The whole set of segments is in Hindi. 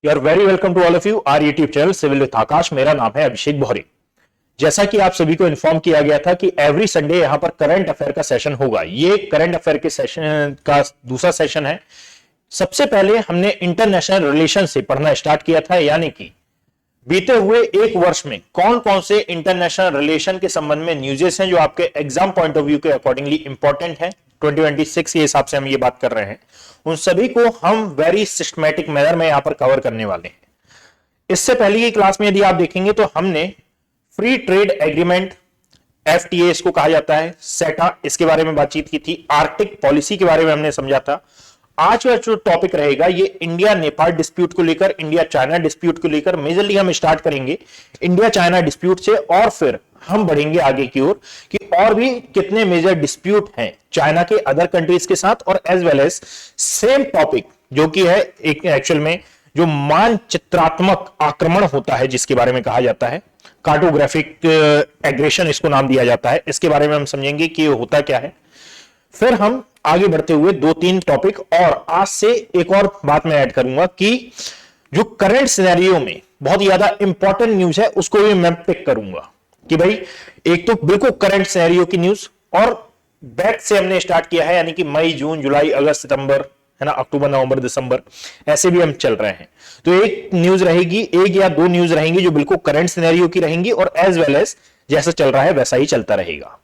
You are very welcome to all of you our YouTube channel Civil with Akash. मेरा नाम है अभिषेक बोहरे। जैसा कि आप सभी को इन्फॉर्म किया गया था कि एवरी संडे यहां पर करंट अफेयर का सेशन होगा। ये करंट अफेयर के सेशन का दूसरा सेशन है। सबसे पहले हमने इंटरनेशनल रिलेशन से पढ़ना स्टार्ट किया था, यानी कि बीते हुए एक वर्ष में कौन कौन से इंटरनेशनल रिलेशन के संबंध में न्यूज़ेस हैं जो आपके एग्जाम पॉइंट ऑफ व्यू के अकॉर्डिंगली इंपॉर्टेंट है। 2026 के हिसाब से हम ये बात कर रहे हैं, उन सभी को हम वेरी सिस्टमैटिक मैनर में यहां पर कवर करने वाले हैं। इससे पहले की क्लास में यदि आप देखेंगे तो हमने फ्री ट्रेड एग्रीमेंट, एफटीए इसको कहा जाता है, सेटा, इसके बारे में बातचीत की थी। आर्कटिक पॉलिसी के बारे में हमने समझा था। आज का जो टॉपिक रहेगा ये इंडिया नेपाल डिस्प्यूट को लेकर, इंडिया चाइना डिस्प्यूट को लेकर मेजरली हम स्टार्ट करेंगे इंडिया चाइना डिस्प्यूट से, और फिर हम बढ़ेंगे आगे की ओर कि और भी कितने मेजर डिस्प्यूट हैं चाइना के अदर कंट्रीज के साथ, और as well as same topic जो कि है एक एक्चुअल में जो मानचित्रात्मक आक्रमण होता है जिसके बारे में कहा जाता है, कार्टोग्राफिक एग्रेशन इसको नाम दिया जाता है, इसके बारे में हम समझेंगे कि ये होता क्या है। फिर हम आगे बढ़ते हुए दो तीन टॉपिक, और आज से एक और बात मैं ऐड करूंगा कि जो करंट सिनेरियो में बहुत ज्यादा इंपॉर्टेंट न्यूज है उसको भी मैं पिक करूंगा कि भाई एक तो बिल्कुल करंट सिनेरियो की न्यूज, और बैक से हमने स्टार्ट किया है, यानी कि मई, जून, जुलाई, अगस्त, सितंबर, है ना, अक्टूबर, नवंबर, दिसंबर, ऐसे भी हम चल रहे हैं। तो एक न्यूज रहेगी, एक या दो न्यूज रहेंगी जो बिल्कुल करंट सिनेरियो की रहेंगी, और एज वेल एज जैसा चल रहा है वैसा ही चलता रहेगा।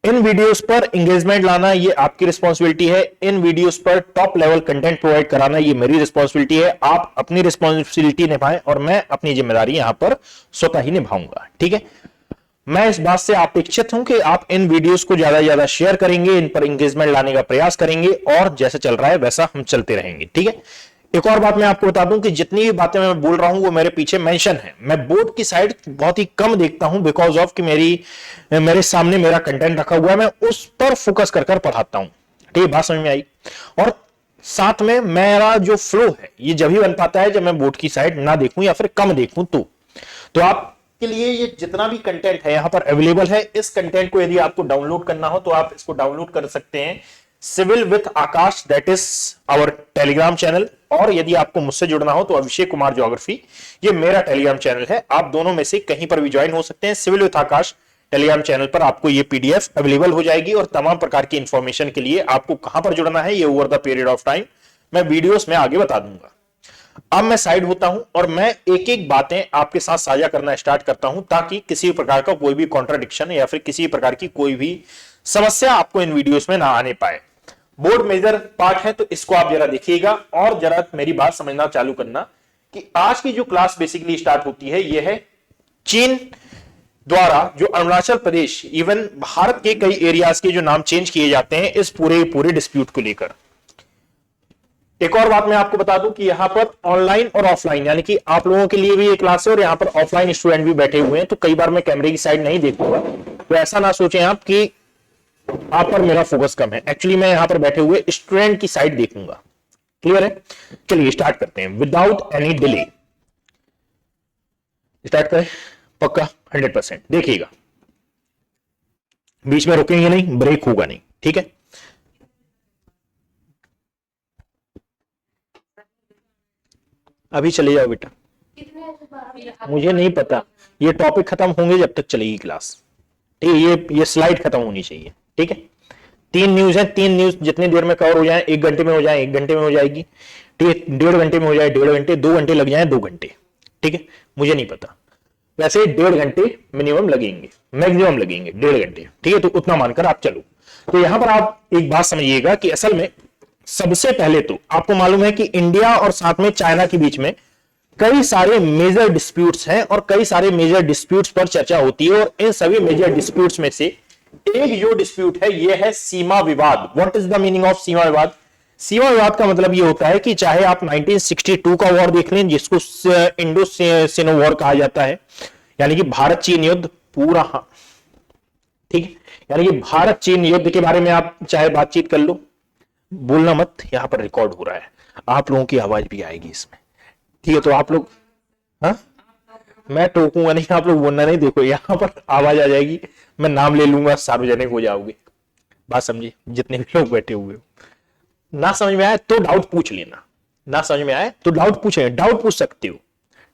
इन वीडियोस पर एंगेजमेंट लाना ये आपकी रिस्पॉन्सिबिलिटी है। इन वीडियोस पर टॉप लेवल कंटेंट प्रोवाइड कराना ये मेरी रिस्पॉन्सिबिलिटी है। आप अपनी रिस्पॉन्सिबिलिटी निभाएं और मैं अपनी जिम्मेदारी यहां पर स्वतः ही निभाऊंगा, ठीक है। मैं इस बात से अपेक्षित हूं कि आप इन वीडियोस को ज्यादा से ज्यादा शेयर करेंगे, इन पर एंगेजमेंट लाने का प्रयास करेंगे, और जैसा चल रहा है वैसा हम चलते रहेंगे, ठीक है। एक और बात मैं आपको बता दूं कि जितनी भी बातें मैं बोल रहा हूं वो मेरे पीछे मेंशन है। मैं बोर्ड की साइड बहुत ही कम देखता हूं बिकॉज ऑफ कि मेरे सामने मेरा कंटेंट रखा हुआ है, मैं उस पर फोकस कर पढ़ाता हूं, ठीक है। बात समझ में आई। और साथ में मेरा जो फ्लो है ये जब ही बन पाता है जब मैं बोर्ड की साइड ना देखूं या फिर कम देखूं। तो आप के लिए ये जितना भी कंटेंट है यहां पर अवेलेबल है। इस कंटेंट को यदि आपको डाउनलोड करना हो तो आप इसको डाउनलोड कर सकते हैं civil with Akash, that is our Telegram channel. और यदि आपको मुझसे जुड़ना हो तो अभिषेक कुमार ज्योग्राफी, ये मेरा टेलीग्राम चैनल है। आप दोनों में से कहीं पर भी ज्वाइन हो सकते हैं। Civil with Akash Telegram channel पर आपको ये पीडीएफ अवेलेबल हो जाएगी, और तमाम प्रकार की इंफॉर्मेशन के लिए आपको कहां पर जुड़ना है ये over the period of time मैं वीडियोस में आगे बता दूंगा। अब मैं साइड होता हूं और मैं एक एक बातें आपके साथ साझा करना स्टार्ट करता हूं, ताकि किसी प्रकार का कोई भी कॉन्ट्राडिक्शन या फिर किसी प्रकार की कोई भी समस्या आपको इन वीडियोस में ना आने पाए। बोर्ड मेजर पार्ट है तो इसको आप जरा देखिएगा और जरा मेरी बात समझना चालू करना कि आज की जो क्लास बेसिकली स्टार्ट होती है यह है चीन द्वारा जो अरुणाचल प्रदेश, इवन भारत के कई एरियाज के जो नाम चेंज किए जाते हैं इस पूरे डिस्प्यूट को लेकर। एक और बात मैं आपको बता दूं कि यहां पर ऑनलाइन और ऑफलाइन, यानी कि आप लोगों के लिए भी ये क्लास है और यहां पर ऑफलाइन स्टूडेंट भी बैठे हुए हैं, तो कई बार मैं कैमरे की साइड नहीं देखूंगा, तो ऐसा ना सोचें आप कि आप पर मेरा फोकस कम है। एक्चुअली मैं यहां पर बैठे हुए स्टूडेंट की साइड देखूंगा। क्लियर है? चलिए स्टार्ट करते हैं विदाउट एनी डिले। स्टार्ट करें? पक्का 100%। देखिएगा, बीच में रुकेंगे नहीं, ब्रेक होगा नहीं, ठीक है। अभी चले जाओ बेटा, मुझे नहीं पता, ये टॉपिक खत्म होंगे जब तक चलेगी क्लास, ठीक है। ये स्लाइड खत्म होनी चाहिए, ठीक है। 3 न्यूज है, 3 न्यूज जितनी देर में कवर हो जाए, 1 घंटे में हो जाए 1 घंटे में हो जाएगी, ठीक है। 1.5 घंटे में हो जाए 1.5 घंटे, 2 घंटे लग जाए 2 घंटे, ठीक है। मुझे नहीं पता, वैसे 1.5 घंटे मिनिमम लगेंगे, मैक्सिमम लगेंगे 1.5 घंटे, ठीक है। तो उतना मानकर आप चलो। तो यहां पर आप एक बात समझिएगा कि असल में सबसे पहले तो आपको मालूम है कि इंडिया और साथ में चाइना के बीच में कई सारे मेजर डिस्प्यूट्स हैं, और कई सारे मेजर डिस्प्यूट्स पर चर्चा होती है, और इन सभी मेजर डिस्प्यूट्स में से एक जो डिस्प्यूट है ये है सीमा विवाद। What is the meaning of सीमा विवाद? सीमा विवाद का मतलब ये होता है कि चाहे आप 1962 का वॉर देख लें जिसको इंडो सिनो वॉर कहा जाता है, यानी कि भारत चीन युद्ध पूरा, ठीक है, यानी कि भारत चीन युद्ध के बारे में आप चाहे बातचीत कर लो, बोलना मत, यहां पर रिकॉर्ड हो रहा है, आप लोगों की आवाज भी आएगी इसमें, ठीक है। तो आप लोग, हाँ, मैं टोकूंगा नहीं, आप लोग बोलना नहीं। देखो यहां पर आवाज आ जाएगी, मैं नाम ले लूंगा, सार्वजनिक हो जाओगे। बात समझिए, जितने भी लोग बैठे हुए हो, ना समझ में आए तो डाउट पूछ लेना, ना समझ में आए तो डाउट पूछे, डाउट पूछ सकते हो,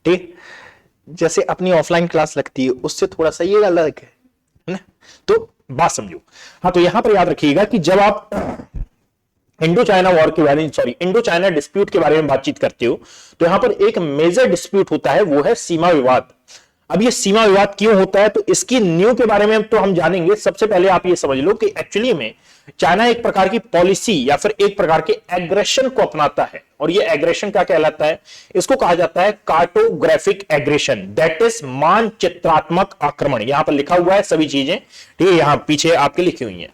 ठीक। जैसे अपनी ऑफलाइन क्लास लगती है उससे थोड़ा सा ये अलग है ना, तो बात समझो। हाँ, तो यहां पर याद रखिएगा कि जब आप इंडो चाइना वॉर के बारे में, सॉरी, इंडो चाइना डिस्प्यूट के बारे में बातचीत करते हो तो यहां पर एक मेजर डिस्प्यूट होता है, वो है सीमा विवाद। अब ये सीमा विवाद क्यों होता है तो इसकी न्यू के बारे में तो हम जानेंगे। सबसे पहले आप ये समझ लो कि एक्चुअली में चाइना एक प्रकार की पॉलिसी या फिर एक प्रकार के एग्रेशन को अपनाता है, और ये एग्रेशन क्या कहलाता है, इसको कहा जाता है कार्टोग्राफिक एग्रेशन, दैट इज मानचित्रात्मक आक्रमण। यहां पर लिखा हुआ है सभी चीजें, ठीक है, यहां पीछे आपके लिखी हुई है।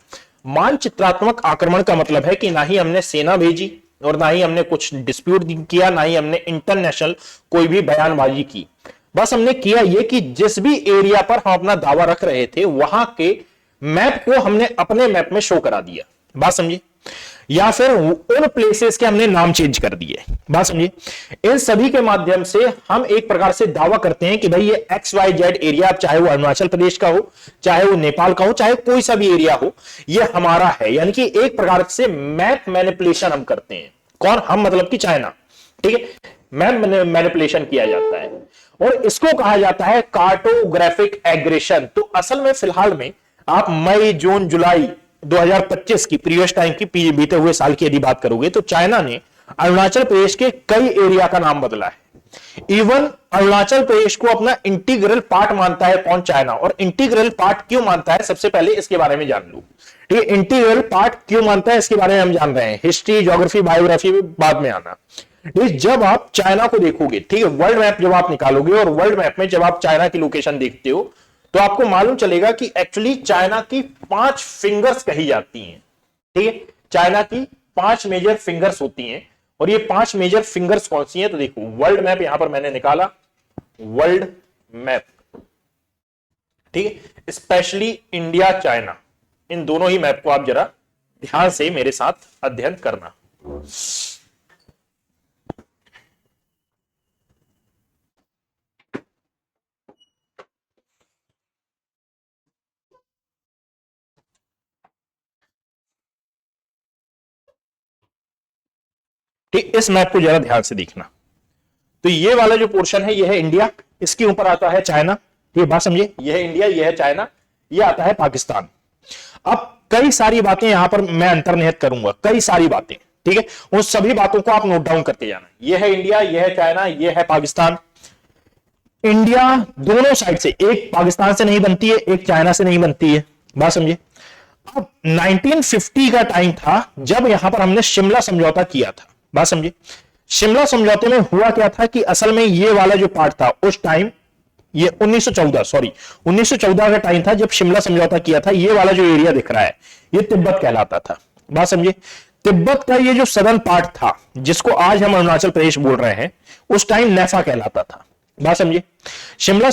मानचित्रात्मक आक्रमण का मतलब है कि ना ही हमने सेना भेजी और ना ही हमने कुछ डिस्प्यूट किया, ना ही हमने इंटरनेशनल कोई भी बयानबाजी की, बस हमने किया ये कि जिस भी एरिया पर हम अपना दावा रख रहे थे वहां के मैप को हमने अपने मैप में शो करा दिया, बात समझिए, या फिर उन प्लेसेस के हमने नाम चेंज कर दिए, बात समझिए। इन सभी के माध्यम से हम एक प्रकार से दावा करते हैं कि भाई ये XYZ एरिया, चाहे वो अरुणाचल प्रदेश का हो, चाहे वो नेपाल का हो, चाहे कोई सा भी एरिया हो, ये हमारा है। यानी कि एक प्रकार से मैप मैनिपुलेशन हम करते हैं। कौन? हम, मतलब कि चाइना, ठीक है, मैप मैनिपुलेशन किया जाता है और इसको कहा जाता है कार्टोग्राफिक एग्रेशन। तो असल में फिलहाल में आप मई, जून, जुलाई 2025 की प्रीवियस टाइम की, बीते हुए साल की यदि बात करोगे तो चाइना ने अरुणाचल प्रदेश के कई एरिया का नाम बदला है। इवन अरुणाचल प्रदेश को अपना इंटीग्रल पार्ट मानता है कौन? चाइना। और इंटीग्रल पार्ट क्यों मानता है, सबसे पहले इसके बारे में जान लो, ठीक है। इंटीग्रल पार्ट क्यों मानता है इसके बारे में हम जान रहे हैं, हिस्ट्री, ज्योग्राफी, बायोग्राफी बाद में आना। जब आप चाइना को देखोगे, ठीक है, वर्ल्ड मैप जब आप निकालोगे और वर्ल्ड मैप में जब आप चाइना की लोकेशन देखते हो तो आपको मालूम चलेगा कि एक्चुअली चाइना की 5 फिंगर्स कही जाती हैं, ठीक है। चाइना की 5 मेजर फिंगर्स होती हैं और ये 5 मेजर फिंगर्स कौन सी हैं? तो देखो, वर्ल्ड मैप यहां पर मैंने निकाला, वर्ल्ड मैप, ठीक है, स्पेशली इंडिया, चाइना, इन दोनों ही मैप को आप जरा ध्यान से मेरे साथ अध्ययन करना। ठीक, इस मैप को जरा ध्यान से देखना। तो ये वाला जो पोर्शन है ये है इंडिया, इसके ऊपर आता है चाइना, ये बात समझिए, ये है इंडिया, ये है चाइना, ये आता है पाकिस्तान। अब कई सारी बातें यहां पर मैं अंतर्निहित करूंगा, कई सारी बातें, ठीक है, उन सभी बातों को आप नोट डाउन करते जाना। ये है इंडिया, ये है चाइना, ये है पाकिस्तान। इंडिया दोनों साइड से, एक पाकिस्तान से नहीं बनती है, एक चाइना से नहीं बनती है, बात समझिए। अब 1950 का टाइम था जब यहां पर हमने शिमला समझौता किया था, बात समझिए। शिमला समझौते में हुआ क्या था कि असल में ये वाला जो पार्ट था उस टाइम, ये 1914 का टाइम था जब शिमला समझौता किया था। ये वाला जो एरिया दिख रहा है ये तिब्बत कहलाता था, बात समझिए। तिब्बत का ये जो सदर्न पार्ट था जिसको आज हम अरुणाचल प्रदेश बोल रहे हैं, उस टाइम नेफा कहलाता था, बात समझिए। शिमला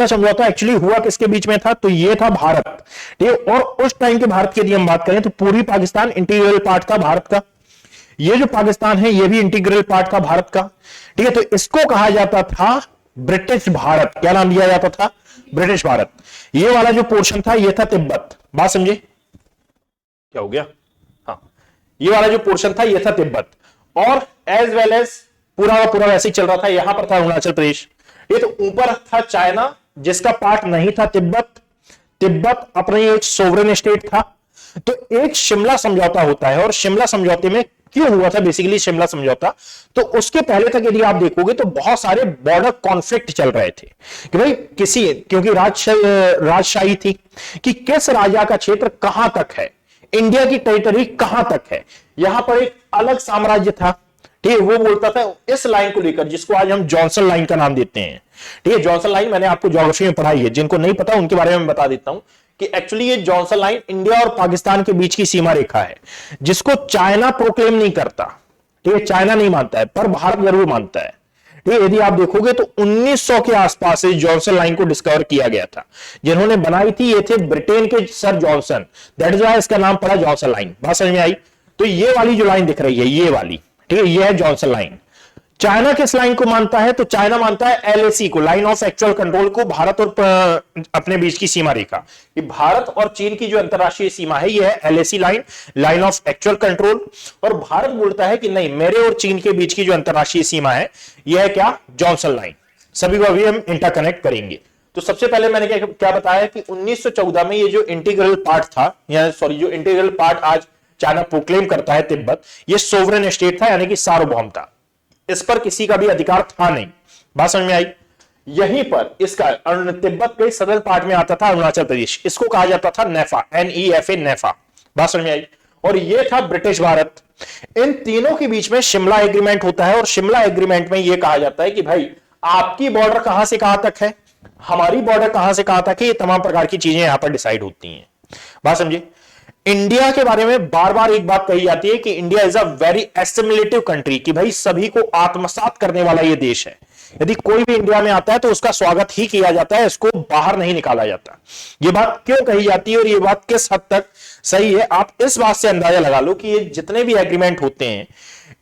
समझौता एक्चुअली हुआ किसके बीच में था? तो ये था भारत, ठीक है। और उस टाइम के भारत की यदि हम बात करें तो पूर्वी पाकिस्तान इंटीग्रल पार्ट था भारत का, ये जो पाकिस्तान है ये भी इंटीग्रल पार्ट था भारत का, ठीक है। तो इसको कहा जाता था ब्रिटिश भारत। क्या नाम दिया जाता था? ब्रिटिश भारत। ये वाला जो पोर्शन था ये था तिब्बत, बात समझे। क्या हो गया? हाँ, ये वाला जो पोर्शन था ये था तिब्बत, और एज वेल एज पूरा का पूरा वैसे ही चल रहा था। यहां पर था अरुणाचल प्रदेश, ये तो ऊपर था चाइना जिसका पार्ट नहीं था तिब्बत। तिब्बत अपने एक सोवरेन स्टेट था। तो एक शिमला समझौता होता है, और शिमला समझौते में क्यों हुआ था बेसिकली शिमला समझौता? तो उसके पहले तक यदि आप देखोगे तो बहुत सारे बॉर्डर कॉन्फ्लिक्ट चल रहे थे कि भाई क्योंकि राजशाही थी कि किस राजा का क्षेत्र कहां तक है, इंडिया की टेरिटरी कहां तक है। यहां पर एक अलग साम्राज्य था, ठीक है, वो बोलता था इस लाइन को लेकर, जिसको आज हम जॉनसन लाइन का नाम देते हैं, ठीक है। जॉनसन लाइन मैंने आपको ज्योग्राफी में पढ़ाई है, जिनको नहीं पता उनके बारे में बता देता हूं कि एक्चुअली ये जॉनसन लाइन इंडिया और पाकिस्तान के बीच की सीमा रेखा है, जिसको चाइना प्रोक्लेम नहीं करता, ठीक है, चाइना नहीं मानता है, पर भारत जरूर मानता है, ठीक है। यदि आप देखोगे तो 1900 के आसपास इस जॉनसन लाइन को डिस्कवर किया गया था। जिन्होंने बनाई थी ये थे ब्रिटेन के sir Johnson, that is why इसका नाम पड़ा जॉनसन लाइन। बात समझ में आई? तो ये वाली जो लाइन दिख रही है ये वाली, ठीक है, ये है जॉनसन लाइन। चाइना किस लाइन को मानता है? तो चाइना मानता है एलएसी को, लाइन ऑफ एक्चुअल कंट्रोल को, भारत और अपने बीच की सीमा रेखा। कि भारत और चीन की जो अंतरराष्ट्रीय सीमा है यह है LAC line, line of actual control. और भारत बोलता है कि नहीं, मेरे और चीन के बीच की जो अंतरराष्ट्रीय सीमा है यह है क्या? Johnson line. सभी को अभी हम इंटरकनेक्ट करेंगे। तो सबसे पहले मैंने क्या बताया कि 1914 में ये जो इंटीग्रल पार्ट था, या सॉरी, जो इंटीग्रल पार्ट आज चाइना प्रोक्लेम करता है तिब्बत, ये सोवरेन स्टेट था, यानी कि सार्वभौम था, इस पर किसी का भी अधिकार था नहीं। बात समझ में आई? यहीं पर इसका तिब्बत के सदर्न पार्ट में आता था अरुणाचल प्रदेश, इसको कहा जाता था नेफा, NEFA, नेफा। बात समझ में आई? और ये था ब्रिटिश भारत। इन तीनों के बीच में शिमला एग्रीमेंट होता है, और शिमला एग्रीमेंट में यह कहा जाता है कि भाई आपकी बॉर्डर कहां से कहां तक है, हमारी बॉर्डर कहां से कहां तक है, ये तमाम प्रकार की चीजें यहां पर डिसाइड होती हैं। बात समझे? इंडिया के बारे में बार बार एक बात कही जाती है कि India is a very assimilative country, कि भाई सभी को आत्मसात करने वाला ये देश है। यदि कोई भी इंडिया में आता है तो उसका स्वागत ही किया जाता है, इसको बाहर नहीं निकाला जाता। ये बात क्यों कही जाती है और ये बात किस हद तक सही है, आप इस बात से अंदाजा लगा लो कि ये जितने भी एग्रीमेंट होते हैं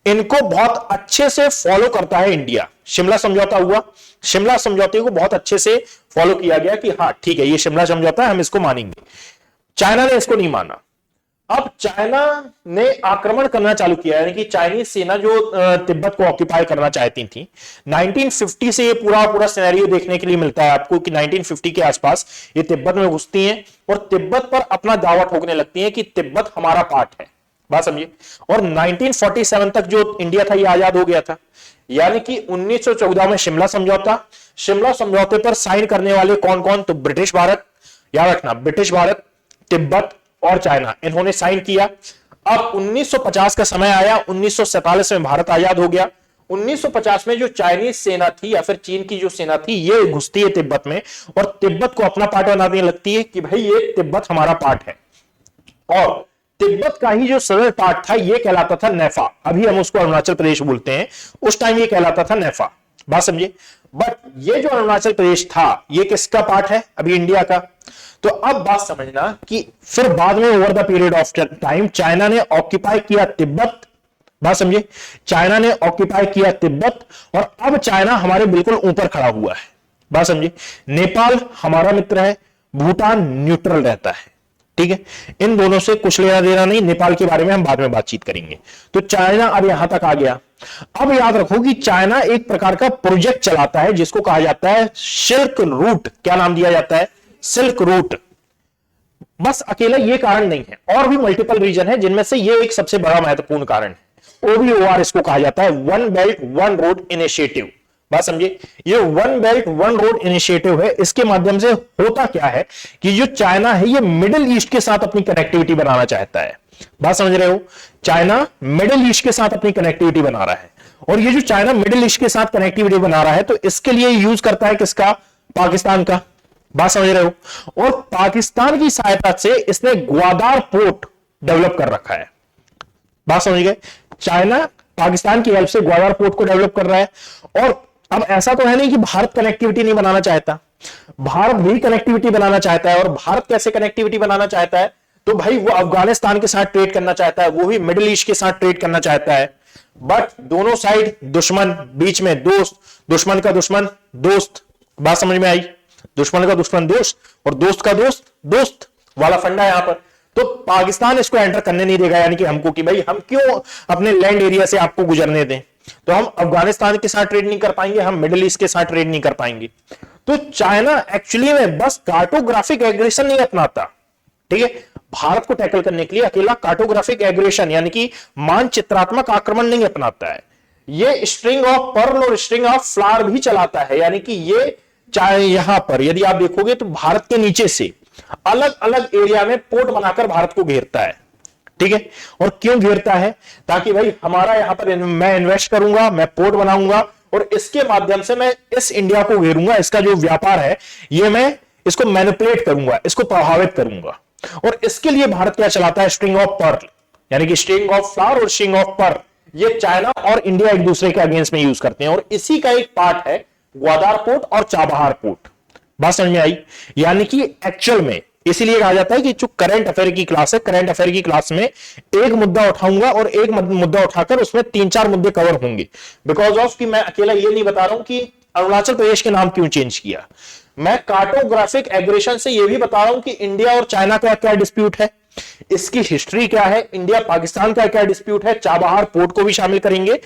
इनको बहुत अच्छे से फॉलो करता है इंडिया। शिमला समझौता हुआ, शिमला समझौते को बहुत अच्छे से फॉलो किया गया कि हाँ ठीक है, ये शिमला समझौता है, हम इसको मानेंगे। चाइना ने इसको नहीं माना। अब चाइना ने आक्रमण करना चालू किया, यानी कि चाइनीज सेना जो तिब्बत को ऑक्यूपाई करना चाहती थी। 1950 से ये पूरा सिनेरियो देखने के लिए मिलता है आपको कि 1950 के आसपास ये तिब्बत में घुसती हैं और तिब्बत पर अपना दावा ठोकने लगती हैं कि तिब्बत हमारा पार्ट है। बात समझिए? और 1947 तक जो इंडिया था ये आजाद हो गया था, यानी कि 1914 में शिमला समझौता। शिमला समझौते पर साइन करने वाले कौन कौन? तो ब्रिटिश भारत, याद रखना, ब्रिटिश भारत, तिब्बत और चाइना, इन्होंने साइन किया। अब 1950 का समय आया, 1947 में भारत आजाद हो गया। 1950 में जो चाइनीज सेना थी या फिर चीन की जो सेना थी ये घुसती है तिब्बत में और तिब्बत को अपना पार्ट बनाने लगती है कि भाई ये तिब्बत हमारा पार्ट है। और तिब्बत का ही जो सदर पार्ट था ये कहलाता था नेफा। अभी हम उसको अरुणाचल प्रदेश बोलते हैं, उस टाइम ये कहलाता था नेफा। बात समझिए? बट ये जो अरुणाचल प्रदेश था ये किसका पार्ट है? अभी इंडिया का। तो अब बात समझना कि फिर बाद में over the period of time China ने ऑक्यूपाई किया तिब्बत। बात समझिए? चाइना ने ऑक्यूपाई किया तिब्बत और अब चाइना हमारे बिल्कुल ऊपर खड़ा हुआ है। बात समझिए? नेपाल हमारा मित्र है, भूटान न्यूट्रल रहता है, ठीक है, इन दोनों से कुछ लेना देना नहीं। नेपाल के बारे में हम बाद में बातचीत करेंगे। तो चाइना अब यहां तक आ गया। अब याद रखो कि चाइना एक प्रकार का प्रोजेक्ट चलाता है जिसको कहा जाता है सिल्क रूट। क्या नाम दिया जाता है? Silk route. बस अकेला ये कारण नहीं है, और भी मल्टीपल रीजन है जिनमें से ये एक सबसे बड़ा महत्वपूर्ण कारण है। OBOR इसको कहा जाता है, one belt one road initiative. बात समझिए? ये one belt one road initiative है। इसके माध्यम से होता क्या है कि जो चाइना है ये मिडिल ईस्ट के साथ अपनी कनेक्टिविटी बनाना चाहता है। बात समझ रहे हो? चाइना मिडिल ईस्ट के साथ अपनी कनेक्टिविटी बना रहा है, और ये जो चाइना मिडिल ईस्ट के साथ कनेक्टिविटी बना रहा है तो इसके लिए यूज करता है किसका? पाकिस्तान का। बात समझ रहे हो? और पाकिस्तान की सहायता से इसने ग्वादार पोर्ट डेवलप कर रखा है। बात समझ गए? चाइना पाकिस्तान की हेल्प से ग्वादार पोर्ट को डेवलप कर रहा है। और अब ऐसा तो है नहीं कि भारत कनेक्टिविटी नहीं बनाना चाहता, भारत भी कनेक्टिविटी बनाना चाहता है। और भारत कैसे कनेक्टिविटी बनाना चाहता है? तो भाई वो अफगानिस्तान के साथ ट्रेड करना चाहता है, वो भी मिडिल ईस्ट के साथ ट्रेड करना चाहता है। बट दोनों साइड दुश्मन, बीच में दोस्त, दुश्मन का दुश्मन दोस्त। बात समझ में आई? दुश्मन का दुश्मन दोस्त और दोस्त का दोस्त दोस्त वाला फंडा यहां पर। तो पाकिस्तान इसको एंटर करने नहीं देगा, यानी कि हमको, कि भाई हम क्यों अपने लैंड एरिया से आपको गुजरने दें। तो हम अफगानिस्तान के साथ ट्रेड नहीं कर पाएंगे, हम मिडिल ईस्ट के साथ ट्रेड नहीं कर पाएंगे। तो चाइना एक्चुअली में बस कार्टोग्राफिक एग्रेशन नहीं अपनाता, ठीक है, भारत को टैकल करने के लिए अकेला कार्टोग्राफिक एग्रेशन यानी कि मानचित्रात्मक आक्रमण नहीं अपनाता है, ये स्ट्रिंग ऑफ पर्ल और स्ट्रिंग ऑफ फ्लावर भी चलाता है। यानी कि ये चाहे यहां पर यदि आप देखोगे तो भारत के नीचे से अलग अलग एरिया में पोर्ट बनाकर भारत को घेरता है, ठीक है। और क्यों घेरता है? ताकि भाई हमारा यहां पर मैं इन्वेस्ट करूंगा, मैं पोर्ट बनाऊंगा और इसके माध्यम से मैं इस इंडिया को घेरूंगा, इसका जो व्यापार है ये मैं इसको मैनिपुलेट करूंगा, इसको प्रभावित करूंगा। और इसके लिए भारत क्या चलाता है? स्ट्रिंग ऑफ पर्ल, यानी कि स्ट्रिंग ऑफ फ्लावर और स्ट्रिंग ऑफ पर्ल, ये चाइना और इंडिया एक दूसरे के अगेंस्ट में यूज करते हैं। और इसी का एक पार्ट है ग्वादार पोर्ट और चाबहार पोर्ट। बात समझ में आई? यानी कि एक्चुअल में इसीलिए कहा जाता है कि जो करंट अफेयर की क्लास है, करंट अफेयर की क्लास में एक मुद्दा उठाऊंगा और एक मुद्दा उठाकर उसमें 3-4 मुद्दे कवर होंगे। बिकॉज ऑफ कि मैं अकेला ये नहीं बता रहा हूं कि अरुणाचल प्रदेश के नाम क्यों चेंज किया, मैं कार्टोग्राफिक एग्रेशन से यह भी बता रहा हूं कि इंडिया और चाइना का क्या डिस्प्यूट है, इसकी हिस्ट्री क्या है, इंडिया पाकिस्तान का क्या डिस्प्यूट है, चाबहार पोर्ट को भी शामिल करेंगे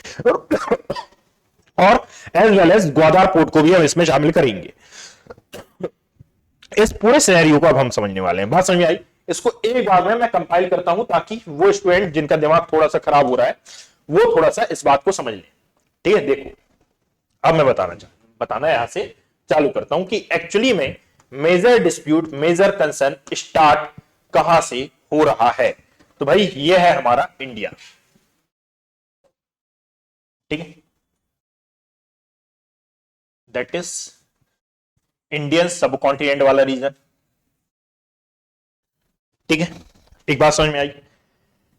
और as well as Gwadar port को भी हम इसमें शामिल करेंगे। इस पूरे सिनेरियो को अब हम समझने वाले हैं। बात समझ में आई? इसको एक बार में मैं कंपाइल करता हूं ताकि वो स्टूडेंट जिनका दिमाग थोड़ा सा खराब हो रहा है वो थोड़ा सा इस बात को समझ ले। ठीक है, देखो अब मैं बताना यहां से चालू करता हूं कि एक्चुअली में major dispute, major concern start कहां से हो रहा है। तो भाई ये है हमारा इंडिया, ठीक है, दैट इज इंडियन सब कॉन्टिनेंट वाला रीजन। ठीक है, एक बात समझ में आई?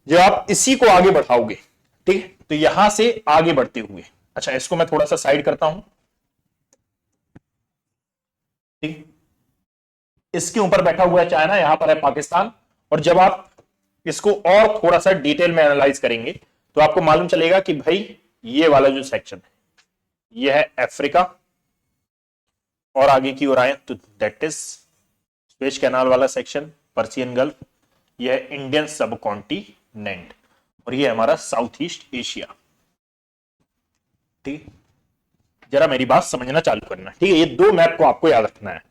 जब आप इसी को आगे बढ़ाओगे, ठीक है, तो यहां से आगे बढ़ते हुए, अच्छा इसको मैं थोड़ा सा साइड करता हूं, ठीक, इसके ऊपर बैठा हुआ है चाइना, यहां पर है पाकिस्तान, और जब आप इसको और थोड़ा सा डिटेल में एनालाइज करेंगे तो आपको मालूम चलेगा कि भाई ये वाला जो सेक्शन है ये है अफ्रीका, और आगे की ओर आए तो दैट इज स्वेज कैनाल वाला सेक्शन, पर्सियन गल्फ, यह है इंडियन सब कॉन्टिनेंट, और ये हमारा साउथ ईस्ट एशिया। ठीक, जरा मेरी बात समझना चालू करना, ठीक है, ये दो मैप को आपको याद रखना है।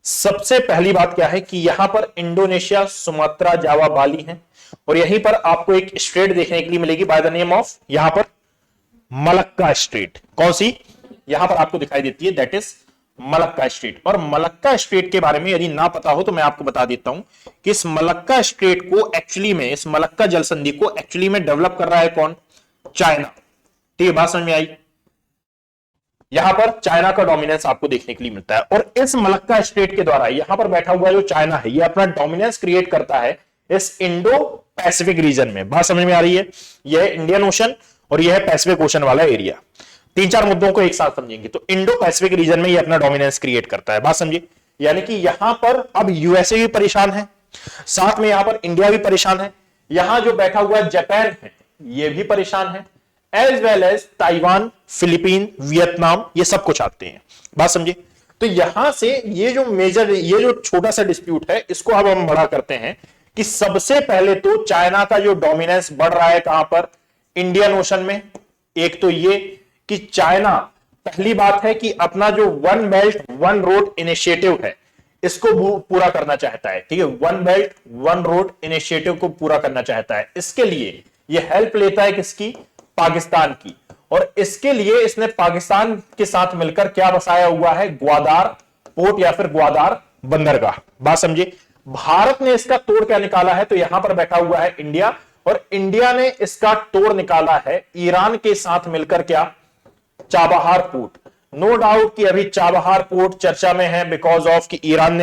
सबसे पहली बात क्या है कि यहां पर इंडोनेशिया, सुमात्रा, जावा, बाली है, और यहीं पर आपको एक स्ट्रेट देखने के लिए मिलेगी बाय द नेम ऑफ यहां पर मलक्का स्ट्रेट। कौन सी? यहां पर आपको दिखाई देती है, दैट इज मलक्का स्ट्रेट। और मलक्का स्ट्रेट के बारे में यदि ना पता हो तो मैं आपको बता देता हूं कि इस मलक्का स्ट्रेट को एक्चुअली में, इस मलक्का जल संधि को एक्चुअली में डेवलप कर रहा है कौन? चाइना। ठीक है, बात समझ में आई? यहां पर चाइना का डोमिनेंस आपको देखने के लिए मिलता है, और इस मलक्का स्ट्रेट के द्वारा यहां पर बैठा हुआ जो चाइना है ये अपना डोमिनेंस क्रिएट करता है इस इंडो पैसिफिक रीजन में। बात समझ में आ रही है? यह है इंडियन ओशन और यह है पैसिफिक ओशन वाला एरिया। 3-4 मुद्दों को एक साथ समझेंगे तो इंडो पैसिफिक रीजन में ये अपना डोमिनेंस क्रिएट करता है। बात समझिए, यानी कि यहां पर अब यूएसए भी परेशान है, साथ में यहां पर इंडिया भी परेशान है, यहां जो बैठा हुआ जापान है ये भी परेशान है, as well as Taiwan, Philippine, Vietnam, ये सब कुछ आते हैं। बात समझिए, तो यहां से ये जो मेजर, ये जो छोटा सा डिस्प्यूट है इसको अब हम बड़ा करते हैं कि सबसे पहले तो चाइना का जो डोमिनेंस बढ़ रहा है कहां पर? इंडियन ओशन में। एक तो ये कि चाइना, पहली बात है कि अपना जो one belt one road initiative है इसको पूरा करना चाहता है। ठीक है, one belt one road initiative को पूरा करना चाहता है। इसके लिए ये हेल्प लेता है किसकी? पाकिस्तान की, और इसके लिए इसने पाकिस्तान के साथ मिलकर क्या बसाया हुआ है? ग्वादार पोर्ट या फिर ग्वादार बंदरगाह। बात समझिए, भारत ने इसका तोड़ क्या निकाला है? तो यहां पर बैठा हुआ है इंडिया, और इंडिया ने इसका तोड़ निकाला है ईरान के साथ मिलकर, क्या? Chabahar port. नो डाउट कि अभी चाबहार पोर्ट चर्चा में है बिकॉज ऑफ कि ईरान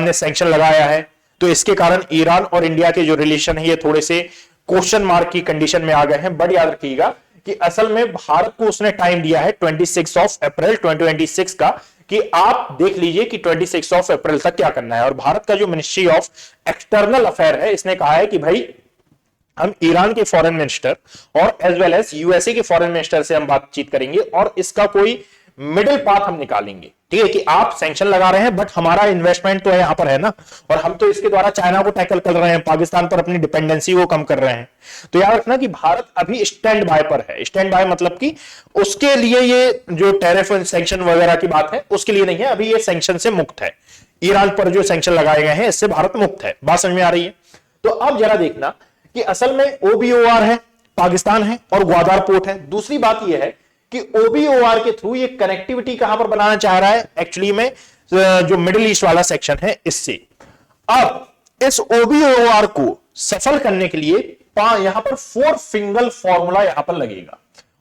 ने सैंक्शन लगाया है, तो इसके कारण ईरान और इंडिया के जो रिलेशन है ये थोड़े से क्वेश्चन मार्क की कंडीशन में आ गए हैं। बट याद रखिएगा कि असल में भारत को उसने टाइम दिया है 26 अप्रैल 2026 का, कि आप देख लीजिए कि 26 अप्रैल तक क्या करना है। और भारत का जो मिनिस्ट्री ऑफ एक्सटर्नल अफेयर है इसने कहा है कि भाई हम ईरान के फॉरेन मिनिस्टर और एज वेल एज यूएसए के फॉरेन मिनिस्टर से हम बातचीत करेंगे और इसका कोई मिडिल पाथ हम निकालेंगे। ठीक है, कि आप सैंक्शन लगा रहे हैं बट हमारा इन्वेस्टमेंट तो यहां पर है ना, और हम तो इसके द्वारा चाइना को टैकल कर रहे हैं, पाकिस्तान पर अपनी डिपेंडेंसी को कम कर रहे हैं। तो याद रखना कि भारत अभी स्टैंड बाय पर है। स्टैंड बाय मतलब कि उसके लिए ये जो टैरिफ सैंक्शन वगैरह की बात है उसके लिए नहीं है, अभी ये सैंक्शन से मुक्त है। ईरान पर जो सैंक्शन लगाए गए हैं इससे भारत मुक्त है। बात समझ में आ रही है? तो अब जरा देखना कि असल में ओबीओआर है, पाकिस्तान है और ग्वादार पोर्ट है। दूसरी बात यह है कि ओबीओआर के थ्रू ये कनेक्टिविटी कहां पर बनाना चाह रहा है? एक्चुअली में जो मिडिल ईस्ट वाला सेक्शन है इससे। अब इस ओबीओआर को सफल करने के लिए यहां पर 4 फिंगर फॉर्मूला यहां पर लगेगा।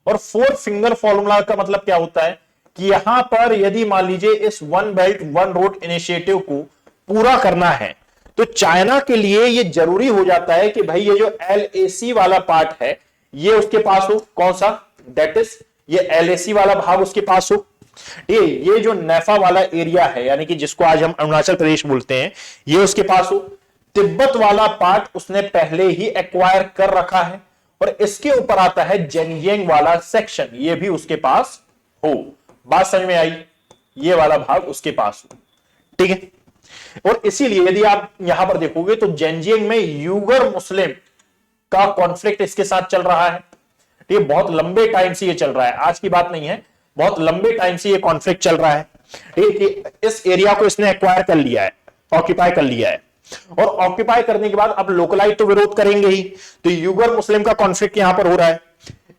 और 4 फिंगर फॉर्मूला का मतलब क्या होता है कि यहां पर यदि मान लीजिए इस one belt one road initiative को पूरा करना है तो चाइना के लिए यह जरूरी हो जाता है कि भाई ये जो एलएसी वाला पार्ट है ये उसके पास हो। कौन सा? दैट इज ये एलएसी वाला भाग उसके पास हो। ठीक है, ये जो नेफा वाला एरिया है, यानी कि जिसको आज हम अरुणाचल प्रदेश बोलते हैं, ये उसके पास हो। तिब्बत वाला पार्ट उसने पहले ही एक्वायर कर रखा है, और इसके ऊपर आता है जेनजियांग वाला सेक्शन, ये भी उसके पास हो। बात समझ में आई? ये वाला भाग उसके पास हो, ठीक है। और इसीलिए यदि आप यहां पर देखोगे तो जेनजियांग में यूगर मुस्लिम का कॉन्फ्लिक्ट इसके साथ चल रहा है। ये बहुत लंबे टाइम से ये चल रहा है, आज की बात नहीं है, बहुत लंबे टाइम से ये कॉन्फ्लिक्ट चल रहा है। ठीक है, इस एरिया को इसने एक्वायर कर लिया है, ऑक्यूपाई कर लिया है, और ऑक्यूपाई करने के बाद अब लोकलाइट तो विरोध करेंगे ही, तो यूगर मुस्लिम का कॉन्फ्लिक्ट यहां पर हो रहा है।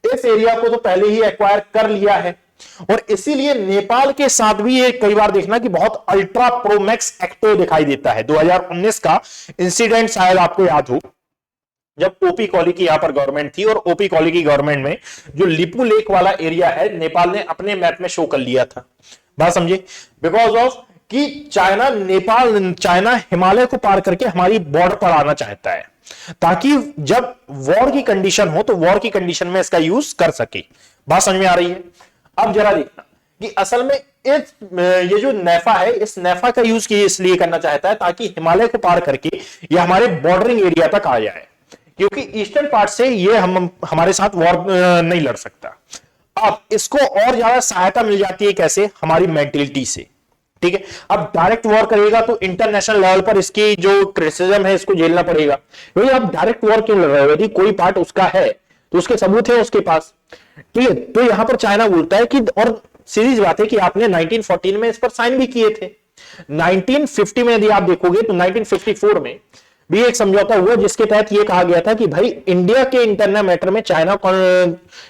इस एरिया को तो पहले ही एक्वायर कर लिया है, और इसीलिए नेपाल के साथ भी ये कई बार देखना कि बहुत अल्ट्रा प्रोमैक्स एक्टिव दिखाई देता है। 2019 का इंसिडेंट शायद आपको याद हो, जब ओपी कॉली की यहां पर गवर्नमेंट थी, और ओपी कॉली की गवर्नमेंट में जो लिपू लेक वाला एरिया है, नेपाल ने अपने मैप में शो कर लिया था। बात समझे? बिकॉज ऑफ कि चाइना हिमालय को पार करके हमारी बॉर्डर पर आना चाहता है, ताकि जब वॉर की कंडीशन हो तो वॉर की कंडीशन में इसका यूज कर सके। बात समझ में आ रही है? अब जरा देखना कि असल में ये जो नेफा है, इस नेफा का यूज इसलिए करना चाहता है ताकि हिमालय को पार करके ये हमारे बॉर्डरिंग एरिया तक आ जाए, क्योंकि ईस्टर्न पार्ट से ये हमारे साथ वॉर नहीं लड़ सकता। अब इसको और ज्यादा सहायता मिल जाती है कैसे? हमारी मेंटेलिटी से। ठीक है, अब डायरेक्ट वॉर करेगा तो इंटरनेशनल लेवल पर इसकी जो क्रिटिसिज्म है इसको झेलना पड़ेगा। भाई आप डायरेक्ट वॉर क्यों लड़ रहे हो? यदि कोई पार्ट उसका है तो उसके सबूत है उसके पास। ठीक है, तो यहां पर चाइना बोलता है कि, और सीरीज बात है कि आपने 1914 में इस पर साइन भी किए थे। 1950 में यदि आप देखोगे तो 1954 में भी एक समझौता हुआ जिसके तहत यह कहा गया था कि भाई इंडिया के इंटरनल मैटर में चाइना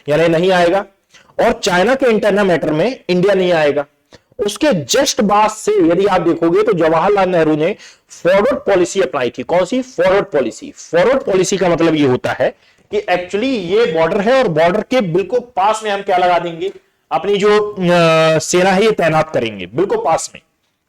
यानी नहीं आएगा, और चाइना के इंटरनल मैटर में इंडिया नहीं आएगा। उसके जस्ट बाद से यदि आप देखोगे तो जवाहरलाल नेहरू ने फॉरवर्ड पॉलिसी अपनाई थी। कौन सी? Forward policy. फॉरवर्ड पॉलिसी का मतलब यह होता है कि एक्चुअली ये बॉर्डर है, और बॉर्डर के बिल्कुल पास में हम क्या लगा देंगे? अपनी जो सेना है ये तैनात करेंगे बिल्कुल पास में।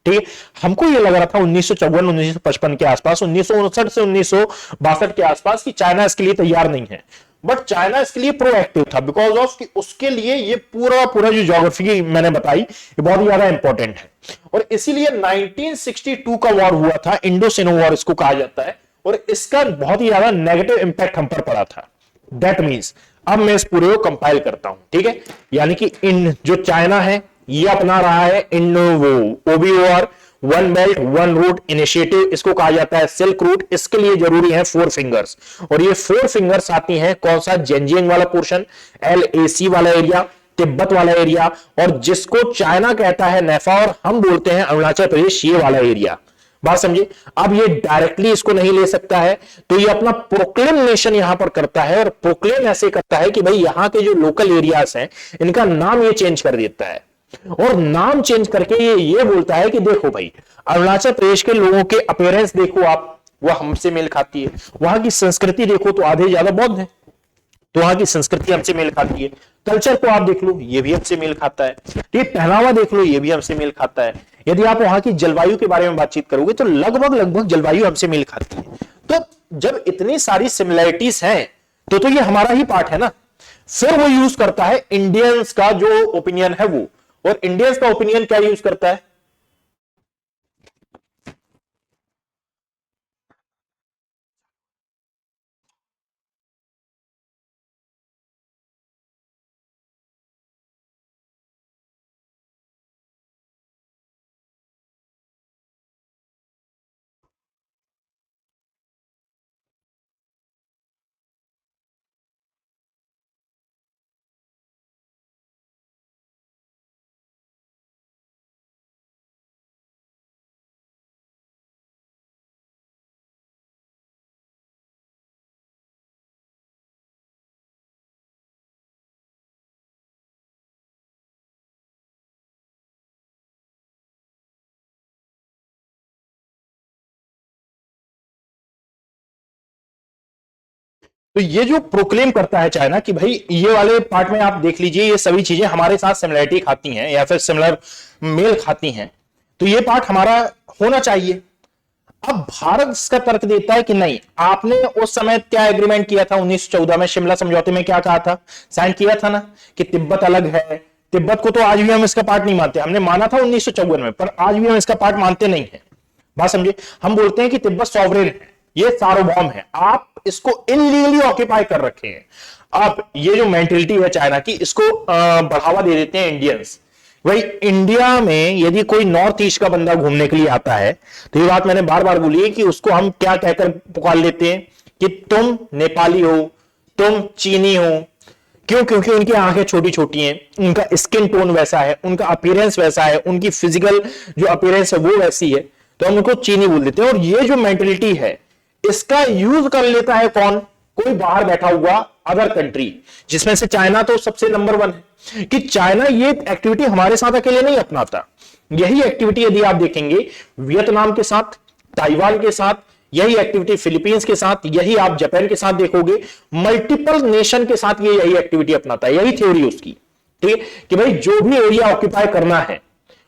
ठीक है, हमको ये लग रहा था 1954 1955 के आसपास, 1959 से 1962 के आसपास कि चाइना इसके लिए तैयार नहीं है, बट चाइना इसके लिए प्रोएक्टिव था, बिकॉज ऑफ कि उसके लिए ये पूरा जो ज्योग्राफी की मैंने बताई ये बहुत ही ज्यादा इंपॉर्टेंट है। और इसीलिए 1962 का वॉर हुआ था, इंडो सिनो वॉर इसको कहा जाता है, और इसका बहुत ही ज्यादा नेगेटिव इंपैक्ट हम पर पड़ा था। दैट मीन्स अब मैं इस पूरे को कंपाइल करता हूं। ठीक है, यानी कि इन जो चाइना है ये अपना रहा है इन वो OBOR, one belt one route initiative, इसको कहा जाता है सिल्क रूट। इसके लिए जरूरी है 4 फिंगर्स, और ये 4 फिंगर्स आती हैं कौन सा? जेनजियांग वाला पोर्शन, LAC वाला एरिया, तिब्बत वाला एरिया, और जिसको चाइना कहता है नेफा, और हम बोलते हैं अरुणाचल प्रदेश, ये वाला एरिया। बात समझे? अब ये डायरेक्टली इसको नहीं ले सकता है, तो ये अपना प्रोक्लेमेशन यहां पर करता है, और प्रोक्लेम ऐसे करता है कि भाई यहां के जो लोकल एरियाज हैं इनका नाम ये चेंज कर देता है, और नाम चेंज करके ये बोलता है कि देखो भाई अरुणाचल प्रदेश के लोगों के अपीयरेंस देखो आप, वह हमसे मेल खाती है। वहां की संस्कृति देखो तो आधे ज्यादा बौद्ध है, तो वहां की संस्कृति हमसे मेल खाती है। कल्चर को आप देख लो, ये भी हमसे मेल खाता है। ये पहनावा देख लो, ये भी हमसे मेल खाता है। यदि आप वहां की जलवायु के बारे में बातचीत करोगे तो लगभग जलवायु हमसे मेल खाती है। तो जब इतनी सारी सिमिलैरिटीज हैं तो ये हमारा ही पार्ट है ना। फिर वो यूज करता है इंडियंस का जो ओपिनियन है वो, और इंडियंस का ओपिनियन क्या यूज करता है? तो ये जो प्रोक्लेम करता है चाइना कि भाई ये वाले पार्ट में आप देख लीजिए ये सभी चीजें हमारे साथ सिमिलरिटी खाती हैं या फिर सिमिलर मेल खाती हैं, तो ये पार्ट हमारा होना चाहिए। अब भारत इसका तर्क देता है कि नहीं, आपने उस समय क्या एग्रीमेंट किया था 1914 में, शिमला समझौते में क्या कहा था? साइन किया था ना कि तिब्बत अलग है, तिब्बत को तो आज भी हम इसका पार्ट नहीं मानते, हमने माना था 1954 में, पर आज भी हम इसका पार्ट मानते नहीं है। बात समझे? हम बोलते हैं कि तिब्बत सॉवरेन है, ये सार्वभौम है, आप इसको इनलीगली ऑक्यूपाई कर रखे हैं। आप ये जो मेंटेलिटी है चाइना की, इसको बढ़ावा दे देते हैं इंडियंस। भाई इंडिया में यदि कोई नॉर्थ ईस्ट का बंदा घूमने के लिए आता है तो ये बात मैंने बार बार बोली है कि उसको हम क्या कहकर पुकार लेते हैं कि तुम नेपाली हो, तुम चीनी हो। क्यों? क्योंकि उनकी आंखें छोटी छोटी हैं, उनका स्किन टोन वैसा है, उनका अपीयरेंस वैसा है, उनकी फिजिकल जो अपीयरेंस है वो वैसी है, तो हम उनको चीनी बोल देते हैं। और ये जो मेंटेलिटी है इसका यूज कर लेता है कौन? कोई बाहर बैठा हुआ अदर कंट्री, जिसमें से चाइना तो सबसे नंबर 1 है। कि चाइना ये एक्टिविटी हमारे साथ अकेले नहीं अपनाता, यही एक्टिविटी यदि आप देखेंगे वियतनाम के साथ, ताइवान के साथ, यही एक्टिविटी फिलीपींस के साथ, यही आप जापान के साथ देखोगे, मल्टीपल नेशन के साथ ये यही एक्टिविटी अपनाता है। यही थ्योरी उसकी, ठीक है, कि भाई जो भी एरिया ऑक्यूपाई करना है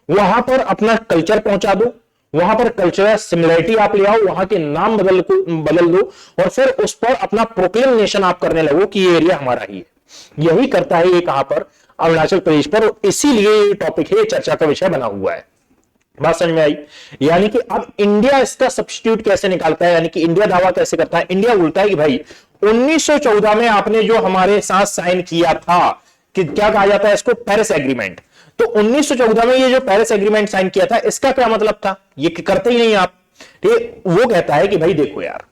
वहां पर अपना कल्चर पहुंचा दो, वहां पर कल्चरल सिमिलरिटी आप ले आओ, वहां के नाम बदल दो और फिर उस पर अपना प्रोक्लेमेशन आप करने लगो कि ये एरिया हमारा ही है। यही करता है ये कहां पर? अरुणाचल प्रदेश पर। इसीलिए ये टॉपिक है, चर्चा का विषय बना हुआ है। बात समझ में आई? यानी कि अब इंडिया इसका सब्स्टिट्यूट कैसे निकालता है, यानी कि इंडिया दावा कैसे करता है? इंडिया बोलता है कि भाई 1914 में आपने जो हमारे साथ साइन किया था, कि क्या कहा जाता है इसको? Paris agreement. तो 1914 में ये जो पेरिस एग्रीमेंट साइन किया था, इसका क्या मतलब था? ये करते ही नहीं आप, ठीक। वो कहता है कि भाई देखो यार,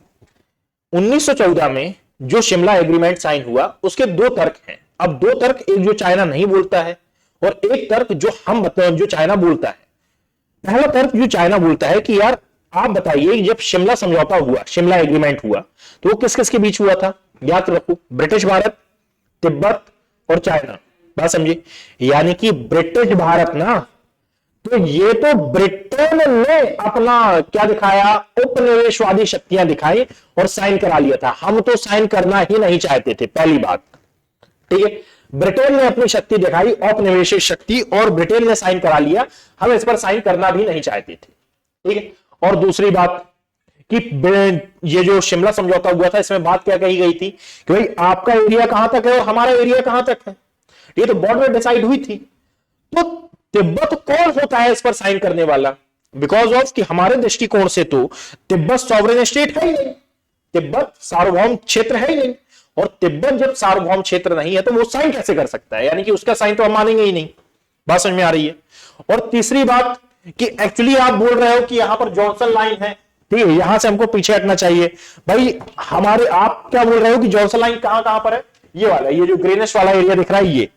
1914 में जो शिमला एग्रीमेंट साइन हुआ उसके 2 तर्क हैं। अब 2 तर्क, एक जो चाइना नहीं बोलता है और एक तर्क जो चाइना बोलता है। पहला तर्क जो चाइना बोलता है कि यार आप बताइए, जब शिमला समझौता हुआ, शिमला एग्रीमेंट हुआ, तो वो किस किस के बीच हुआ था? याद रखो, ब्रिटिश भारत, तिब्बत और चाइना। बात समझे? यानी कि ब्रिटिश भारत ना, तो ये तो ब्रिटेन ने अपना क्या दिखाया? उपनिवेशवादी शक्तियां दिखाई और साइन करा लिया था। हम तो साइन करना ही नहीं चाहते थे, पहली बात, ठीक है। ब्रिटेन ने अपनी शक्ति दिखाई, औपनिवेशिक शक्ति, और ब्रिटेन ने साइन करा लिया, हम इस पर साइन करना भी नहीं चाहते थे, ठीक है। और दूसरी बात कि ये जो शिमला समझौता हुआ था, इसमें बात क्या कही गई थी कि भाई आपका एरिया कहां तक है और हमारा एरिया कहां तक है, ये तो बॉर्डर डिसाइड हुई थी। तो तिब्बत कौन होता है इस पर साइन करने वाला? बिकॉज ऑफ कि हमारे दृष्टिकोण से तो तिब्बत सॉवरेन स्टेट है ही नहीं, तिब्बत सार्वभौम क्षेत्र है ही नहीं, और तिब्बत जब सार्वभौम क्षेत्र नहीं है तो वो साइन कैसे कर सकता है? यानी कि उसका साइन तो हम मानेंगे ही नहीं। बात समझ में आ रही है? और तीसरी बात कि एक्चुअली आप बोल रहे हो कि यहां पर जॉनसन लाइन है, ठीक है, यहां से हमको पीछे हटना चाहिए। भाई हमारे, आप क्या बोल रहे हो कि जॉनसन लाइन कहां पर है? ये वाला, ये जो ग्रीनिश वाला एरिया दिख रहा है, ये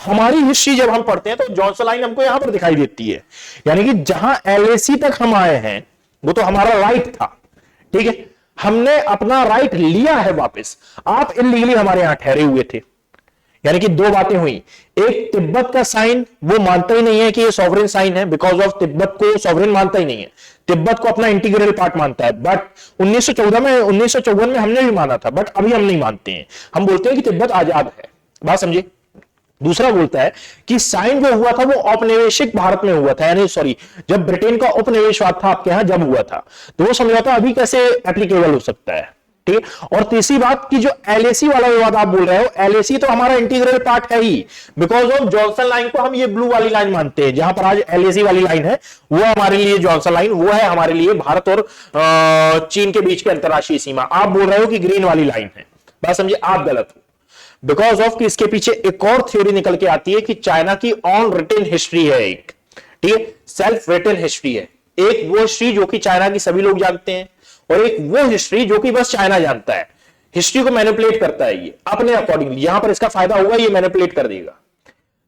हमारी हिस्ट्री जब हम पढ़ते हैं तो जॉनसन लाइन हमको यहां पर दिखाई देती है। यानी कि जहां एलएसी तक हम आए हैं वो तो हमारा राइट था, ठीक है, हमने अपना राइट लिया है वापस, आप इलीगली हमारे यहां ठहरे हुए थे। यानी कि 2 बातें हुई, एक तिब्बत का साइन वो मानता ही नहीं है कि ये सॉवरेन साइन है, बिकॉज ऑफ तिब्बत को सॉवरेन मानता ही नहीं है, तिब्बत को अपना इंटीग्रल पार्ट मानता है। बट 1954 में हमने भी माना था, बट अभी हम नहीं मानते हैं, हम बोलते हैं कि तिब्बत आजाद है। बात समझे? दूसरा बोलता है कि साइन जो हुआ था वो औपनिवेशिक भारत में हुआ था, यानी सॉरी, जब ब्रिटेन का उपनिवेशवाद था आपके यहां जब हुआ था, तो वो समझौता अभी कैसे एप्लीकेबल हो सकता है, ठीक है। और तीसरी बात कि जो एलएसी वाला विवाद आप बोल रहे हो, एलएसी तो हमारा इंटीग्रल पार्ट है ही, बिकॉज ऑफ जॉनसन लाइन को हम ये ब्लू वाली लाइन मानते हैं, जहां पर आज एलएसी वाली लाइन है वो हमारे लिए जॉनसन लाइन, वो है हमारे लिए भारत और चीन के बीच की अंतरराष्ट्रीय सीमा। आप बोल रहे हो कि ग्रीन वाली लाइन है। बात समझिए, आप गलत हो, बिकॉज ऑफ कि इसके पीछे एक और थ्योरी निकल के आती है कि चाइना की ऑन रिटन हिस्ट्री है एक, ठीक है, सेल्फ रिटन हिस्ट्री है। एक वो हिस्ट्री जो कि चाइना की सभी लोग जानते हैं, और एक वो हिस्ट्री जो कि बस चाइना जानता है। हिस्ट्री को मैनिपुलेट करता है ये अपने अकॉर्डिंगली, यहां पर इसका फायदा होगा, ये मैनिपुलेट कर देगा।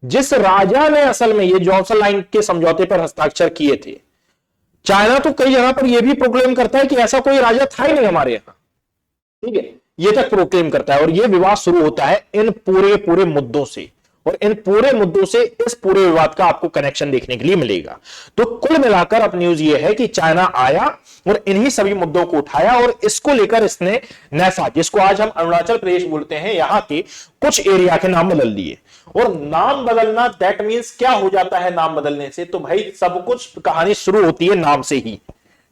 जिस राजा ने असल में ये जॉनसन लाइन के समझौते पर हस्ताक्षर किए थे, चाइना तो कई जगह पर यह भी प्रोक्लेम करता है कि ऐसा कोई राजा था ही नहीं हमारे यहां, ठीक है, ये तक प्रोक्लेम करता है। और ये विवाद शुरू होता है इन पूरे मुद्दों से, और इन पूरे मुद्दों से इस पूरे विवाद का आपको कनेक्शन देखने के लिए मिलेगा। तो कुल मिलाकर अब न्यूज ये है कि चाइना आया और इन्हीं सभी मुद्दों को उठाया, और इसको लेकर इसने नैफा, जिसको आज हम अरुणाचल प्रदेश बोलते हैं, यहां के कुछ एरिया के नाम बदल दिए। और नाम बदलना दैट मींस क्या हो जाता है नाम बदलने से? तो भाई सब कुछ कहानी शुरू होती है नाम से ही,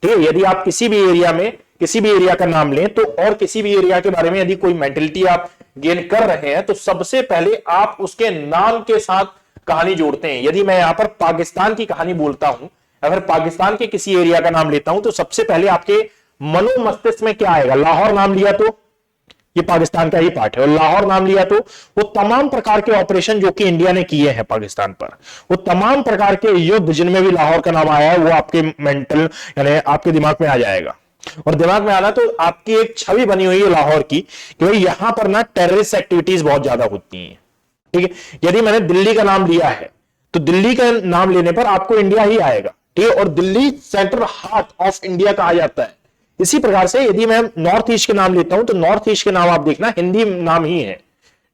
ठीक है। यदि आप किसी भी एरिया में किसी भी एरिया का नाम लें, तो और किसी भी एरिया के बारे में यदि कोई मेंटेलिटी आप गेन कर रहे हैं, तो सबसे पहले आप उसके नाम के साथ कहानी जोड़ते हैं। यदि मैं यहां पर पाकिस्तान की कहानी बोलता हूं, अगर पाकिस्तान के किसी एरिया का नाम लेता हूं, तो सबसे पहले आपके मनो मस्तिष्क में क्या आएगा? लाहौर नाम लिया तो ये पाकिस्तान का ही पार्ट है, और लाहौर नाम लिया तो वो तमाम प्रकार के ऑपरेशन जो कि इंडिया ने किए हैं पाकिस्तान पर, वो तमाम प्रकार के युद्ध जिनमें भी लाहौर का नाम आया है, वो आपके मेंटल यानी आपके दिमाग में आ जाएगा। और दिमाग में आना तो आपकी एक छवि बनी हुई है लाहौर की कि भाई यहां पर ना टेररिस्ट एक्टिविटीज बहुत ज्यादा होती हैं। ठीक है, यदि मैंने दिल्ली का नाम लिया है तो दिल्ली का नाम लेने पर आपको इंडिया ही आएगा। ठीक है, और Delhi central heart of India कहा जाता है। इसी प्रकार से यदि मैं नॉर्थ ईस्ट के नाम लेता हूं तो नॉर्थ ईस्ट के नाम आप देखना हिंदी नाम ही है।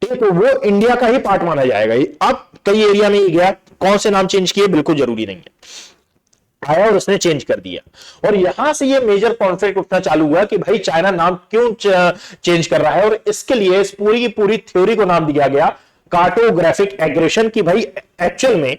ठीक है, तो वो इंडिया का ही पार्ट माना जाएगा। अब कई एरिया में गया, कौन से नाम चेंज किए बिल्कुल जरूरी नहीं है, आया और उसने चेंज कर दिया। और यहां से ये मेजर कॉन्फ्लिक्ट उठना चालू हुआ कि भाई चाइना नाम क्यों चेंज कर रहा है, और इसके लिए इस पूरी की पूरी थ्योरी को नाम दिया गया कार्टोग्राफिक एग्रेशन। की भाई एक्चुअल में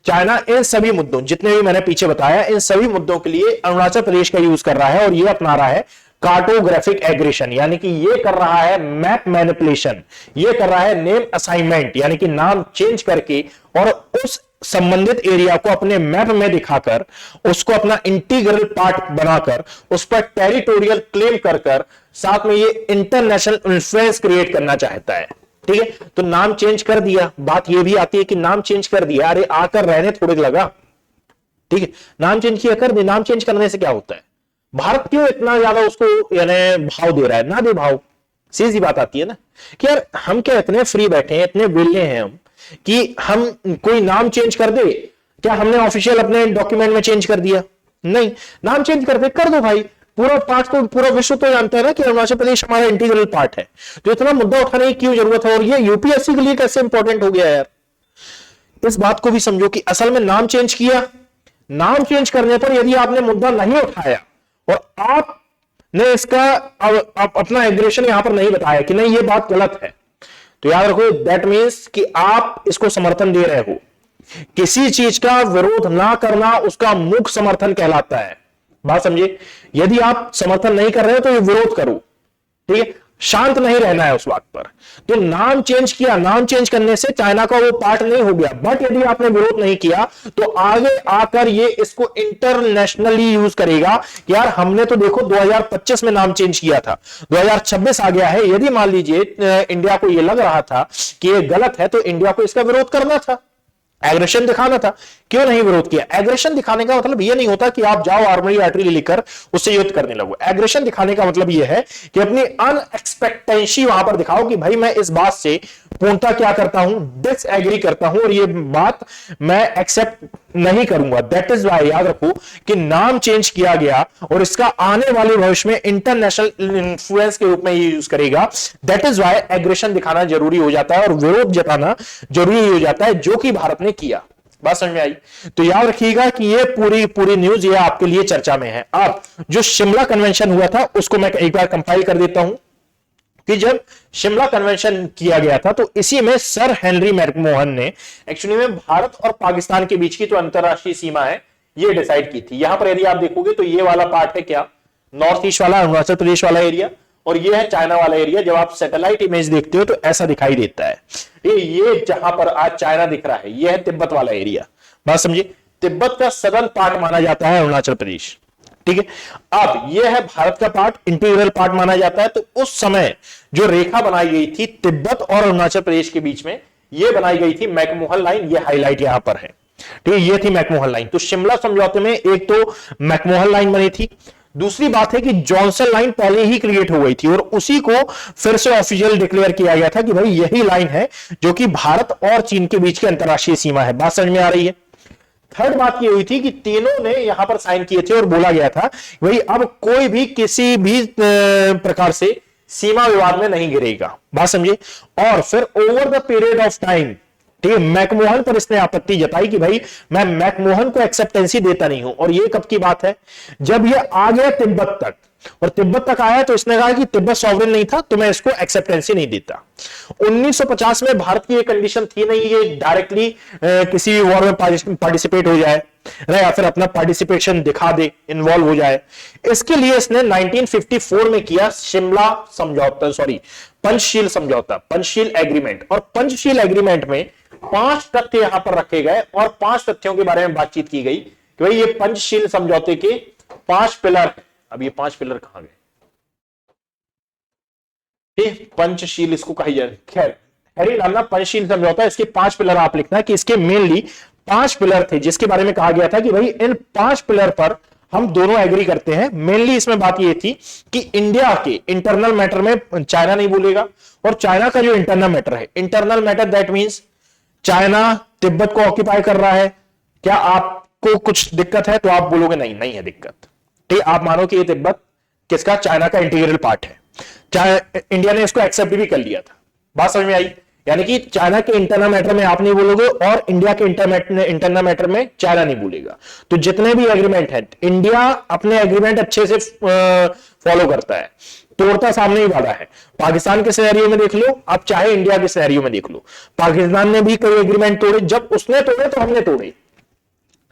चाइना इन सभी मुद्दों, जितने भी मैंने पीछे बताया, इन सभी मुद्दों के लिए अरुणाचल प्रदेश का यूज कर रहा है, और ये अपना रहा है कार्टोग्राफिक एग्रेशन, यानी कि ये कर रहा है मैप मैनिपुलेशन, ये कर रहा है नेम असाइनमेंट, यानी कि नाम चेंज करके और उस संबंधित एरिया को अपने मैप में दिखाकर उसको अपना इंटीग्रल पार्ट बनाकर उस पर टेरिटोरियल क्लेम कर कर साथ में ये इंटरनेशनल इन्फ्लुएंस क्रिएट करना चाहता है। ठीक है, तो नाम चेंज कर दिया। बात ये भी आती है कि नाम चेंज कर दिया, अरे आकर रहने थोड़े लगा। ठीक है, नाम चेंज किया कर दे, नाम चेंज करने से क्या होता है? भारत क्यों इतना ज्यादा उसको यानी भाव दे रहा है? ना दे भाव, सीधी बात आती है ना कि यार हम क्या इतने फ्री बैठे हैं, इतने विले हैं हम कि हम कोई नाम चेंज कर दे? क्या हमने ऑफिशियल अपने डॉक्यूमेंट में चेंज कर दिया? नहीं, नाम चेंज कर दे, कर दो भाई। पूरा पार्ट तो पूरा विश्व तो जानता है ना कि अरुणाचल प्रदेश हमारा इंटीग्रल पार्ट है, तो इतना मुद्दा उठाने की क्यों जरूरत है? और ये यूपीएससी के लिए कैसे इंपॉर्टेंट हो गया यार? इस बात को भी समझो कि असल में नाम चेंज किया, नाम चेंज करने पर यदि आपने मुद्दा नहीं उठाया और आपने इसका अपना एग्रेशन यहां पर नहीं बताया कि नहीं ये बात गलत है, तो याद रखो दैट मीन्स कि आप इसको समर्थन दे रहे हो। किसी चीज का विरोध ना करना उसका मुख्य समर्थन कहलाता है। बात समझिए, यदि आप समर्थन नहीं कर रहे हो तो ये विरोध करो। ठीक है, शांत नहीं रहना है उस बात पर। तो नाम चेंज किया, नाम चेंज करने से चाइना का वो पार्ट नहीं हो गया, बट यदि आपने विरोध नहीं किया तो आगे आकर ये इसको इंटरनेशनली यूज करेगा। यार हमने तो देखो 2025 में नाम चेंज किया था, 2026 आ गया है। यदि मान लीजिए इंडिया को ये लग रहा था कि ये गलत है तो इंडिया को इसका विरोध करना था, एग्रेशन दिखाना था। क्यों नहीं विरोध किया? एग्रेशन दिखाने का मतलब यह नहीं होता कि आप जाओ आर्मरी आर्टरी लेकर उससे युद्ध करने लगो। एग्रेशन दिखाने का मतलब यह है कि अपनी अनएक्सपेक्टेंसी वहां पर दिखाओ कि भाई मैं इस बात से पूर्णतः क्या करता हूं, डिसएग्री करता हूं और ये बात मैं एक्सेप्ट नहीं करूंगा। दैट इज वाई याद रखो कि नाम चेंज किया गया और इसका आने वाले भविष्य में इंटरनेशनल इन्फ्लुएंस के रूप में ये यूज करेगा। दैट इज वाई एग्रेशन दिखाना जरूरी हो जाता है और विरोध जताना जरूरी हो जाता है, जो कि भारत ने किया। बात समझ में आई? तो याद रखिएगा कि ये पूरी न्यूज ये आपके लिए चर्चा में है। अब जो शिमला कन्वेंशन हुआ था उसको मैं एक बार कंपाइल कर देता हूं कि जब शिमला कन्वेंशन किया गया था तो इसी में सर हेनरी मैकमोहन ने एक्चुअली में भारत और पाकिस्तान के बीच की जो अंतरराष्ट्रीय सीमा है ये डिसाइड की थी। यहां पर यदि आप देखोगे तो ये वाला पार्ट है क्या, नॉर्थ ईस्ट वाला अरुणाचल प्रदेश वाला एरिया, और ये है चाइना वाला एरिया। जब आप सैटेलाइट इमेज देखते हो तो ऐसा दिखाई देता है। ये जहां पर आज चाइना दिख रहा है ये है तिब्बत वाला एरिया। बात समझिए, तिब्बत का सदर्न पार्ट माना जाता है अरुणाचल प्रदेश। ठीक है, अब यह है भारत का पार्ट, इंटीग्रल पार्ट माना जाता है। तो उस समय जो रेखा बनाई गई थी तिब्बत और अरुणाचल प्रदेश के बीच में, यह बनाई गई थी मैकमोहन लाइन। ये हाईलाइट यहां पर है। ठीक है, ये थी मैकमोहन लाइन। तो शिमला समझौते में एक तो मैकमोहन लाइन बनी थी, दूसरी बात है कि जॉनसन लाइन पहले ही क्रिएट हो गई थी और उसी को फिर से ऑफिशियल डिक्लेयर किया गया था कि भाई यही लाइन है जो कि भारत और चीन के बीच की अंतरराष्ट्रीय सीमा है। बात समझ में आ रही है? थर्ड बात ये हुई थी कि तीनों ने यहां पर साइन किए थे और बोला गया था भाई अब कोई भी किसी भी प्रकार से सीमा विवाद में नहीं गिरेगा। बात समझिए, और फिर over the period of time, ठीक है, मैकमोहन पर इसने आपत्ति जताई कि भाई मैं मैकमोहन को एक्सेप्टेंसी देता नहीं हूं। और ये कब की बात है? जब ये आ गया तिब्बत तक, और तिब्बत तक आया तो इसने कहा कि तिब्बत सॉवरेन नहीं था तो मैं इसको एक्सेप्टेंसी नहीं देता। 1950 में भारत की ये कंडीशन थी नहीं ये डायरेक्टली किसी वॉर में पार्टिसिपेट हो जाए या फिर अपना पार्टिसिपेशन दिखा दे, इन्वॉल्व हो जाए। इसके लिए इसने 1954 में किया शिमला समझौता, सॉरी पंचशील समझौता, पंचशील एग्रीमेंट। और पंचशील एग्रीमेंट में 5 तथ्य यहां पर रखे गए और 5 तथ्यों के बारे में बातचीत की गई कि भाई ये पंचशील समझौते के 5 पिलर। अब ये 5 पिलर कहां गए? पंचशील इसको कही जाए, खैर हैरी डालना पंचशील समझौता, इसके 5 पिलर आप लिखना कि इसके मेनली 5 पिलर थे जिसके बारे में कहा गया था कि भाई इन 5 पिलर पर हम दोनों एग्री करते हैं। मेनली इसमें बात यह थी कि इंडिया के इंटरनल मैटर में चाइना नहीं बोलेगा, और चाइना का जो इंटरनल मैटर है, internal matter that means China Tibet को ऑक्यूपाई कर रहा है, क्या आपको कुछ दिक्कत है? तो आप बोलोगे नहीं, नहीं है दिक्कत, ठीक, आप मानो कि ये तिब्बत किसका? चाइना का इंटीग्रल पार्ट है। इंडिया ने इसको एक्सेप्ट भी कर लिया था। बात समझ में आई? यानी कि चाइना के इंटरनल मैटर में आप नहीं बोलोगे और इंडिया के इंटरनल मैटर में चाइना नहीं बोलेगा। तो जितने भी एग्रीमेंट हैं, इंडिया अपने एग्रीमेंट अच्छे से फॉलो करता है, तोड़ता सामने ही वाला है। पाकिस्तान के सिनेरियो में देख लो, अब चाहे इंडिया के सिनेरियो में देख लो, पाकिस्तान ने भी कई एग्रीमेंट तोड़े, जब उसने तोड़े तो हमने तोड़े।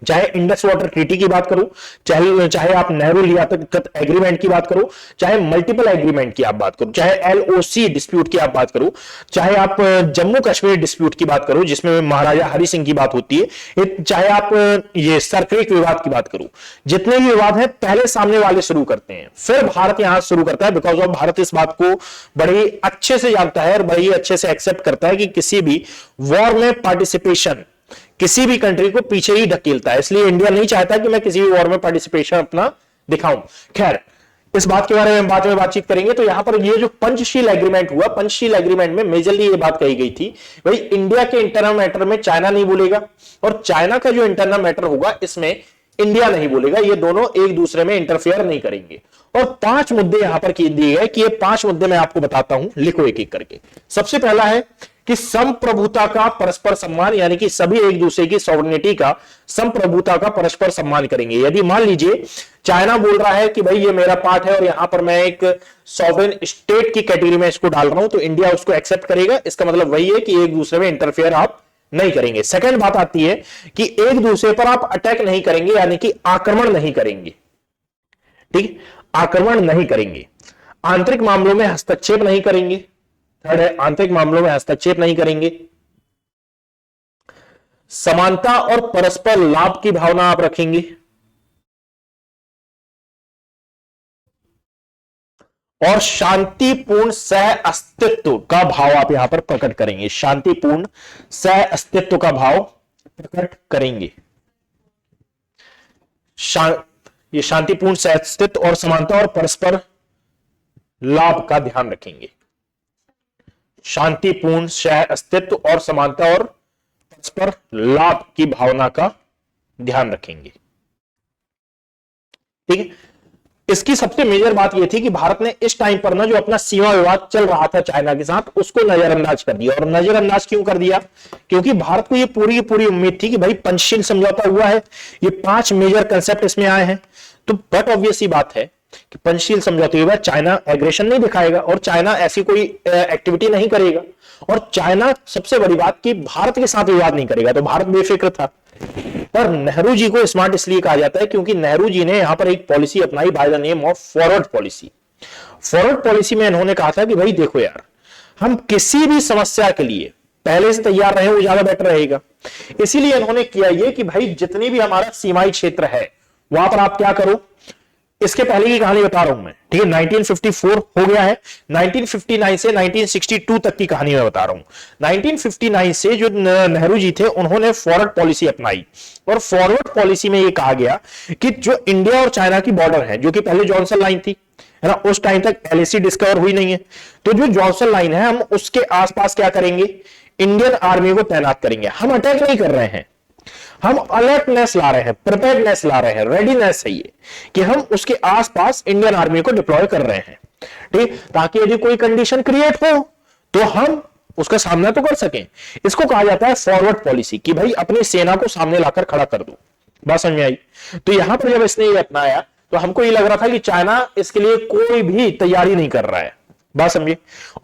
चाहे इंडस वाटर ट्रीटी की बात करो, चाहे आप नेहरू लियाकत एग्रीमेंट की बात करो, चाहे मल्टीपल एग्रीमेंट की आप बात करो, चाहे एलओसी डिस्प्यूट की आप बात करो, चाहे आप जम्मू कश्मीर डिस्प्यूट की बात करो जिसमें महाराजा हरि सिंह की बात होती है, चाहे आप ये सरक्रिक विवाद की बात करो, जितने भी विवाद हैं पहले सामने वाले शुरू करते हैं, फिर भारत यहां शुरू करता है। बिकॉज ऑफ भारत इस बात को बड़े अच्छे से जानता है और बड़े अच्छे से एक्सेप्ट करता है कि किसी भी वॉर में पार्टिसिपेशन किसी भी कंट्री को पीछे ही ढकेलता है, इसलिए इंडिया नहीं चाहता कि मैं किसी भी वॉर में पार्टिसिपेशन अपना दिखाऊं। खैर, इस बात के बारे में बाद में बातचीत करेंगे। तो यहां पर ये जो पंचशील एग्रीमेंट हुआ, पंचशील एग्रीमेंट में मेजरली ये बात कही गई थी, भाई इंडिया के इंटरनल मैटर में चाइना नहीं बोलेगा और चाइना का जो इंटरनल मैटर होगा इसमें इंडिया नहीं बोलेगा, ये दोनों एक दूसरे में इंटरफेयर नहीं करेंगे। और 5 मुद्दे यहां पर दिए गए कि ये 5 मुद्दे मैं आपको बताता हूं, लिखो एक एक करके। सबसे पहला है कि संप्रभुता का परस्पर सम्मान, यानी कि सभी एक दूसरे की सॉवरेनिटी का, संप्रभुता का परस्पर सम्मान करेंगे। यदि मान लीजिए चाइना बोल रहा है कि भाई ये मेरा पार्ट है और यहां पर मैं एक सॉवरेन स्टेट की कैटेगरी में इसको डाल रहा हूं, तो इंडिया उसको एक्सेप्ट करेगा। इसका मतलब वही है कि एक दूसरे में इंटरफेयर आप नहीं करेंगे। सेकंड बात आती है कि एक दूसरे पर आप अटैक नहीं करेंगे, यानी कि आक्रमण नहीं करेंगे, ठीक, आक्रमण नहीं करेंगे। आंतरिक मामलों में हस्तक्षेप नहीं करेंगे। थर्ड है, आंतरिक मामलों में हस्तक्षेप नहीं करेंगे। समानता और परस्पर लाभ की भावना आप रखेंगे। और शांतिपूर्ण सह अस्तित्व का भाव आप यहां पर प्रकट करेंगे। शांतिपूर्ण सह अस्तित्व का भाव प्रकट करेंगे। ये शांतिपूर्ण सह अस्तित्व और समानता और परस्पर लाभ का ध्यान रखेंगे। शांतिपूर्ण सह अस्तित्व और समानता और परस्पर लाभ की भावना का ध्यान रखेंगे, ठीक है। इसकी सबसे मेजर बात यह थी कि भारत ने इस टाइम पर ना जो अपना सीमा विवाद चल रहा था चाइना के साथ, उसको नजरअंदाज कर दिया। और नजरअंदाज क्यों कर दिया? क्योंकि भारत को यह पूरी की पूरी उम्मीद थी कि भाई पंचशील समझौता हुआ है, ये 5 मेजर कंसेप्ट इसमें आए हैं, तो बट ऑब्वियस ही बात है कि पंचशील समझौते के बाद चाइना एग्रेशन नहीं दिखाएगा और चाइना ऐसी कोई एक्टिविटी नहीं करेगा। और चाइना सबसे बड़ी बात कि भारत के साथ विवाद नहीं करेगा, तो भारत बेफिक्र था। पर नेहरू जी को स्मार्ट इसलिए कहा जाता है क्योंकि नेहरू जी ने यहां पर एक पॉलिसी अपनाई by the name of forward policy. Forward policy में इन्होंने कहा था कि भाई देखो यार, हम किसी भी समस्या के लिए पहले से तैयार रहे, वो ज्यादा बेटर रहेगा। इसीलिए इन्होंने किया ये कि भाई जितनी भी हमारा सीमाई क्षेत्र है वहां पर आप क्या करो, इसके पहले की कहानी बता रहा हूं मैं, ठीक है। 1954 हो गया है, 1959 से 1962 तक की कहानी मैं बता रहा हूं। 1959 से जो नेहरू जी थे उन्होंने फॉरवर्ड पॉलिसी अपनाई और फॉरवर्ड पॉलिसी में यह कहा गया कि जो इंडिया और चाइना की बॉर्डर है, जो कि पहले जॉनसन लाइन थी, है ना, उस टाइम तक एलएसी डिस्कवर हुई नहीं है, तो जो जॉनसन लाइन है हम उसके आसपास क्या करेंगे, इंडियन आर्मी को तैनात करेंगे। हम अटैक नहीं कर रहे हैं, हम अलर्टनेस ला रहे हैं, प्रिपेयर्डनेस ला रहे हैं, रेडीनेस है ये कि हम उसके आसपास इंडियन आर्मी को डिप्लॉय कर रहे हैं, ठीक, ताकि यदि कोई कंडीशन क्रिएट हो तो हम उसका सामना तो कर सकें। इसको कहा जाता है फॉरवर्ड पॉलिसी कि भाई अपनी सेना को सामने लाकर खड़ा कर दो। बात समझ में आई? तो यहां पर जब इसने ये अपनाया तो हमको ये लग रहा था कि चाइना इसके लिए कोई भी तैयारी नहीं कर रहा है। बात समझिए,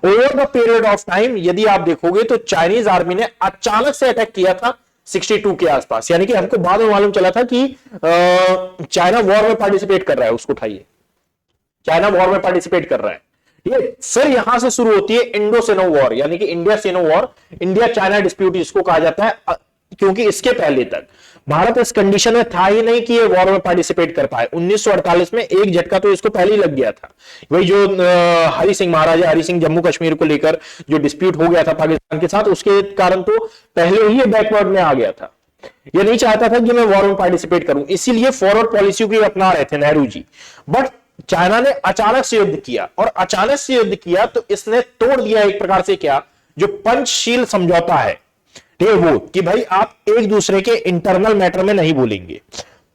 over the period of time यदि आप देखोगे तो चाइनीज आर्मी ने अचानक से अटैक किया था 62 के आसपास, यानी कि हमको बाद में मालूम चला था कि चाइना वॉर में पार्टिसिपेट कर रहा है, उसको उठाइए, चाइना वॉर में पार्टिसिपेट कर रहा है, ये फिर यहां से शुरू होती है इंडो सिनो वॉर, यानी कि इंडिया सिनो वॉर, इंडिया चाइना डिस्प्यूट जिसको कहा जाता है, क्योंकि इसके पहले तक भारत इस कंडीशन में था ही नहीं कि ये वॉर में पार्टिसिपेट कर पाए। 1948 में एक झटका तो इसको पहले ही लग गया था, वही जो हरि सिंह, महाराजा हरि सिंह जम्मू कश्मीर को लेकर जो डिस्प्यूट हो गया था पाकिस्तान के साथ, उसके कारण तो पहले ही ये बैकवर्ड में आ गया था। ये नहीं चाहता था कि मैं वॉर में पार्टिसिपेट करूं, इसीलिए फॉरवर्ड पॉलिसी की अपना रहे थे नेहरू जी। बट चाइना ने अचानक से युद्ध किया, और अचानक से युद्ध किया तो इसने तोड़ दिया एक प्रकार से क्या, जो पंचशील समझौता है, ठीक है, वो कि भाई आप एक दूसरे के इंटरनल मैटर में नहीं बोलेंगे।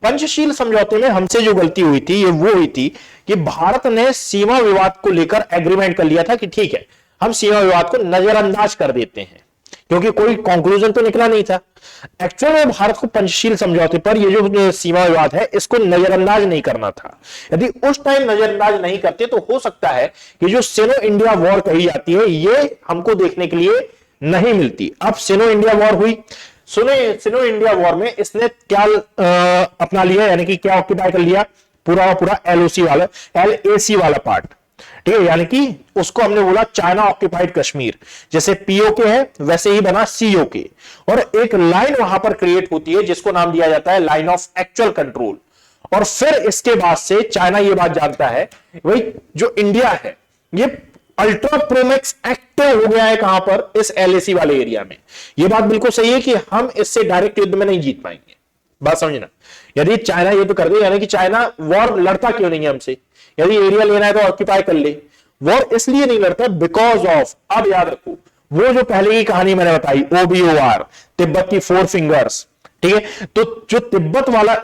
पंचशील समझौते में हमसे जो गलती हुई थी ये वो हुई थी कि भारत ने सीमा विवाद को लेकर एग्रीमेंट कर लिया था कि ठीक है हम सीमा विवाद को नजरअंदाज कर देते हैं, क्योंकि कोई कंक्लूजन तो निकला नहीं था। एक्चुअल में भारत को पंचशील समझौते पर ये जो सीमा विवाद है इसको नजरअंदाज नहीं करना था। यदि उस टाइम नजरअंदाज नहीं करते तो हो सकता है कि जो सिनो इंडिया वॉर कही जाती है ये हमको देखने के लिए नहीं मिलती। अब सिनो इंडिया वॉर हुई, सिनो इंडिया वॉर में इसने क्या अपना लिया, यानी कि क्या ऑक्यूपाई कर लिया, पूरा पूरा एलओसी वाला, एलएसी वाला पार्ट, ठीक है, यानी कि उसको हमने बोला चाइना ऑक्यूपाइड कश्मीर, जैसे पीओके है वैसे ही बना सीओके, और एक लाइन वहां पर क्रिएट होती है जिसको नाम दिया जाता है लाइन ऑफ एक्चुअल कंट्रोल। और फिर इसके बाद से चाइना ये बात जानता है भाई जो इंडिया है ये अल्ट्रा प्रोमैक्स एक्टिव हो गया है कहां पर, इस एलएसी वाले एरिया में। यह बात बिल्कुल सही है कि हम इससे डायरेक्ट युद्ध में नहीं जीत पाएंगे, बात समझना। यदि चाइना युद्ध कर दे, यानी कि चाइना वॉर लड़ता क्यों नहीं है हमसे, यदि एरिया लेना है तो ऑक्यूपाई कर ले। वॉर इसलिए नहीं लड़ता बिकॉज ऑफ, अब याद रखो वो जो पहले की कहानी मैंने बताई OBOR, तिब्बत की 4 फिंगर्स, ठीक है, तो जो तिब्बत वाला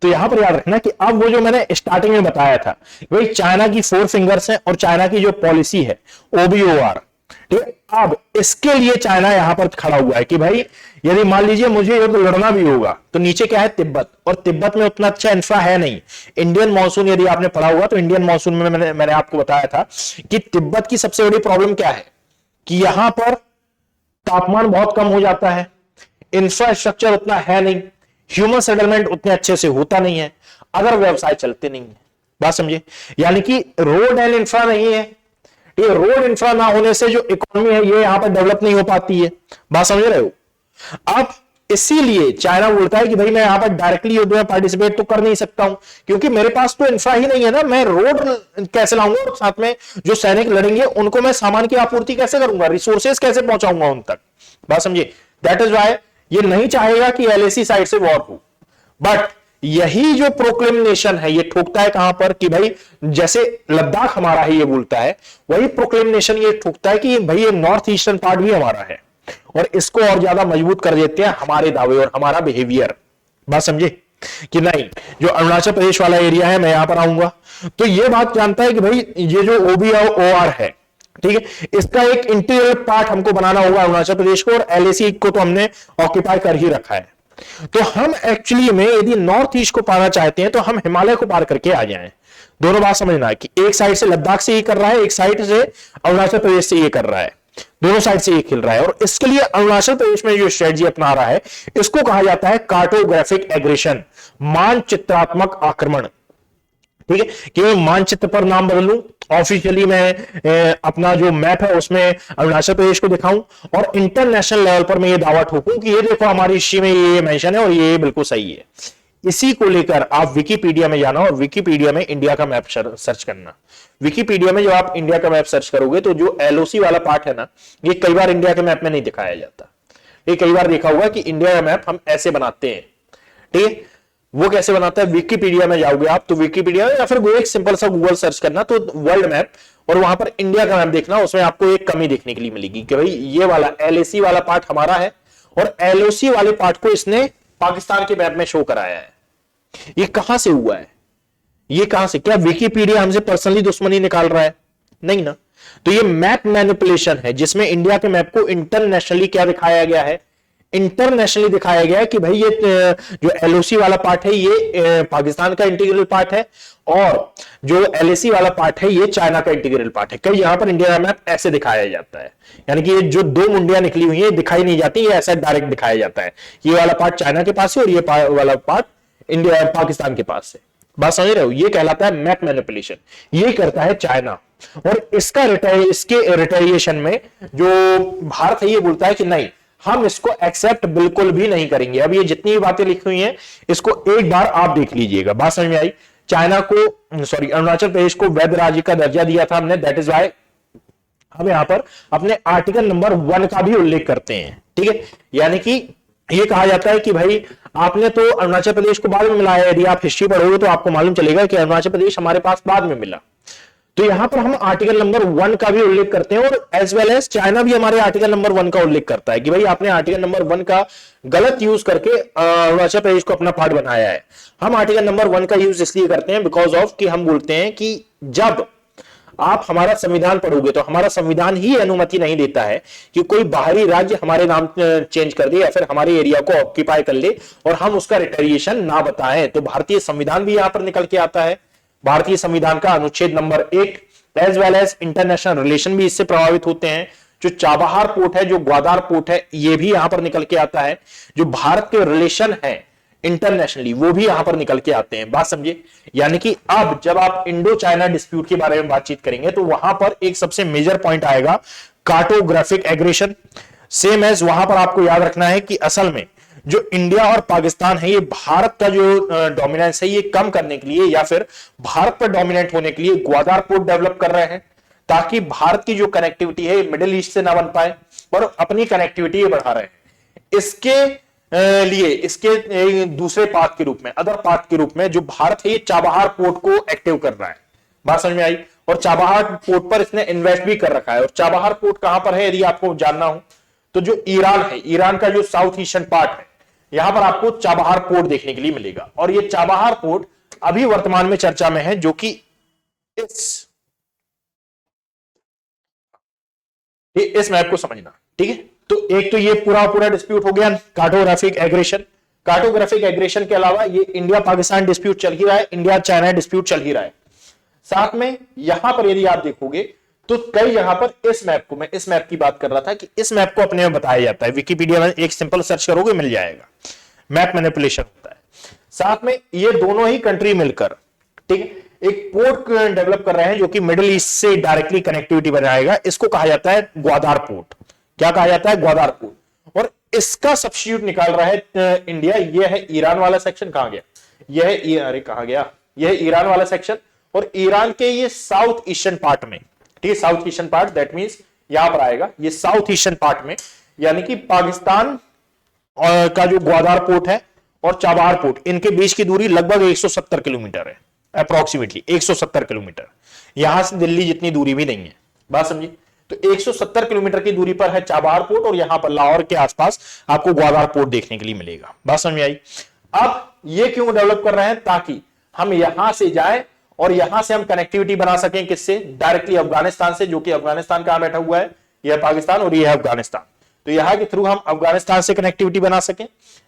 तो यहां पर याद रखना कि अब वो जो मैंने स्टार्टिंग में बताया था वही चाइना की 4 फिंगर्स है और चाइना की जो पॉलिसी है OBOR, ठीक है। अब इसके लिए चाइना यहां पर खड़ा हुआ है कि भाई यदि मान लीजिए मुझे युद्ध लड़ना भी होगा तो नीचे क्या है तिब्बत, और तिब्बत में उतना अच्छा इंफ्रा है नहीं। इंडियन मॉनसून यदि आपने पढ़ा हुआ तो इंडियन मॉनसून में मैंने आपको बताया था कि तिब्बत की सबसे बड़ी प्रॉब्लम क्या है कि यहां पर तापमान बहुत कम हो जाता है, इंफ्रास्ट्रक्चर उतना है नहीं, ह्यूमन सेटलमेंट उतने अच्छे से होता नहीं है, अगर व्यवसाय चलते नहीं है, बात समझे, यानी कि रोड एंड इंफ्रा नहीं है। ये रोड इंफ्रा ना होने से जो इकोनॉमी है ये यहां पर डेवलप नहीं हो पाती है, बात समझ रहे हो। अब इसीलिए चाइना बोलता है कि भाई मैं यहां पर डायरेक्टली युद्ध में पार्टिसिपेट तो कर नहीं सकता हूं, क्योंकि मेरे पास तो इंफ्रा ही नहीं है ना, मैं रोड कैसे लाऊंगा, और साथ में जो सैनिक लड़ेंगे उनको मैं सामान की आपूर्ति कैसे करूंगा, रिसोर्सेज कैसे पहुंचाऊंगा उन तक, बात समझिए। दैट इज वाई ये नहीं चाहेगा कि एलएसी साइड से वॉर हो। बट यही जो प्रोक्लेमेशन है ये ठोकता है कहां पर कि भाई जैसे लद्दाख हमारा है ये बोलता है, वही प्रोक्लेमेशन ये ठोकता है कि भाई ये नॉर्थ ईस्टर्न पार्ट भी हमारा है, और इसको और ज्यादा मजबूत कर देते हैं हमारे दावे और हमारा बिहेवियर, बात समझे कि नहीं। जो अरुणाचल प्रदेश वाला एरिया है मैं यहां पर आऊंगा तो ये बात जानता है कि भाई ये जो OBOR है, ठीक है, इसका एक इंटीरियर पार्ट हमको बनाना होगा अरुणाचल प्रदेश को, और एलएसी को तो हमने ऑक्यूपाई कर ही रखा है। तो हम एक्चुअली में यदि नॉर्थ ईस्ट को पाना चाहते हैं तो हम हिमालय को पार करके आ जाएं। दोनों बात समझना है कि एक साइड से लद्दाख से ये कर रहा है, एक साइड से अरुणाचल प्रदेश से ये कर रहा है, दोनों साइड से ये खेल रहा है। और इसके लिए अरुणाचल प्रदेश में जो स्ट्रेटजी अपना रहा है इसको कहा जाता है कार्टोग्राफिक एग्रेशन, मानचित्रात्मक आक्रमण, ठीक है, कि मैं मानचित्र पर नाम बदलूं, ऑफिशियली मैं अपना जो मैप है उसमें अरुणाचल प्रदेश को दिखाऊं, और इंटरनेशनल लेवल पर मैं ये दावा ठोकूं कि ये देखो हमारी हिस्ट्री में ये मेंशन है और ये बिल्कुल सही है। इसी को लेकर आप विकिपीडिया में जाना और विकिपीडिया में इंडिया का मैप सर्च करना। विकिपीडिया में जब आप इंडिया का मैप सर्च करोगे तो जो एलओसी वाला पार्ट है ना, ये कई बार इंडिया के मैप में नहीं दिखाया जाता। ये कई बार देखा होगा कि इंडिया का मैप हम ऐसे बनाते हैं, ठीक है, वो कैसे बनाता है, विकिपीडिया में जाओगे आप तो विकिपीडिया या फिर एक सिंपल सा गूगल सर्च करना तो वर्ल्ड मैप, और वहां पर इंडिया का मैप देखना, उसमें आपको एक कमी देखने के लिए मिलेगी कि भाई ये वाला एलएसी वाला पार्ट हमारा है और एलओसी वाले पार्ट को इसने पाकिस्तान के मैप में शो कराया है। ये कहां से हुआ है, ये कहां से, क्या विकिपीडिया हमसे पर्सनली दुश्मनी निकाल रहा है? नहीं ना। तो ये मैप मैनिपुलेशन है जिसमें इंडिया के मैप को इंटरनेशनली क्या दिखाया गया है, इंटरनेशनली दिखाया गया है कि भाई ये जो एलओसी वाला पार्ट है ये पाकिस्तान का इंटीग्रल पार्ट है, और जो एलएसी वाला पार्ट है ये चाइना का इंटीग्रल पार्ट है। कई यहां पर इंडिया मैप ऐसे दिखाया जाता है, यानी कि ये जो दो मुंडियां निकली हुई है दिखाई नहीं जाती, ये ऐसा डायरेक्ट दिखाया जाता है, ये वाला पार्ट चाइना के पास है और ये वाला पार्ट इंडिया पाकिस्तान के पास है। बात समझ रहे हो, ये कहलाता है मैप मैनिपुलेशन, ये करता है चाइना। और इसका इसके रिटेलिएशन में जो भारत है ये बोलता है कि नहीं, हम इसको एक्सेप्ट बिल्कुल भी नहीं करेंगे। अब ये जितनी भी बातें लिखी हुई हैं इसको एक बार आप देख लीजिएगा। बात समझ में आई? चाइना को अरुणाचल प्रदेश को वैध राज्य का दर्जा दिया था हमने, दैट इज वाई हम यहां पर अपने आर्टिकल नंबर 1 का भी उल्लेख करते हैं। ठीक है, यानी कि ये कहा जाता है कि भाई आपने तो अरुणाचल प्रदेश को बाद में मिला है, यदि आप हिस्ट्री पढ़ोगे तो आपको मालूम चलेगा कि अरुणाचल प्रदेश हमारे पास बाद में मिला। तो यहां पर हम आर्टिकल नंबर 1 का भी उल्लेख करते हैं, और एज वेल एज चाइना भी हमारे आर्टिकल नंबर 1 का उल्लेख करता है कि भाई आपने आर्टिकल नंबर 1 का गलत यूज करके अरुणाचल प्रदेश को अपना पार्ट बनाया है। हम आर्टिकल नंबर 1 का यूज इसलिए करते हैं बिकॉज ऑफ कि हम बोलते हैं कि जब आप हमारा संविधान पढ़ोगे तो हमारा संविधान ही अनुमति नहीं देता है कि कोई बाहरी राज्य हमारे नाम चेंज कर दे या फिर हमारे एरिया को ऑक्यूपाई कर ले और हम उसका रिटेलिएशन ना बताएं। तो भारतीय संविधान भी यहां पर निकल के आता है। भारतीय संविधान का अनुच्छेद number 1 as well as international relation भी इससे प्रभावित होते हैं। जो चाबहार पोर्ट है, जो ग्वादार पोर्ट है, ये भी यहां पर निकल के आता है। जो भारत के रिलेशन है इंटरनेशनली वो भी यहां पर निकल के आते हैं। बात समझिए, यानी कि अब जब आप इंडो चाइना डिस्प्यूट के बारे में बातचीत करेंगे तो वहां पर एक सबसे मेजर पॉइंट आएगा कार्टोग्राफिक एग्रेशन। सेम एज वहां पर आपको याद रखना है कि असल में जो इंडिया और पाकिस्तान है ये भारत का जो डोमिनेंस है ये कम करने के लिए या फिर भारत पर डोमिनेंट होने के लिए ग्वादार पोर्ट डेवलप कर रहे हैं, ताकि भारत की जो कनेक्टिविटी है मिडिल ईस्ट से ना बन पाए और अपनी कनेक्टिविटी ये बढ़ा रहे हैं। इसके लिए इसके दूसरे पार्ट के रूप में, अदर पार्ट के रूप में जो भारत है ये चाबहार पोर्ट को एक्टिव कर रहा है। बात समझ में आई? और चाबहार पोर्ट पर इसने इन्वेस्ट भी कर रखा है। और चाबहार पोर्ट कहां पर है यदि आपको जानना हो तो जो ईरान है, ईरान का जो साउथ ईस्टर्न पार्ट है, यहां पर आपको चाबहार पोर्ट देखने के लिए मिलेगा। और ये चाबहार पोर्ट अभी वर्तमान में चर्चा में है, जो कि इस मैप को समझना। ठीक है, तो एक तो ये पूरा डिस्प्यूट हो गया कार्टोग्राफिक एग्रेशन। कार्टोग्राफिक एग्रेशन के अलावा ये इंडिया पाकिस्तान डिस्प्यूट चल ही रहा है, इंडिया चाइना डिस्प्यूट चल ही रहा है। साथ में यहां पर यदि आप देखोगे तो कई जगह पर इस मैप को, मैं इस मैप की बात कर रहा था कि इस मैप को अपने में बताया जाता है। विकिपीडिया में एक सिंपल सर्च करोगे मिल जाएगा, मैप मैनिपुलेशन होता है। साथ में ये दोनों ही कंट्री मिलकर, ठीक है, एक पोर्ट डेवलप कर रहे हैं जो कि मिडिल ईस्ट से डायरेक्टली कनेक्टिविटी बनाएगा। इसको कहा जाता है ग्वादार पोर्ट। क्या कहा जाता है? ग्वादार पोर्ट। और इसका सब्स्टिट्यूट निकाल रहा है इंडिया। यह है ईरान वाला सेक्शन, कहां गया? यह है, अरे कहां गया? यह है ईरान वाला सेक्शन। और ईरान के ये साउथ ईस्टर्न पार्ट में, ठीक है, south eastern part, that means यहां पर आएगा ये साउथ ईस्टर्न पार्ट में, यानी कि पाकिस्तान का जो ग्वादार पोर्ट है और चाबहार पोर्ट, इनके बीच की दूरी लगभग 170 किलोमीटर है, अप्रोक्सीमेटली 170 किलोमीटर। यहां से दिल्ली जितनी दूरी भी नहीं है। बात समझी? तो 170 किलोमीटर की दूरी पर है चाबहार पोर्ट और यहां पर लाहौर के आसपास आपको ग्वादार पोर्ट देखने के लिए मिलेगा। बात समझ में आई? अब ये क्यों डेवलप कर रहे हैं? ताकि हम यहां से जाए और यहां से हम कनेक्टिविटी बना सकें। किससे? डायरेक्टली अफगानिस्तान से, जो कि अफगानिस्तान कहां बैठा हुआ है? यह पाकिस्तान और यह है अफगानिस्तान। तो यहां के थ्रू हम अफगानिस्तान से कनेक्टिविटी बना सकें।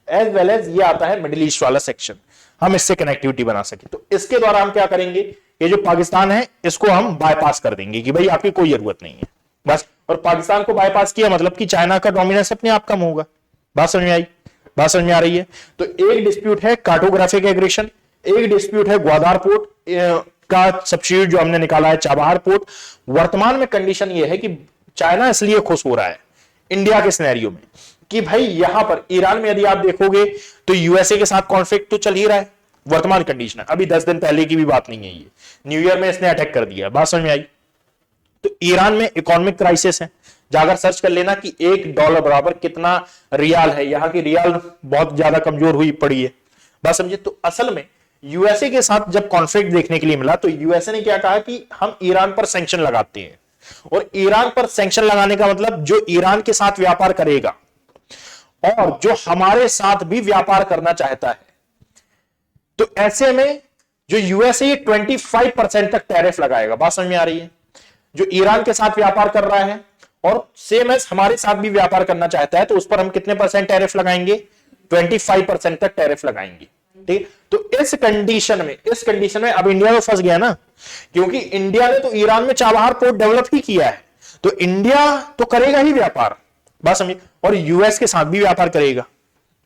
एज वेल एज ये आता है मिडिल ईस्ट वाला सेक्शन, हम इससे कनेक्टिविटी बना सके। तो इसके द्वारा हम क्या करेंगे? ये जो पाकिस्तान है इसको हम बाईपास कर देंगे कि भाई आपकी कोई जरूरत नहीं है बस। और पाकिस्तान को बाईपास किया मतलब कि चाइना का डोमिनेंस अपने आप कम होगा। बात समझ में आई? बात समझ में आ रही है? तो एक डिस्प्यूट है कार्टोग्राफिक एग्रेशन, एक डिस्प्यूट है ग्वादार पोर्ट का सब्स्टिट्यूट जो हमने निकाला है चाबहार पोर्ट। वर्तमान में कंडीशन यह है कि चाइना इसलिए खुश हो रहा है इंडिया के सिनेरियो में कि भाई यहां पर ईरान में यदि आप देखोगे तो यूएसए के साथ कॉन्फ्लिक्ट तो चल ही रहा है। वर्तमान कंडीशन है, अभी 10 दिन पहले की भी बात नहीं है, ये न्यू ईयर में इसने अटैक कर दिया। बात समझ में आई? तो ईरान में इकोनॉमिक क्राइसिस है। जाकर सर्च कर लेना कि $1 बराबर कितना रियाल है। यहां की रियाल बहुत ज्यादा कमजोर हुई पड़ी है। बात समझे? तो असल में यूएसए के साथ जब कॉन्फ्लिक्ट देखने के लिए मिला तो यूएसए ने क्या कहा कि हम ईरान पर सैंक्शन लगाते हैं। और ईरान पर सैंक्शन लगाने का मतलब जो ईरान के साथ व्यापार करेगा और जो हमारे साथ भी व्यापार करना चाहता है, तो ऐसे में जो यूएसए 25% तक टैरिफ लगाएगा। बात समझ में आ रही है? जो ईरान के साथ व्यापार कर रहा है और सेम एज हमारे साथ भी व्यापार करना चाहता है तो उस पर हम कितने परसेंट टैरिफ लगाएंगे? 25% तक टैरिफ लगाएंगे। ठीक, तो इस कंडीशन में अब इंडिया तो फंस गया ना, क्योंकि इंडिया ने तो ईरान में चाबहार पोर्ट डेवलप ही किया है, तो इंडिया तो करेगा ही व्यापार, बात समझिए, और यूएस के साथ भी व्यापार करेगा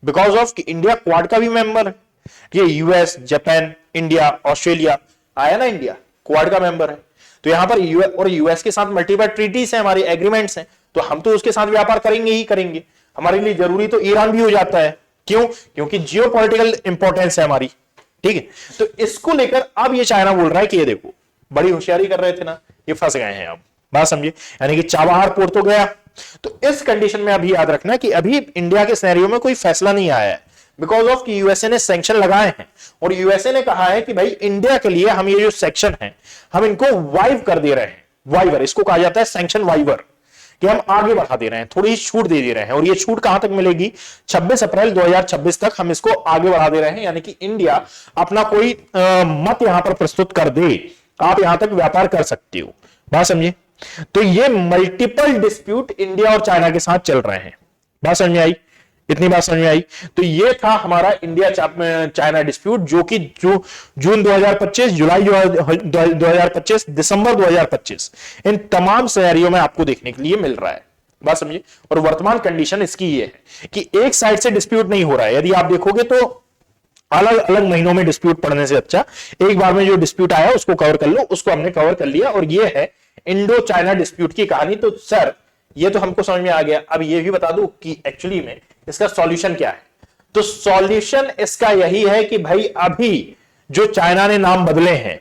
बिकॉज ऑफ कि इंडिया क्वाड का भी मेंबर है। ये यूएस, जापान, इंडिया, ऑस्ट्रेलिया आया ना, इंडिया क्वाड का मेंबर है, तो यहां पर यूएस के साथ मल्टीपल ट्रीटीज है, हमारी एग्रीमेंट्स हैं, तो हम तो उसके साथ व्यापार करेंगे ही करेंगे। हमारे लिए जरूरी तो ईरान भी हो जाता है, क्यों? क्योंकि जियोपॉलिटिकल इंपॉर्टेंस है हमारी। ठीक है, तो इसको लेकर अब ये चाइना बोल रहा है कि ये देखो, बड़ी होशियारी कर रहे थे ना, ये फंस गए हैं अब, बात समझिए, यानी कि चाबहार पोर्ट तो गया। तो इस कंडीशन में अभी याद रखना कि अभी इंडिया के सिनेरियो में कोई फैसला नहीं आया है बिकॉज ऑफ कि यूएसए ने सैंक्शन लगाए हैं, और यूएसए ने कहा है कि भाई इंडिया के लिए हम ये जो सेक्शन है हम इनको वाइव कर दे रहे हैं। वाइवर इसको कहा जाता है, सैंक्शन वाइवर, कि हम आगे बढ़ा दे रहे हैं, थोड़ी छूट दे रहे हैं, और ये छूट कहां तक मिलेगी? 26 अप्रैल 2026 तक हम इसको आगे बढ़ा दे रहे हैं, यानी कि इंडिया अपना कोई मत यहां पर प्रस्तुत कर दे, आप यहां तक व्यापार कर सकते हो, बात समझिए। तो ये मल्टीपल डिस्प्यूट इंडिया और चाइना के साथ चल रहे हैं, बात समझ में आई? इतनी बात समझ में आई? तो ये था हमारा इंडिया चाइना डिस्प्यूट, जो कि जून 2025, जुलाई 2025, दिसंबर 2025, इन तमाम सिनेरियो में आपको देखने के लिए मिल रहा है, बात समझिए। और वर्तमान कंडीशन इसकी ये है कि एक साइड से डिस्प्यूट नहीं हो रहा है। यदि आप देखोगे तो अलग अलग महीनों में डिस्प्यूट पढ़ने से अच्छा एक बार में जो डिस्प्यूट आया उसको कवर कर लो, उसको हमने कवर कर लिया, और ये है इंडो चाइना डिस्प्यूट की कहानी। तो सर ये तो हमको समझ में आ गया, अब ये भी बता दूं कि एक्चुअली में इसका सॉल्यूशन क्या है। तो सॉल्यूशन इसका यही है कि भाई अभी जो चाइना ने नाम बदले हैं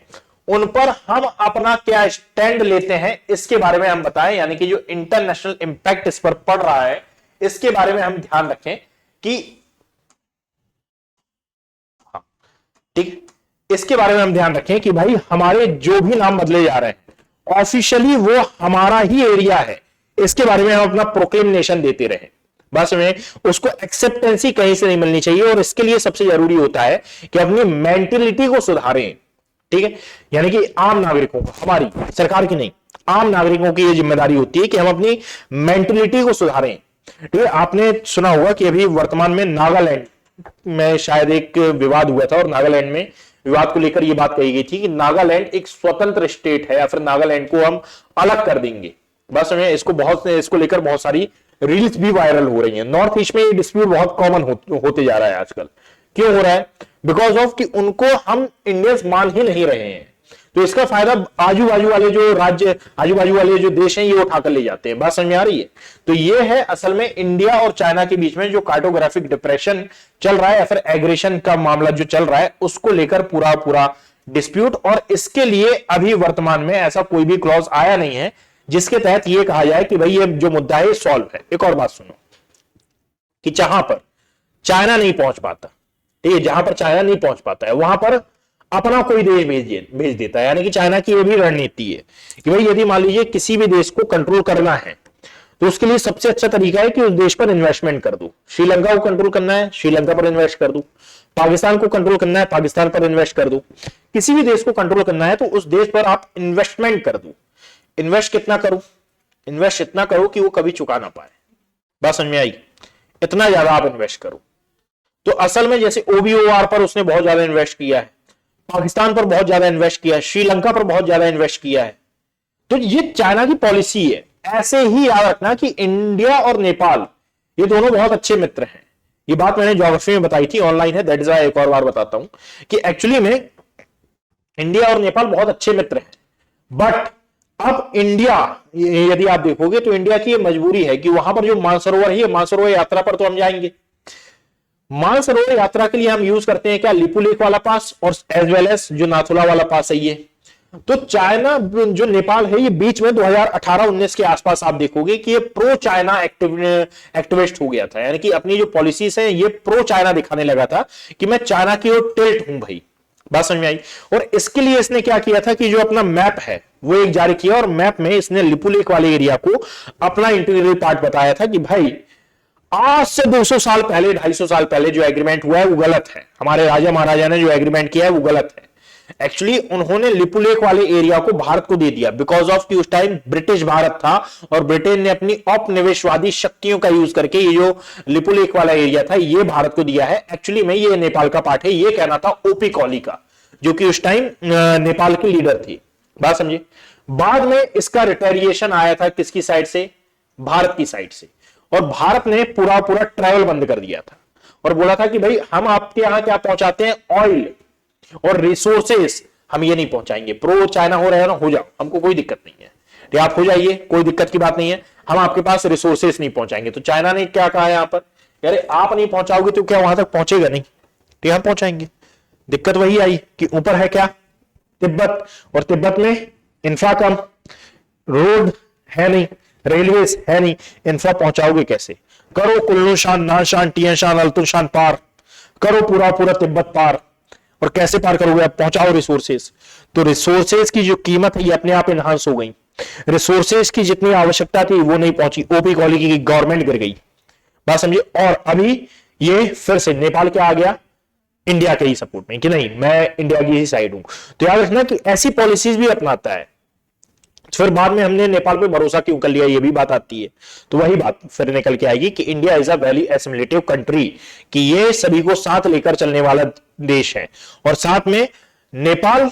उन पर हम अपना क्या स्टैंड लेते हैं इसके बारे में हम बताएं, यानी कि जो इंटरनेशनल इंपैक्ट इस पर पड़ रहा है इसके बारे में हम ध्यान रखें कि ठीक, इसके बारे में हम ध्यान रखें कि भाई हमारे जो भी नाम बदले जा रहे हैं ऑफिशियली वो हमारा ही एरिया है, इसके बारे में हम अपना प्रोक्लेमेशन देते रहे, बस में उसको एक्सेप्टेंसी कहीं से नहीं मिलनी चाहिए। और इसके लिए सबसे जरूरी होता है कि अपनी मेंटेलिटी को सुधारें, ठीक है, यानी कि आम नागरिकों को, हमारी सरकार की नहीं, आम नागरिकों की यह जिम्मेदारी होती है कि हम अपनी मेंटेलिटी को सुधारें। ठीक है, आपने सुना होगा कि अभी वर्तमान में नागालैंड में शायद एक विवाद हुआ था, और नागालैंड में विवाद को लेकर यह बात कही गई थी कि नागालैंड एक स्वतंत्र स्टेट है या फिर नागालैंड को हम अलग कर देंगे। बस में इसको लेकर बहुत सारी रील्स भी वायरल हो रही हैं। नॉर्थ ईस्ट में ये डिस्प्यूट बहुत कॉमन होते जा रहा है आजकल। क्यों हो रहा है? बिकॉज ऑफ कि उनको हम इंडियंस मान ही नहीं रहे हैं, तो इसका फायदा आजू बाजू वाले जो राज्य, आजू बाजू वाले जो देश हैं ये उठाकर ले जाते हैं। बात समझ में आ रही है? तो ये है असल में इंडिया और चाइना के बीच में जो कार्टोग्राफिक डिप्रेशन चल रहा है या फिर एग्रेशन का मामला जो चल रहा है उसको लेकर पूरा डिस्प्यूट। और इसके लिए अभी वर्तमान में ऐसा कोई भी क्लॉज आया नहीं है जिसके तहत यह कहा जाए कि भाई ये जो मुद्दा है सॉल्व है। एक और बात सुनो कि जहां पर चाइना नहीं पहुंच पाता, ठीक है, जहां पर चाइना नहीं पहुंच पाता है वहां पर अपना कोई देश भेज देता है। यानी कि चाइना की यह भी रणनीति है कि भाई यदि मान लीजिए किसी भी देश को कंट्रोल करना है तो उसके लिए सबसे अच्छा तरीका है कि उस देश पर इन्वेस्टमेंट कर दो। श्रीलंका को कंट्रोल करना है, श्रीलंका पर इन्वेस्ट कर दो। पाकिस्तान को कंट्रोल करना है, पाकिस्तान पर इन्वेस्ट कर दो। किसी भी देश को कंट्रोल करना है तो उस देश पर आप इन्वेस्टमेंट कर दो। इन्वेस्ट कितना करो? इन्वेस्ट इतना करो कि वो कभी चुका ना पाए। बात समझ में आई? इतना ज्यादा आप इन्वेस्ट करो। तो असल में जैसे OBOR पर उसने बहुत ज्यादा इन्वेस्ट किया है, पाकिस्तान पर बहुत ज्यादा इन्वेस्ट किया है, श्रीलंका पर बहुत ज्यादा इन्वेस्ट किया है। तो ये चाइना की पॉलिसी है। ऐसे ही याद रखना कि इंडिया और नेपाल ये दोनों बहुत अच्छे मित्र हैं। ये बात मैंने ज्योग्राफी में बताई थी, ऑनलाइन है, दैट इज व्हाई एक और बार बताता हूं कि एक्चुअली में इंडिया और नेपाल बहुत अच्छे मित्र हैं। बट अब इंडिया, यदि आप देखोगे तो इंडिया की ये मजबूरी है कि वहां पर जो मानसरोवर है, मानसरोवर यात्रा पर तो हम जाएंगे। मानसरोवर यात्रा के लिए हम यूज करते हैं क्या? लिपुलेख वाला पास और एज वेल एज जो नाथुला वाला पास है ये। तो चाइना जो नेपाल है ये बीच में 2018-19 के आसपास आप देखोगे कि ये प्रो चाइना एक्टिविस्ट हो गया था। यानी कि अपनी जो पॉलिसीज है ये प्रो चाइना दिखाने लगा था कि मैं चाइना की ओर टिल्ट हूं भाई। बात समझ में आई? और इसके लिए इसने क्या किया था कि जो अपना मैप है वो एक जारी किया, और मैप में इसने लिपुलेख वाले एरिया को अपना इंटीरियर पार्ट बताया था कि भाई आज से 200 साल पहले, 250 साल पहले जो एग्रीमेंट हुआ है वो गलत है। हमारे राजा महाराजा ने जो एग्रीमेंट किया है वो गलत है। एक्चुअली उन्होंने लिपुलेख वाले एरिया को भारत को दे दिया बिकॉज ऑफ कि उस टाइम ब्रिटिश भारत था और ब्रिटेन ने अपनी औपनिवेशवादी शक्तियों का यूज करके ये जो लिपुलेख वाला एरिया था ये भारत को दिया है। एक्चुअली में ये नेपाल का पार्ट है, ये कहना था ओपी कॉली का, जो कि उस टाइम नेपाल की लीडर थी। बात समझिए। बाद में इसका रिटेरिएशन आया था किसकी साइड से? भारत की साइड से। और भारत ने पूरा पूरा ट्रैवल बंद कर दिया था और बोला था कि भाई हम आपके यहां क्या पहुंचाते हैं? ऑयल और रिसोर्सेस, हम ये नहीं पहुंचाएंगे। प्रो चाइना हो रहा है ना, हो जाओ, हमको कोई दिक्कत नहीं है, तो आप हो जाइए, कोई दिक्कत की बात नहीं है, हम आपके पास रिसोर्सेस नहीं पहुंचाएंगे। तो चाइना ने क्या कहा यहां पर? यार आप नहीं पहुंचाओगे तो क्या वहां तक पहुंचेगा नहीं, तो हम पहुंचाएंगे। दिक्कत वही आई कि ऊपर है क्या? तिब्बत, और तिब्बत में इंफ्रा कम, रोड है नहीं, रेलवेज है नहीं, इंफ्रा पहुंचाओगे कैसे? करो कुल्लू शान, नाशान, टियन शान, अल्तुन शान पार करो, पूरा पूरा तिब्बत पार। और कैसे पार करोगे? आप पहुंचाओ रिसोर्सेज। तो रिसोर्सेज की जो कीमत है ये अपने आप इनहांस हो गई। रिसोर्सेज की जितनी आवश्यकता थी वो नहीं पहुंची, ओपी कॉली की गवर्नमेंट गिर गई। बात समझिए। और अभी ये फिर से नेपाल क्या आ गया? इंडिया के ही सपोर्ट में, कि नहीं मैं इंडिया की ही साइड हूं। तो याद रखना कि ऐसी पॉलिसीज भी अपनाता है। फिर बाद में हमने नेपाल पे भरोसा क्यों कर लिया, ये भी बात आती है। तो वही बात फिर निकल के आएगी कि India is a very assimilative country, कि ये सभी को साथ लेकर चलने वाला देश है। और साथ में नेपाल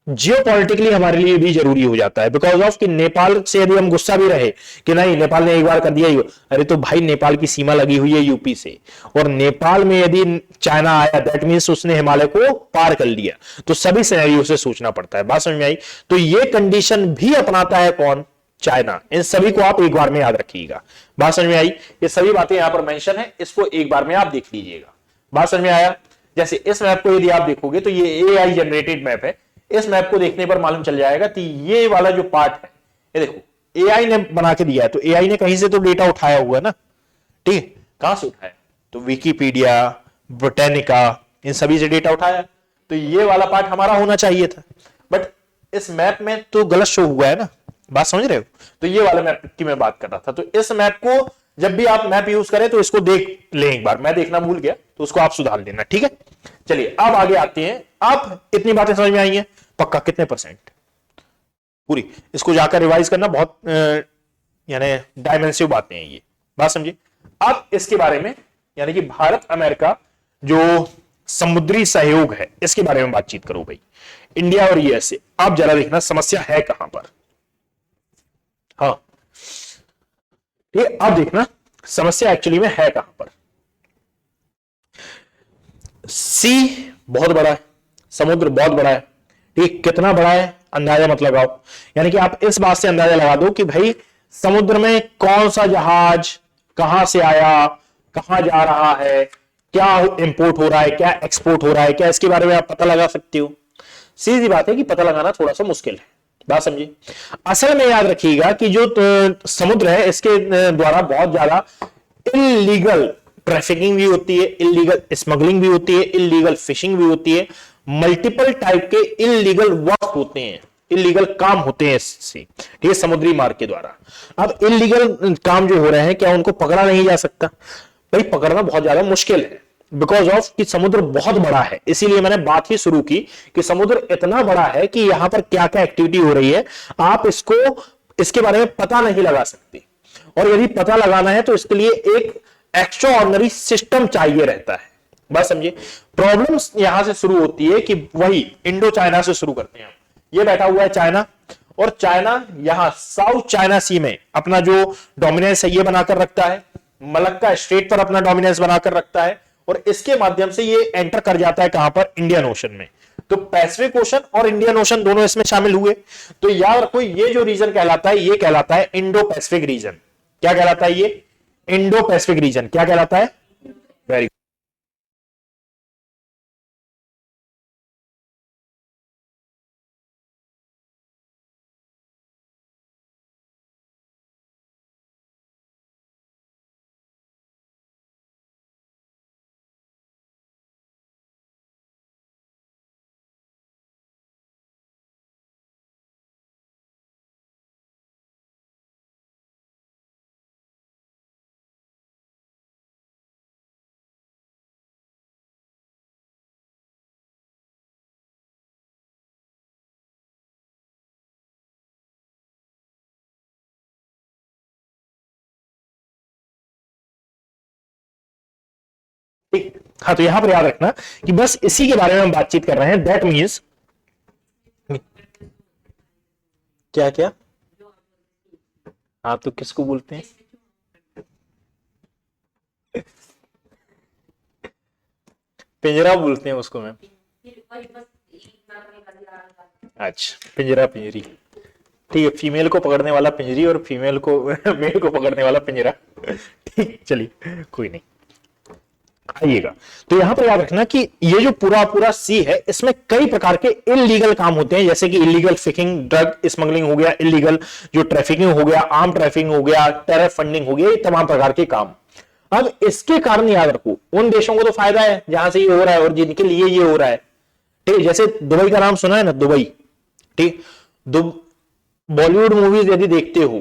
जियोपॉलिटिकली हमारे लिए भी जरूरी हो जाता है, बिकॉज ऑफ कि नेपाल से यदि हम गुस्सा भी रहे कि नहीं नेपाल ने एक बार कर दिया ही, अरे तो भाई नेपाल की सीमा लगी हुई है यूपी से, और नेपाल में यदि चाइना आया दैट मींस उसने हिमालय को पार कर लिया। तो सभी सिनेरियो से सोचना पड़ता है। बात समझ में आई? तो ये कंडीशन भी अपनाता है कौन? चाइना। इन सभी को आप एक बार में याद रखिएगा। बात समझ में आई? ये सभी बातें यहां पर मेंशन है, इसको एक बार में आप देख लीजिएगा। बात समझ में आया? जैसे इस मैप को यदि आप देखोगे तो ये एआई जनरेटेड मैप है। इस मैप को देखने पर मालूम चल जाएगा कि ये वाला जो पार्ट है, ये देखो एआई ने बना के दिया है, तो एआई ने कहीं से तो डेटा उठाया हुआ है ना, ठीक है? कहां से उठाया? तो विकिपीडिया, ब्रिटेनिका, इन सभी से डेटा उठाया। तो ये वाला पार्ट हमारा होना चाहिए था, बट इस मैप में तो गलत शो हुआ है ना। बात समझ रहे हो? तो ये वाले मैप की मैं बात कर रहा था। तो इस मैप को जब भी आप मैप यूज करें तो इसको देख लें एक बार, मैं देखना भूल गया तो उसको आप सुधार लेना, ठीक है? चलिए अब आगे आते हैं। आप इतनी बातें समझ में आई हैं पक्का? कितने परसेंट? पूरी। इसको जाकर रिवाइज करना, बहुत यानी डायमेंसिव बातें हैं ये। बात समझिए। अब इसके बारे में यानी कि भारत अमेरिका जो समुद्री सहयोग है इसके बारे में बातचीत करो भाई, इंडिया और यूएसए। आप जरा देखना समस्या है कहां पर। हाँ, ये अब देखना समस्या एक्चुअली में है कहां पर। सी बहुत बड़ा है, समुद्र बहुत बड़ा है, ठीक? कितना बड़ा है अंदाजा मत लगाओ, यानी कि आप इस बात से अंदाजा लगा दो कि भाई समुद्र में कौन सा जहाज कहां से आया, कहां जा रहा है, क्या इंपोर्ट हो रहा है, क्या एक्सपोर्ट हो रहा है, क्या इसके बारे में आप पता लगा सकते हो? सीधी बात है कि पता लगाना थोड़ा सा मुश्किल है। बात समझिए। असल में याद रखिएगा कि जो समुद्र है इसके द्वारा बहुत ज्यादा इलीगल ट्रैफिकिंग भी होती है, इलीगल स्मगलिंग भी होती है, इलीगल फिशिंग भी होती है, मल्टीपल टाइप के इलीगल वर्क होते हैं, इलीगल काम होते हैं इससे, ठीक है, समुद्री मार्ग के द्वारा। अब इलीगल काम जो हो रहे हैं क्या उनको पकड़ा नहीं जा सकता? भाई पकड़ना बहुत ज्यादा मुश्किल है, बिकॉज ऑफ कि समुद्र बहुत बड़ा है। इसीलिए मैंने बात ही शुरू की कि समुद्र इतना बड़ा है कि यहां पर क्या क्या एक्टिविटी हो रही है आप इसको इसके बारे में पता नहीं लगा सकते। और यदि पता लगाना है तो इसके लिए एक एक्स्ट्रा ऑर्डिनरी सिस्टम चाहिए रहता है। बस समझिए। प्रॉब्लम्स यहां से शुरू होती है कि वही इंडो चाइना से शुरू करते हैं। ये बैठा हुआ है चाइना, और चाइना यहां साउथ चाइना सी में अपना जो डोमिनेंस है ये बनाकर रखता है, मलक्का स्ट्रेट पर अपना डोमिनेंस बनाकर रखता है, और इसके माध्यम से ये एंटर कर जाता है कहां पर? इंडियन ओशन में। तो पैसिफिक ओशन और इंडियन ओशन दोनों इसमें शामिल हुए। तो याद रखो ये जो रीजन कहलाता है ये कहलाता है इंडो पैसिफिक रीजन। क्या कहलाता है ये? Indo Pacific region. क्या कहलाता है? वेरी हाँ, तो यहां पर याद रखना कि बस इसी के बारे में हम बातचीत कर रहे हैं। दैट मीन्स क्या क्या, आप तो किसको बोलते हैं? पिंजरा बोलते हैं उसको मैम। अच्छा, पिंजरा पिंजरी, ठीक है। फीमेल को पकड़ने वाला पिंजरी और फीमेल को मेल को पकड़ने वाला पिंजरा। ठीक, चलिए कोई नहीं, आइएगा। तो यहां पर याद रखना कि ये जो पूरा पूरा सी है, इसमें कई प्रकार के इलीगल काम होते हैं, जैसे कि इलीगल फिशिंग, ड्रग स्मगलिंग हो गया, इलीगल जो ट्रैफिकिंग हो गया, आर्म ट्रैफिकिंग हो गया, टेरर फंडिंग हो गया, ये तमाम प्रकार के काम। अब इसके कारण याद रखो, उन देशों को तो फायदा है जहां से ये हो रहा है और जिनके लिए ये हो रहा है, ठीक है। जैसे दुबई का नाम सुना है ना, दुबई, ठीक। बॉलीवुड मूवीज यदि देखते हो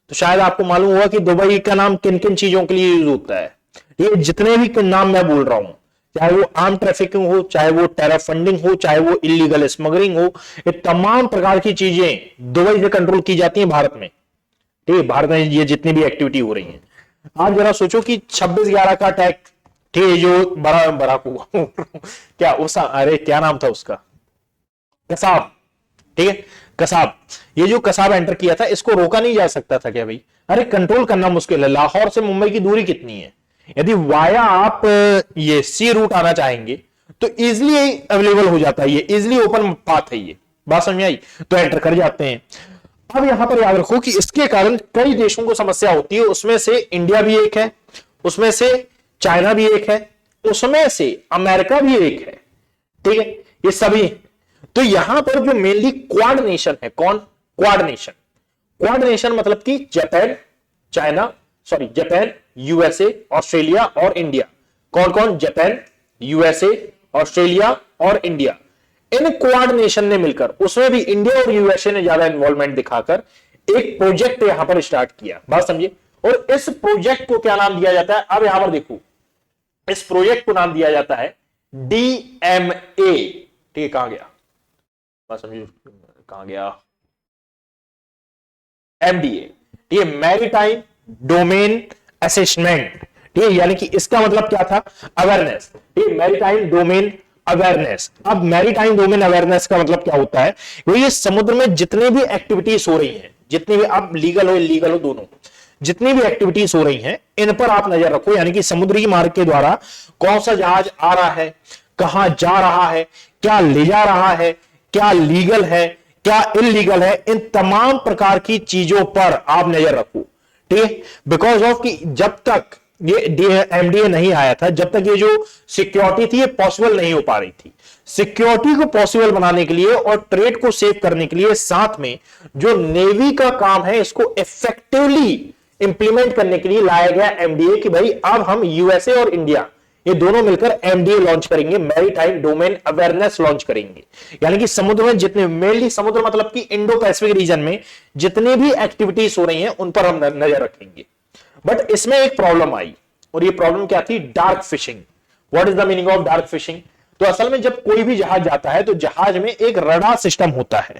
तो शायद आपको मालूम होगा कि दुबई का नाम किन किन चीजों के लिए यूज होता है। ये जितने भी नाम मैं बोल रहा हूं, चाहे वो आर्म ट्रैफिकिंग हो, चाहे वो टेरर फंडिंग हो, चाहे वो इलीगल स्मगलिंग हो, ये तमाम प्रकार की चीजें दुबई से कंट्रोल की जाती हैं भारत में, ठीक है। भारत में ये जितनी भी एक्टिविटी हो रही है, आप जरा सोचो कि 26/11 का अटैक, ठीक है, जो बराक हुआ क्या उस, अरे क्या नाम था उसका, कसाब, ठीक है, कसाब। ये जो कसाब एंटर किया था, इसको रोका नहीं जा सकता था क्या भाई? अरे कंट्रोल करना मुश्किल है। लाहौर से मुंबई की दूरी कितनी है? यदि वाया आप ये सी रूट आना चाहेंगे तो इजिली अवेलेबल हो जाता है, ये इजिली ओपन पाथ है, ये बात समझ में आई? तो एंटर कर जाते हैं। अब यहां पर याद रखो कि इसके कारण कई देशों को समस्या होती है, उसमें से इंडिया भी एक है, उसमें से चाइना भी एक है, उसमें से अमेरिका भी एक है, ठीक है, ये सभी। तो यहां पर जो मेनली क्वाड नेशन है, कौन? Quad nation. क्वाड नेशन मतलब कि Japan, China, sorry Japan, USA, Australia और इंडिया। कौन कौन? जापान, यूएसए, ऑस्ट्रेलिया और इंडिया। इन क्वाड नेशन ने मिलकर, उसमें भी इंडिया और यूएसए ने ज्यादा इन्वॉल्वमेंट दिखाकर एक प्रोजेक्ट यहां पर स्टार्ट किया, बात समझिए। और इस प्रोजेक्ट को क्या नाम दिया जाता है? अब यहां पर देखो, इस प्रोजेक्ट को नाम दिया जाता है डीएमए, ठीक है। कहां गया, बात समझिए, कहां गया? एमडीए, ठीक है, मैरीटाइम डोमेन असेसमेंट, ठीक है। यानी कि इसका मतलब क्या था? अवेयरनेस, ठीक है, मैरीटाइम डोमेन अवेयरनेस। अब मैरीटाइम डोमेन अवेयरनेस का मतलब क्या होता है? वो ये समुद्र में जितने भी एक्टिविटीज हो रही हैं, जितनी भी, अब लीगल हो इलीगल हो दोनों, जितनी भी एक्टिविटीज हो रही हैं, इन पर आप नजर रखो। यानी कि समुद्री मार्ग के द्वारा कौन सा जहाज आ रहा है, कहां जा रहा है, क्या ले जा रहा है, क्या लीगल है, क्या इलीगल है, इन तमाम प्रकार की चीजों पर आप नजर रखो, ठीक है। बिकॉज ऑफ कि जब तक ये एमडीए नहीं आया था, जब तक ये जो सिक्योरिटी थी ये पॉसिबल नहीं हो पा रही थी। सिक्योरिटी को पॉसिबल बनाने के लिए और ट्रेड को सेव करने के लिए साथ में जो नेवी का काम है, इसको इफेक्टिवली इंप्लीमेंट करने के लिए लाया गया एमडीए कि भाई अब हम यूएसए और इंडिया ये दोनों मिलकर एमडीए लॉन्च करेंगे, मैरीटाइम डोमेन अवेयरनेस लॉन्च करेंगे। यानी कि समुद्र में जितने, मेनली समुद्र मतलब कि इंडो पैसिफिक रीजन में जितनी भी एक्टिविटीज हो रही हैं उन पर हम नजर रखेंगे। बट इसमें एक प्रॉब्लम आई, और ये प्रॉब्लम क्या थी? Dark fishing. What is the meaning of dark fishing? तो असल में जब कोई भी जहाज जाता है तो जहाज में एक रडार सिस्टम होता है,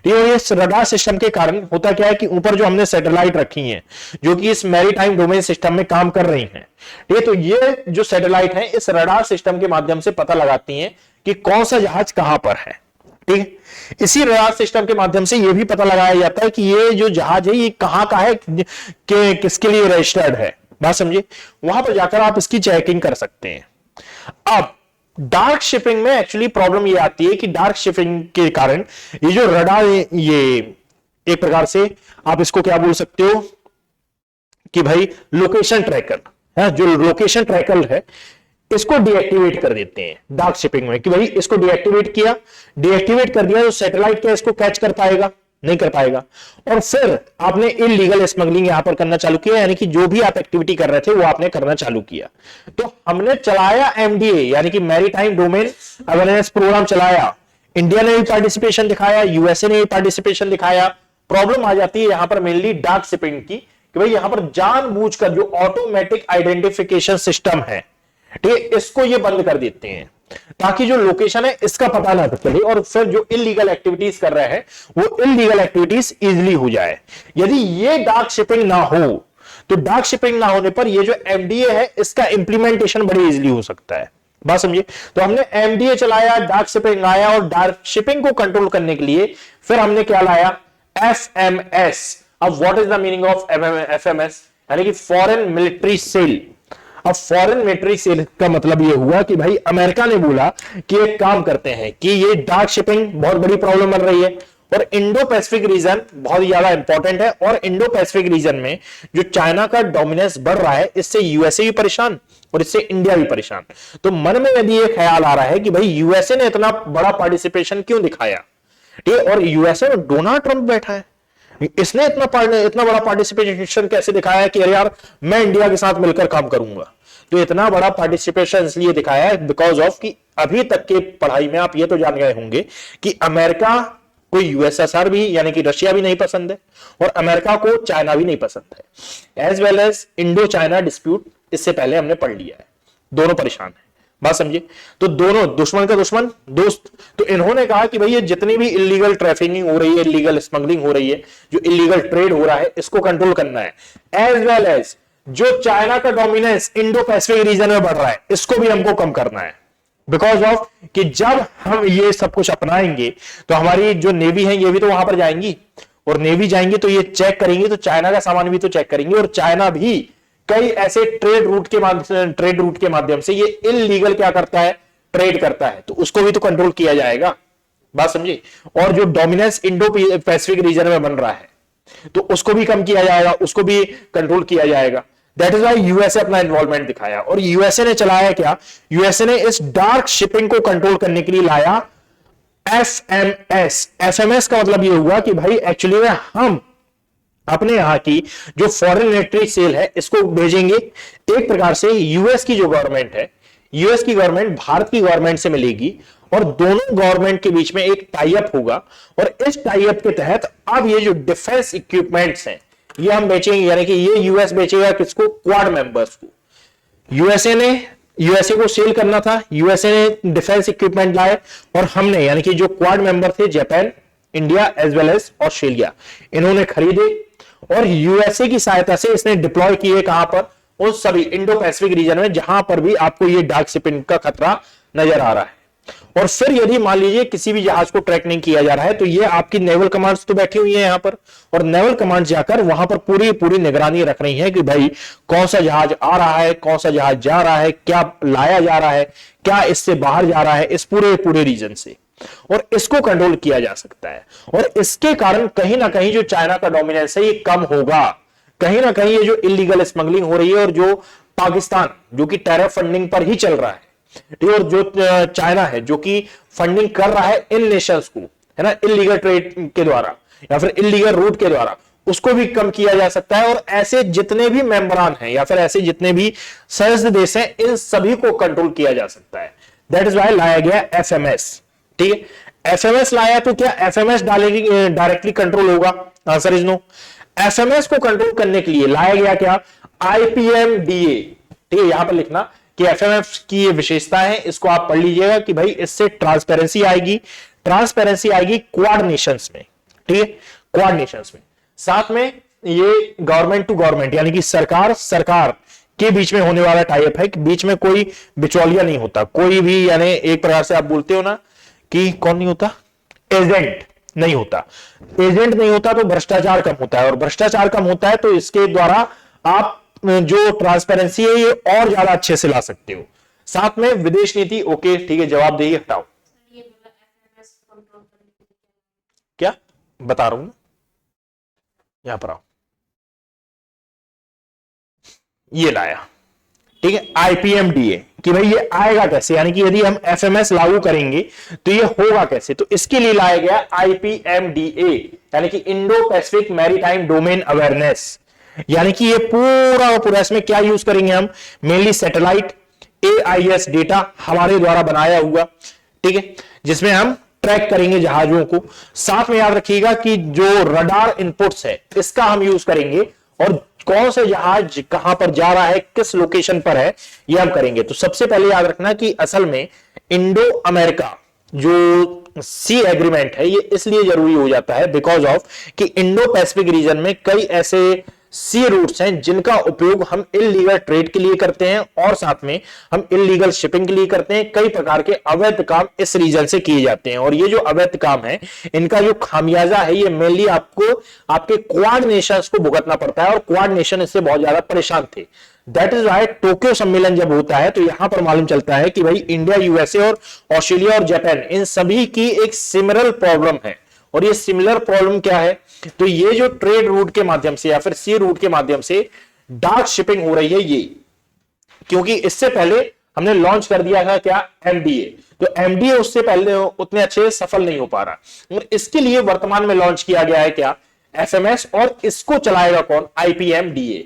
ठीक है। इस रडार सिस्टम के कारण होता क्या है कि ऊपर जो हमने सैटेलाइट रखी हैं जो कि इस मैरीटाइम डोमेन सिस्टम में काम कर रही हैं, ठीक है, तो ये जो सैटेलाइट है इस रडार सिस्टम के माध्यम से पता लगाती हैं कि कौन सा जहाज कहां पर है, ठीक है। इसी रडार सिस्टम के माध्यम से यह भी पता लगाया जाता है कि ये जो जहाज है ये कहां का है, कि किसके लिए रजिस्टर्ड है, बात समझिए। वहां पर जाकर आप इसकी चेकिंग कर सकते हैं। अब डार्क शिपिंग में एक्चुअली प्रॉब्लम ये आती है कि डार्क शिपिंग के कारण ये जो रडार, ये एक प्रकार से आप इसको क्या बोल सकते हो कि भाई लोकेशन ट्रैकर है, जो लोकेशन ट्रैकर है इसको डीएक्टिवेट कर देते हैं डार्क शिपिंग में, कि भाई इसको डीएक्टिवेट किया, डीएक्टिवेट कर दिया तो सैटेलाइट क्या इसको कैच कर पाएगा? नहीं कर पाएगा। और फिर आपने इलीगल स्मगलिंग यहां पर करना चालू किया, यानी कि जो भी आप एक्टिविटी कर रहे थे वो आपने करना चालू किया। तो हमने चलाया एमडीए यानी कि मैरीटाइम डोमेन अवेयरनेस प्रोग्राम चलाया, इंडिया ने भी पार्टिसिपेशन दिखाया, यूएसए ने भी पार्टिसिपेशन दिखाया। प्रॉब्लम आ जाती है यहां पर मेनली डार्क शिपिंग की, कि भाई यहां पर जानबूझकर जो ऑटोमेटिक आइडेंटिफिकेशन सिस्टम है, ठीक है, इसको ये बंद कर देते हैं ताकि जो लोकेशन है इसका पता ना चले, और फिर जो इलीगल एक्टिविटीज कर रहे हैं वो इलीगल एक्टिविटीज इजीली हो जाए। यदि ये डार्क शिपिंग ना हो तो डार्क शिपिंग ना होने पर ये जो एमडीए है इसका इंप्लीमेंटेशन बड़ी इजीली हो सकता है, बात समझिए। तो हमने एमडीए चलाया, डार्क शिपिंग आया, और डार्क शिपिंग को कंट्रोल करने के लिए फिर हमने क्या लाया, एफएमएस। अब what is the meaning of FMS, यानी कि फॉरेन मिलिट्री सेल। अब फॉरेन मिलिट्री सेल का मतलब यह हुआ कि भाई अमेरिका ने बोला कि एक काम करते हैं कि ये डार्क शिपिंग बहुत बड़ी प्रॉब्लम बन रही है, और इंडो पैसिफिक रीजन बहुत ज्यादा इंपॉर्टेंट है, और इंडो पैसिफिक रीजन में जो चाइना का डोमिनेंस बढ़ रहा है, इससे यूएसए भी परेशान और इससे इंडिया भी परेशान। तो मन में यदि ये ख्याल आ रहा है कि भाई यूएसए ने इतना बड़ा पार्टिसिपेशन क्यों दिखाया, ठीक है, और यूएसए में डोनाल्ड ट्रंप बैठा है, इसने इतना बड़ा पार्टिसिपेशन कैसे दिखाया है कि अरे यार मैं इंडिया के साथ मिलकर काम करूंगा। तो इतना बड़ा पार्टिसिपेशन इसलिए दिखाया है बिकॉज ऑफ कि अभी तक के पढ़ाई में आप ये तो जान गए होंगे कि अमेरिका को यूएसएसआर भी यानी कि रशिया भी नहीं पसंद है, और अमेरिका को चाइना भी नहीं पसंद है, as well as Indo China dispute इससे पहले हमने पढ़ लिया है, दोनों परेशान है। बात समझिए। तो दोनों दुश्मन का दुश्मन दोस्त। तो इन्होंने कहा कि भाई ये जितनी भी इलीगल ट्रैफिकिंग हो रही है, इलीगल स्मगलिंग हो रही है, जो इलीगल ट्रेड हो रहा है, इसको कंट्रोल करना है, एज वेल एज जो चाइना का डोमिनेंस इंडो पैसिफिक रीजन में बढ़ रहा है, इसको भी हमको कम करना है। बिकॉज ऑफ कि जब हम ये सब कुछ अपनाएंगे तो हमारी जो नेवी है ये भी तो वहां पर जाएंगी, और नेवी जाएंगी तो ये चेक करेंगे, तो चाइना का सामान भी तो चेक करेंगे, और चाइना भी कई ऐसे ट्रेड रूट के माध्यम से ये इलीगल क्या करता है, ट्रेड करता है, तो उसको भी तो कंट्रोल किया जाएगा। बात समझिए। और जो डोमिनेंस इंडो पैसिफिक रीजन में बन रहा है तो उसको भी कम किया जाएगा, उसको भी कंट्रोल किया जाएगा। दैट इज वाई यूएसए अपना इन्वॉल्वमेंट दिखाया। और यूएसए ने चलाया क्या, यूएसए ने इस डार्क शिपिंग को कंट्रोल करने के लिए लाया एफएमएस। एफएमएस का मतलब यह हुआ कि भाई एक्चुअली में हम अपने यहां की जो फॉरेन मिलिट्री सेल है इसको भेजेंगे, एक प्रकार से यूएस की जो गवर्नमेंट है, यूएस की गवर्नमेंट भारत की गवर्नमेंट से मिलेगी, और दोनों गवर्नमेंट के बीच में एक टाई अप होगा, और इस टाई अप के तहत अब ये जो डिफेंस इक्विपमेंट्स हैं ये हम बेचेंगे, यानी कि ये यूएस बेचेगा किसको, क्वाड मेंबर्स को। यूएसए को सेल करना था, यूएसए ने डिफेंस इक्विपमेंट लाए, और हमने यानी कि जो क्वाड मेंबर थे Japan, India as well as Australia, इन्होंने खरीदे, और यूएसए की सहायता से इसने डिप्लॉय किए कहां पर, उस सभी इंडो पैसिफिक रीजन में जहां पर भी आपको ये डार्क शिपिंग का खतरा नजर आ रहा है। और फिर यदि मान लीजिए किसी भी जहाज को ट्रैक नहीं किया जा रहा है, तो ये आपकी नेवल कमांड्स तो बैठी हुई है यहां पर, और नेवल कमांड जाकर वहां पर पूरी निगरानी रख रही है कि भाई कौन सा जहाज आ रहा है, कौन सा जहाज जा रहा है, क्या लाया जा रहा है, क्या इससे बाहर जा रहा है, इस पूरे रीजन से, और इसको कंट्रोल किया जा सकता है। और इसके कारण कहीं ना कहीं जो चाइना का डोमिनेंस है ये कम होगा, कहीं ना कहीं ये जो इलीगल स्मगलिंग हो रही है, और जो पाकिस्तान जो कि टेरर फंडिंग पर ही चल रहा है, और जो चाइना है जो कि फंडिंग कर रहा है इन नेशंस को, है ना, इलीगल ट्रेड के द्वारा या फिर इलीगल रूट के द्वारा, उसको भी कम किया जा सकता है। और ऐसे जितने भी मेंबरान हैं या फिर ऐसे जितने भी सदस्य देश हैं, इन सभी को कंट्रोल किया जा सकता है। दैट इज वाई लाया गया एफएमएस। ठीक है, एफएमएस लाया तो क्या एफएमएस डायरेक्टली कंट्रोल होगा? Answer is no. एफएमएस को कंट्रोल करने के लिए लाया गया क्या, आईपीएमडीए। ठीक है, यहां पर लिखना कि एफएमएस की ये विशेषता है, इसको आप पढ़ लीजिएगा कि भाई इससे ट्रांसपेरेंसी आएगी क्वाड नेशंस में। ठीक है, क्वाड नेशंस में, साथ में ये गवर्नमेंट टू गवर्नमेंट यानी कि सरकार के बीच में होने वाला टाई अप है, कि बीच में कोई बिचौलिया नहीं होता, कोई भी, यानी एक प्रकार से आप बोलते हो ना कि कौन नहीं होता, एजेंट नहीं होता। एजेंट नहीं होता तो भ्रष्टाचार कम होता है, और भ्रष्टाचार कम होता है तो इसके द्वारा आप जो ट्रांसपेरेंसी है ये और ज्यादा अच्छे से ला सकते हो। साथ में विदेश नीति, ओके ठीक है, जवाब देइए, हटाओ। क्या बता रहा हूं, यहां पर आओ, ये लाया। ठीक है, आईपीएमडीए कि भाई ये आएगा कैसे, यानी कि यदि हम एफएमएस लागू करेंगे तो ये होगा कैसे, तो इसके लिए लाया गया आईपीएमडीए, यानी कि Indo Pacific maritime domain awareness. यानी कि ये पूरा इसमें क्या यूज करेंगे हम, मेनली सैटेलाइट एआईएस डेटा हमारे द्वारा बनाया हुआ, ठीक है, जिसमें हम ट्रैक करेंगे जहाजों को। साथ में याद रखिएगा कि जो रडार इनपुट्स है इसका हम यूज करेंगे, और कौन सा जहाज कहां पर जा रहा है, किस लोकेशन पर है, ये हम करेंगे। तो सबसे पहले याद रखना कि असल में इंडो अमेरिका जो सी एग्रीमेंट है ये इसलिए जरूरी हो जाता है बिकॉज ऑफ कि इंडो पैसिफिक रीजन में कई ऐसे सी रूट्स हैं जिनका उपयोग हम इलीगल ट्रेड के लिए करते हैं और साथ में हम इलीगल शिपिंग के लिए करते हैं। कई प्रकार के अवैध काम इस रीजन से किए जाते हैं और ये जो अवैध काम है इनका जो खामियाजा है ये मेनली आपको आपके क्वाड नेशंस को भुगतना पड़ता है और क्वाड नेशन इससे बहुत ज्यादा परेशान थे। दैट इज वाई टोक्यो सम्मेलन जब होता है तो यहां पर मालूम चलता है कि भाई इंडिया, यूएसए और ऑस्ट्रेलिया और जापान इन सभी की एक सिमिलर प्रॉब्लम है। और ये सिमिलर प्रॉब्लम क्या है? तो ये जो ट्रेड रूट के माध्यम से या फिर सी रूट के माध्यम से डार्क शिपिंग हो रही है ये, क्योंकि इससे पहले हमने लॉन्च कर दिया था क्या? एमडीए। तो एमडीए उससे पहले उतने अच्छे सफल नहीं हो पा रहा और इसके लिए वर्तमान में लॉन्च किया गया है क्या? एफएमएस। और इसको चलाएगा कौन? आईपीएमडीए।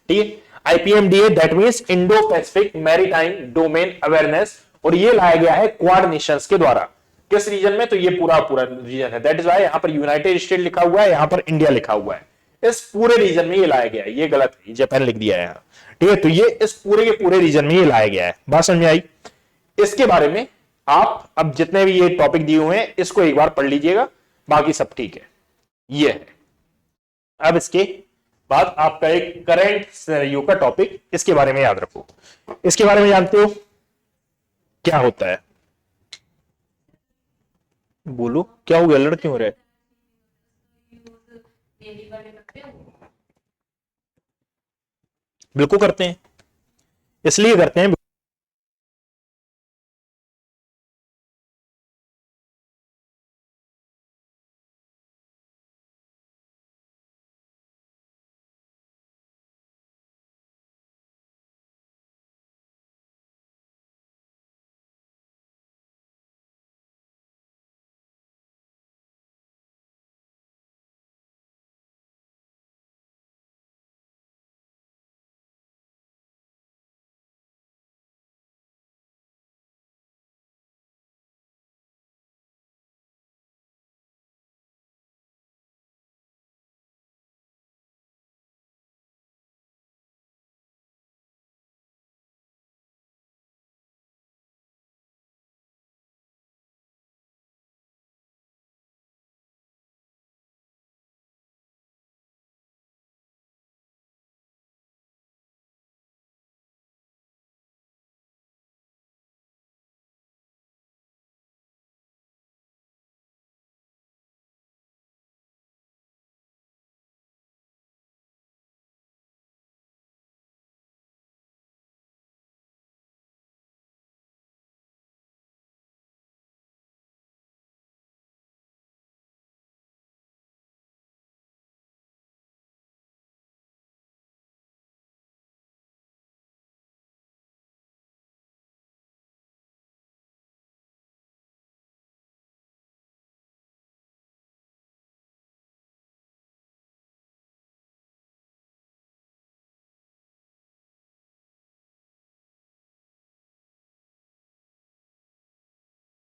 ठीक है, आईपीएमडीए that means Indo Pacific maritime domain awareness, और ये लाया गया है क्वाड नेशंस के द्वारा। किस रीजन में? तो ये पूरा रीजन है। दैट इज वाई यहां पर यूनाइटेड स्टेट लिखा हुआ है, यहां पर इंडिया लिखा हुआ है। इस पूरे रीजन में ये लाया गया है, ये गलत है, जापान लिख दिया है यहां। ठीक है, तो ये इस पूरे के पूरे रीजन में ये लाया गया है। बात समझ में आई? इसके बारे में आप अब जितने भी ये टॉपिक दिए हुए हैं इसको एक बार पढ़ लीजिएगा, बाकी सब ठीक है। ये है अब इसके बाद आपका एक करंट सिनेरियो का टॉपिक, इसके बारे में याद रखो। इसके बारे में जानते हो क्या होता है? बोलो क्या हो गया, लड़ क्यों हो रहा है? बिल्कुल करते हैं, इसलिए करते हैं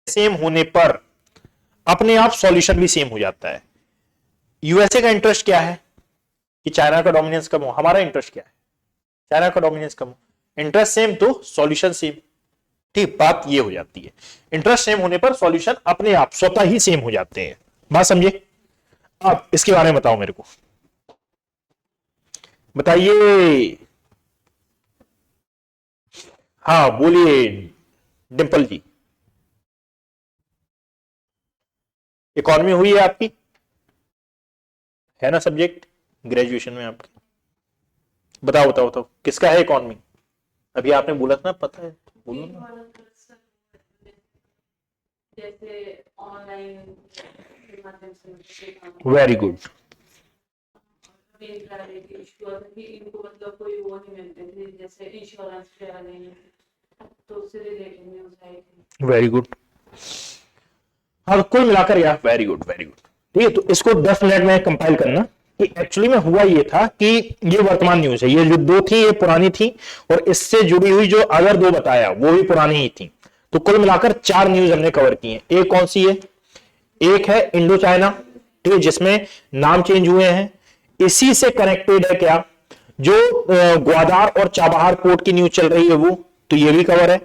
सेम होने पर अपने आप सॉल्यूशन भी सेम हो जाता है। यूएसए का इंटरेस्ट क्या है कि चाइना का डोमिनेंस कम हो, हमारा इंटरेस्ट क्या है? चाइना का डोमिनेंस कम हो। इंटरेस्ट सेम तो सॉल्यूशन सेम। ठीक, बात ये हो जाती है, इंटरेस्ट सेम होने पर सॉल्यूशन अपने आप स्वतः ही सेम हो जाते हैं। बात समझे? अब इसके बारे में बताओ मेरे को, बताइए। हाँ बोलिए डिंपल जी। इकॉनमी हुई है आपकी, है ना सब्जेक्ट ग्रेजुएशन में आपके? बताओ बताओ बताओ किसका है इकॉनमी? अभी आपने बोला था ना, पता है, बोलो ना। जैसे ऑनलाइन वेरी गुड। इनको मतलब कोई वो नहीं मिलते थे, जैसे इंश्योरेंस वगैरह नहीं, तो उससे रिलेटेड न्यूज़ आई थी। Very good. हाँ कुल मिलाकर यार वेरी गुड वेरी गुड। ठीक है, तो इसको 10 मिनट में कंपाइल करना कि एक्चुअली में हुआ ये था कि ये वर्तमान न्यूज है, ये जो दो थी ये पुरानी थी और इससे जुड़ी हुई जो अगर दो बताया वो भी पुरानी ही थी। तो कुल मिलाकर 4 न्यूज हमने कवर की है। एक कौन सी है? एक है इंडो चाइना, ठीक है, जिसमें नाम चेंज हुए हैं। इसी से कनेक्टेड है क्या? जो ग्वादार और चाबहार पोर्ट की न्यूज चल रही है वो, तो ये भी कवर है।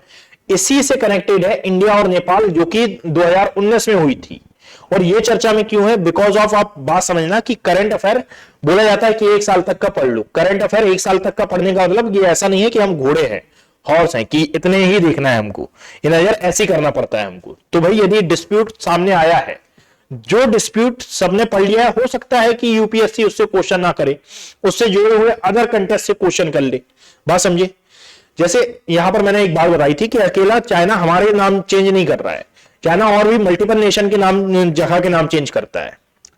इसी से कनेक्टेड है इंडिया और नेपाल जो कि 2019 में हुई थी। और ये चर्चा में क्यों है? बिकॉज ऑफ, आप बात समझना कि करंट अफेयर बोला जाता है कि 1 साल तक का पढ़ लो। करंट अफेयर 1 साल तक का पढ़ने का मतलब ये ऐसा नहीं है कि हम घोड़े हैं, हॉर्स हैं, कि इतने ही देखना है हमको, ये नजर ऐसे करना पड़ता है हमको। तो भाई यदि डिस्प्यूट सामने आया है, जो डिस्प्यूट सबने पढ़ लिया है, हो सकता है कि यूपीएससी उससे क्वेश्चन ना करे, उससे जुड़े हुए अदर कंटेस्ट से क्वेश्चन कर ले। बात समझे? जैसे यहां पर मैंने एक बात बताई थी कि अकेला चाइना हमारे नाम चेंज नहीं कर रहा है, चाइना और भी मल्टीपल नेशन के नाम, जगह के नाम चेंज करता है,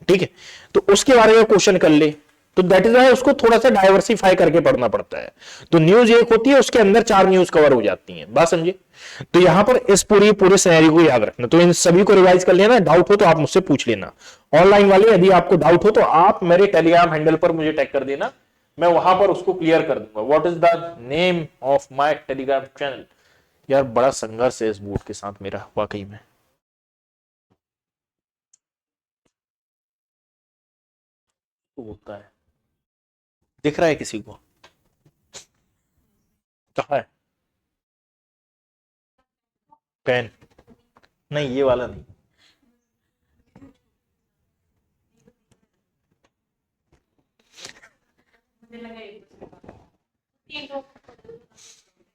ठीक है? तो उसके बारे में क्वेश्चन कर ले, तो दैट इज वाई उसको थोड़ा सा डाइवर्सिफाई करके पढ़ना पड़ता है। तो न्यूज एक होती है, उसके अंदर 4 न्यूज कवर हो जाती हैं। बात समझे? तो यहां पर इस पूरे सिनेरियो को याद रखना। तो इन सभी को रिवाइज कर लेना, डाउट हो तो आप मुझसे पूछ लेना। ऑनलाइन वाले यदि आपको डाउट हो तो आप मेरे टेलीग्राम हैंडल पर मुझे टैग कर देना, मैं वहां पर उसको क्लियर कर दूंगा। What is the name of my Telegram channel? यार बड़ा संघर्ष है इस बोर्ड के साथ मेरा, वाकई में। तो होता है, दिख रहा है किसी को? कहाँ है पेन? नहीं, ये वाला नहीं।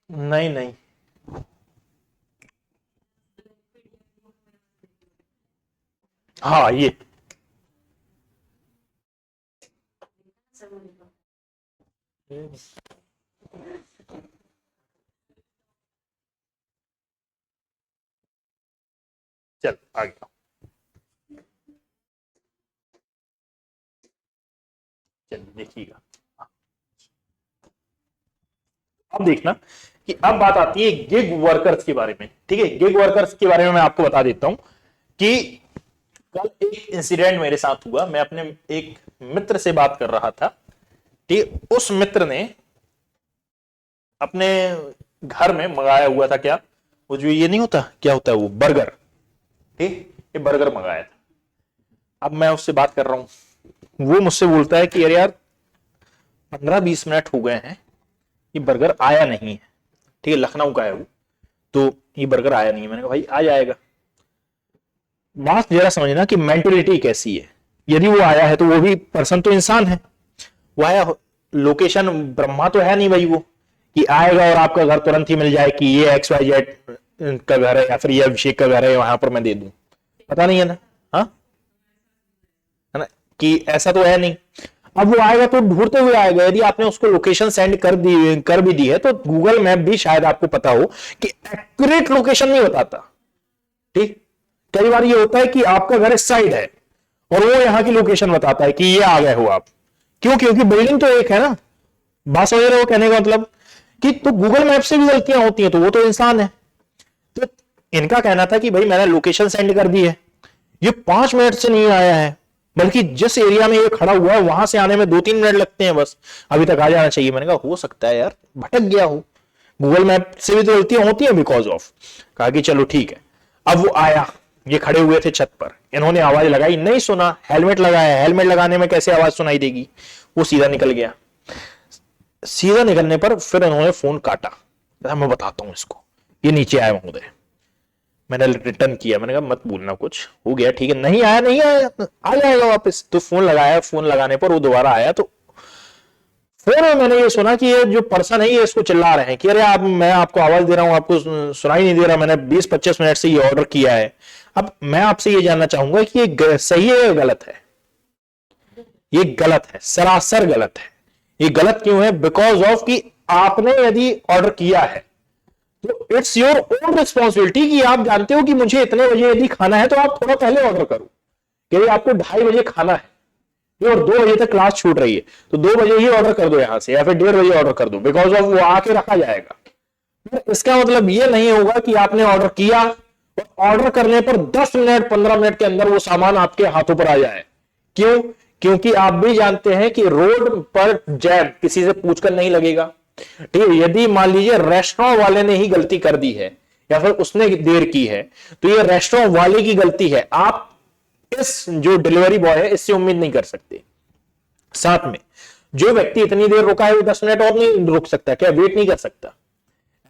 नहीं नहीं, हाँ ये चल आ गया। चल देखिएगा, अब देखना कि अब बात आती है गिग वर्कर्स के बारे में। ठीक है, गिग वर्कर्स के बारे में मैं आपको बता देता हूं कि कल एक इंसिडेंट मेरे साथ हुआ। मैं अपने एक मित्र से बात कर रहा था, ठीक। उस मित्र ने अपने घर में मंगाया हुआ था, क्या वो जो ये नहीं होता, क्या होता है वो, बर्गर, ठीक, ये बर्गर मंगाया था। अब मैं उससे बात कर रहा हूं, वो मुझसे बोलता है कि अरे यार 15-20 मिनट हो गए हैं, ये बर्गर आया नहीं है। ठीक है, लखनऊ का है वो, तो ये बर्गर आया नहीं है। मैंने कहा भाई आ जाएगा। बात जरा समझना कि मेंटेलिटी कैसी है। यदि वो आया है तो वो भी पर्सन तो इंसान है, वो आया, लोकेशन ब्रह्मा तो है नहीं भाई, वो कि आएगा और आपका घर तुरंत ही मिल जाए कि ये XYZ का घर है या फिर ये अभिषेक का घर है, वहां पर मैं दे दूं, पता नहीं है ना, हाँ है ना, कि ऐसा तो है नहीं। अब वो आएगा तो ढूंढते हुए आएगा। यदि आपने उसको लोकेशन सेंड कर भी दी है तो गूगल मैप भी शायद आपको पता हो कि एक्यूरेट लोकेशन नहीं बताता। ठीक, कई बार ये होता है कि आपका घर इस साइड है और वो यहां की लोकेशन बताता है कि ये आ गए हो आप। क्यों? क्योंकि बिल्डिंग तो एक है ना। बात समझ रहे हो कहने का मतलब कि तो गूगल मैप से भी गलतियां होती हैं, तो वो तो इंसान है। तो इनका कहना था कि भाई मैंने लोकेशन सेंड कर दी है, ये 5 मिनट से नहीं आया है, बल्कि जिस एरिया में ये खड़ा हुआ है वहां से आने में 2-3 मिनट लगते हैं बस, अभी तक आ जाना चाहिए। मैंने कहा हो सकता है यार भटक गया हो, गूगल मैप से भी तो गलतियां होती है बिकॉज ऑफ। कहा कि चलो ठीक है। अब वो आया, ये खड़े हुए थे छत पर, इन्होंने आवाज लगाई, नहीं सुना, हेलमेट लगाया, हेलमेट लगाने में कैसे आवाज सुनाई देगी, वो सीधा निकल गया। सीधा निकलने पर फिर इन्होंने फोन काटा, मैं बताता हूं इसको, ये नीचे आया महोदय। मैंने रिटर्न किया, मैंने कहा मत बोलना कुछ, हो गया ठीक है, नहीं आया नहीं आया, आ जाएगा वापस। तो फोन लगाया, फोन लगाने पर वो दोबारा आया। तो फोन में मैंने ये सुना कि ये जो पर्सन है ये इसको चिल्ला रहे हैं कि अरे आप, मैं आपको आवाज दे रहा हूं, आपको सुनाई नहीं दे रहा, मैंने 20-25 मिनट से ये ऑर्डर किया है। अब मैं आपसे ये जानना चाहूंगा कि ये सही है या गलत है? ये गलत है, सरासर गलत है। ये गलत क्यों है? बिकॉज ऑफ कि आपने यदि ऑर्डर किया है तो इट्स योर ओन रिस्पॉन्सिबिलिटी कि आप जानते हो कि मुझे इतने बजे यदि खाना है तो आप थोड़ा पहले ऑर्डर करो। यदि आपको 2:30 बजे खाना है और 2 बजे तक क्लास छूट रही है तो 2 बजे ही ऑर्डर कर दो यहां से, या फिर 1:30 बजे ऑर्डर कर दो, बिकॉज ऑफ वो आके रखा जाएगा। इसका मतलब ये नहीं होगा कि आपने ऑर्डर किया और ऑर्डर करने पर 10 मिनट 15 मिनट के अंदर वो सामान आपके हाथों पर आ जाए। क्यों? क्योंकि आप भी जानते हैं कि रोड पर जैब किसी से पूछकर नहीं लगेगा। ठीक है, यदि मान लीजिए रेस्टोरेंट वाले ने ही गलती कर दी है या फिर उसने देर की है तो ये रेस्टोरेंट वाले की गलती है, आप इस जो डिलीवरी बॉय है इससे उम्मीद नहीं कर सकते। साथ में जो व्यक्ति इतनी देर रुका है वो 10 मिनट और नहीं रुक सकता क्या? वेट नहीं कर सकता?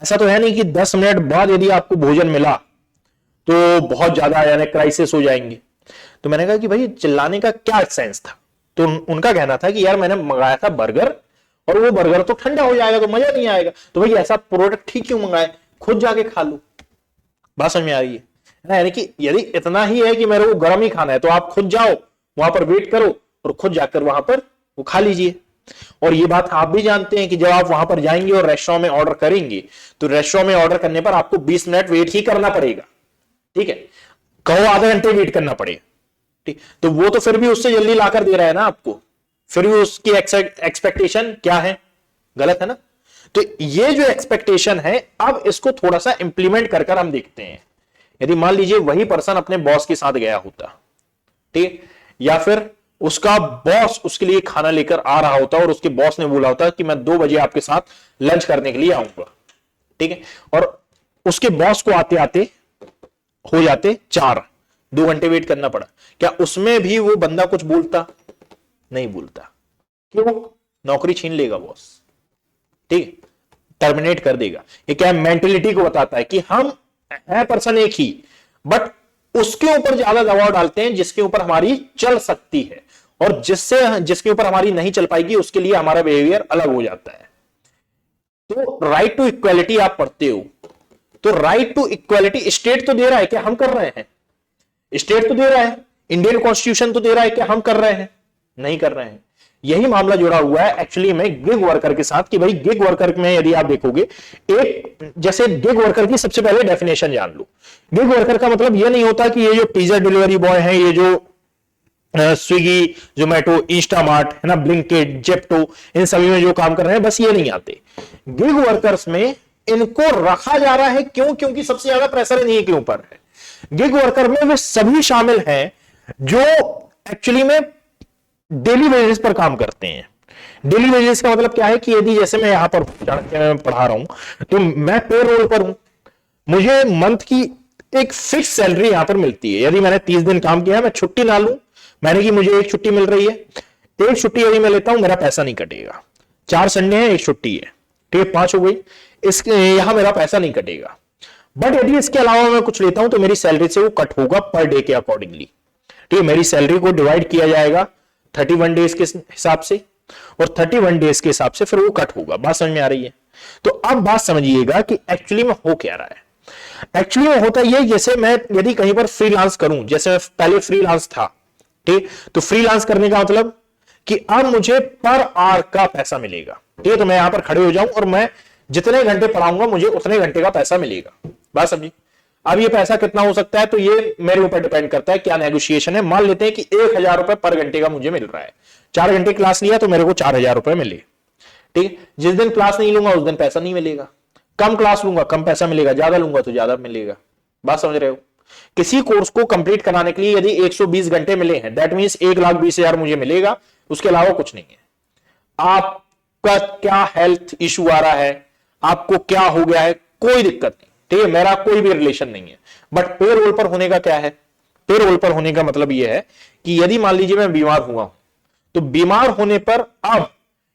ऐसा तो है नहीं कि 10 मिनट बाद यदि आपको भोजन मिला तो बहुत ज्यादा यानी क्राइसिस हो जाएंगे। तो मैंने कहा कि भाई चिल्लाने का क्या सेंस था? तो उनका कहना था कि यार मैंने मंगाया था बर्गर, और वो बर्गर तो ठंडा हो जाएगा तो मजा नहीं आएगा, तो भाई ऐसा प्रोडक्ट ठीक क्यों मंगाए, खुद जाके खा लो। बात समझ में आ रही है ना? यानी कि यदि इतना ही है कि मेरे को गर्म ही खाना है, तो आप खुद जाओ वहां पर वेट करो और खुद जाकर वहां पर वो खा लीजिए। और ये बात आप भी जानते हैं कि जब आप वहां पर जाएंगे और रेस्टोरेंट में ऑर्डर करेंगे, तो रेस्टोरेंट में ऑर्डर करने पर आपको 20 मिनट वेट ही करना पड़ेगा, ठीक है, कहो आधा घंटे वेट करना पड़ेगा, ठीक, तो वो तो फिर भी उससे जल्दी लाकर दे रहा है ना आपको, फिर भी उसकी एक्सपेक्टेशन क्या है, गलत है ना? तो ये जो एक्सपेक्टेशन है, अब इसको थोड़ा सा इंप्लीमेंट कर हम देखते हैं। यदि मान लीजिए वही पर्सन अपने बॉस के साथ गया होता, ठीक, या फिर उसका बॉस उसके लिए खाना लेकर आ रहा होता और उसके बॉस ने बोला होता कि मैं 2 बजे आपके साथ लंच करने के लिए आऊंगा, ठीक है, और उसके बॉस को आते आते हो जाते 4, 2 घंटे वेट करना पड़ा, क्या उसमें भी वो बंदा कुछ बोलता? नहीं बोलता। क्यों? नौकरी छीन लेगा बॉस, ठीक, टर्मिनेट कर देगा। ये क्या मेंटेलिटी को बताता है कि हम है पर्सन एक ही, बट उसके ऊपर ज्यादा दबाव डालते हैं जिसके ऊपर हमारी चल सकती है, और जिसके ऊपर हमारी नहीं चल पाएगी उसके लिए हमारा बिहेवियर अलग हो जाता है। तो राइट टू इक्वालिटी आप पढ़ते हो, तो राइट टू इक्वालिटी स्टेट तो दे रहा है, क्या हम कर रहे हैं? स्टेट तो दे रहा है, इंडियन कॉन्स्टिट्यूशन तो दे रहा है, क्या हम कर रहे हैं? नहीं कर रहे हैं। यही मामला जुड़ा हुआ है एक्चुअली में गिग वर्कर के साथ, कि भाई गिग वर्कर में यदि आप देखोगे, एक जैसे गिग वर्कर की सबसे पहले डेफिनेशन जान लो। गिग वर्कर का मतलब यह नहीं होता कि ये जो पिज्जा डिलीवरी बॉय है, ये जो स्विगी, जोमेटो, इंस्टामार्ट है ना, ब्लिंकिट, जेप्टो, इन सभी में जो काम कर रहे हैं, बस ये नहीं आते। गिग वर्कर्स में इनको रखा जा रहा है, क्यों? क्योंकि सबसे ज्यादा प्रेशर इन्हीं के ऊपर है। गिग वर्कर में वे सभी शामिल हैं जो एक्चुअली में डेली बेसिस पर काम करते हैं। डेली बेसिस का मतलब क्या है कि यदि जैसे मैं यहां पर पढ़ा रहा हूं, तो मैं पे रोल पर हूं, मुझे मंथ की एक फिक्स सैलरी यहां पर मिलती है। यदि मैंने 30 दिन काम किया, मैं छुट्टी ना लूं, मैंने कि मुझे एक छुट्टी मिल रही है, एक छुट्टी यदि मैं लेता हूं, मेरा पैसा नहीं कटेगा। 4 संडे है, एक छुट्टी है, ठीक है, 5 हो गई, इसके यहां मेरा पैसा नहीं कटेगा। बट यदि इसके अलावा मैं कुछ लेता हूं, तो मेरी सैलरी से वो कट होगा पर डे के अकॉर्डिंगली, ठीक है। मेरी सैलरी को डिवाइड किया जाएगा 31 डेज के हिसाब से, और 31 डेज के हिसाब से फिर वो कट होगा। बात समझ में आ रही है? तो अब बात समझिएगा कि एक्चुअली में हो क्या रहा है। एक्चुअली में होता ये, जैसे मैं यदि कहीं पर फ्रीलांस करूं, जैसे पहले फ्रीलांस था, ठीक, तो फ्रीलांस करने का मतलब कि अब मुझे पर आवर का पैसा मिलेगा, ठीक है। तो मैं यहां पर खड़े हो जाऊं और मैं जितने घंटे पढ़ाऊंगा मुझे उतने घंटे का पैसा मिलेगा। बात समझी? अब ये पैसा कितना हो सकता है, तो ये मेरे ऊपर डिपेंड करता है क्या नेगोशिएशन है। मान लेते हैं कि 1000 रुपए पर घंटे का मुझे मिल रहा है, 4 घंटे क्लास लिया तो मेरे को 4000 रुपए मिले, ठीक। जिस दिन क्लास नहीं लूंगा उस दिन पैसा नहीं मिलेगा, कम क्लास लूंगा कम पैसा मिलेगा, ज्यादा लूंगा तो ज्यादा मिलेगा। बात समझ रहे हो? किसी कोर्स को कंप्लीट कराने के लिए यदि 120 घंटे मिले हैं, दैट मींस 1,20,000 मुझे मिलेगा, उसके अलावा कुछ नहीं है। आपका क्या हेल्थ इश्यू आ रहा है, आपको क्या हो गया है, कोई दिक्कत नहीं, ठीक है, मेरा कोई भी रिलेशन नहीं है। बट पे रोल पर होने का क्या है? पे रोल पर होने का मतलब यह है कि यदि मान लीजिए मैं बीमार हुआ हूं, तो बीमार होने पर अब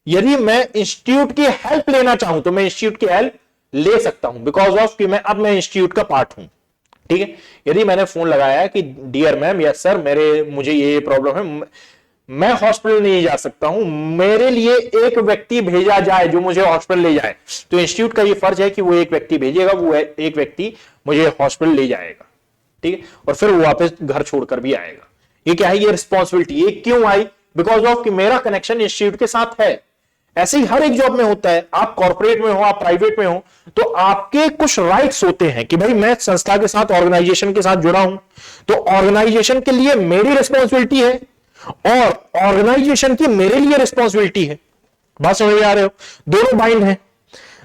यदि मैं इंस्टीट्यूट की हेल्प लेना चाहूं तो मैं इंस्टीट्यूट की हेल्प ले सकता हूं, बिकॉज ऑफ कि अब मैं इंस्टीट्यूट का पार्ट हूं, ठीक है। यदि मैंने फोन लगाया है कि डियर मैम, यस सर, मुझे ये प्रॉब्लम है, मैं हॉस्पिटल नहीं जा सकता हूं, मेरे लिए एक व्यक्ति भेजा जाए जो मुझे हॉस्पिटल ले जाए, तो इंस्टीट्यूट का ये फर्ज है कि वो एक व्यक्ति भेजेगा, वो एक व्यक्ति मुझे हॉस्पिटल ले जाएगा, ठीक है, और फिर वो वापस घर छोड़कर भी आएगा। ये क्या है? ये रिस्पॉन्सिबिलिटी। ये क्यों आई? बिकॉज ऑफ कि मेरा कनेक्शन इंस्टीट्यूट के साथ है। ऐसे ही हर एक जॉब में होता है, आप कॉर्पोरेट में हो, आप प्राइवेट में हो, तो आपके कुछ राइट्स होते हैं कि भाई मैं संस्था के साथ, ऑर्गेनाइजेशन के साथ जुड़ा हूं, तो ऑर्गेनाइजेशन के लिए मेरी रिस्पॉन्सिबिलिटी है और ऑर्गेनाइजेशन की मेरे लिए रिस्पॉन्सिबिलिटी है। बात समझ आ रहे हो? दोनों बाइंड है।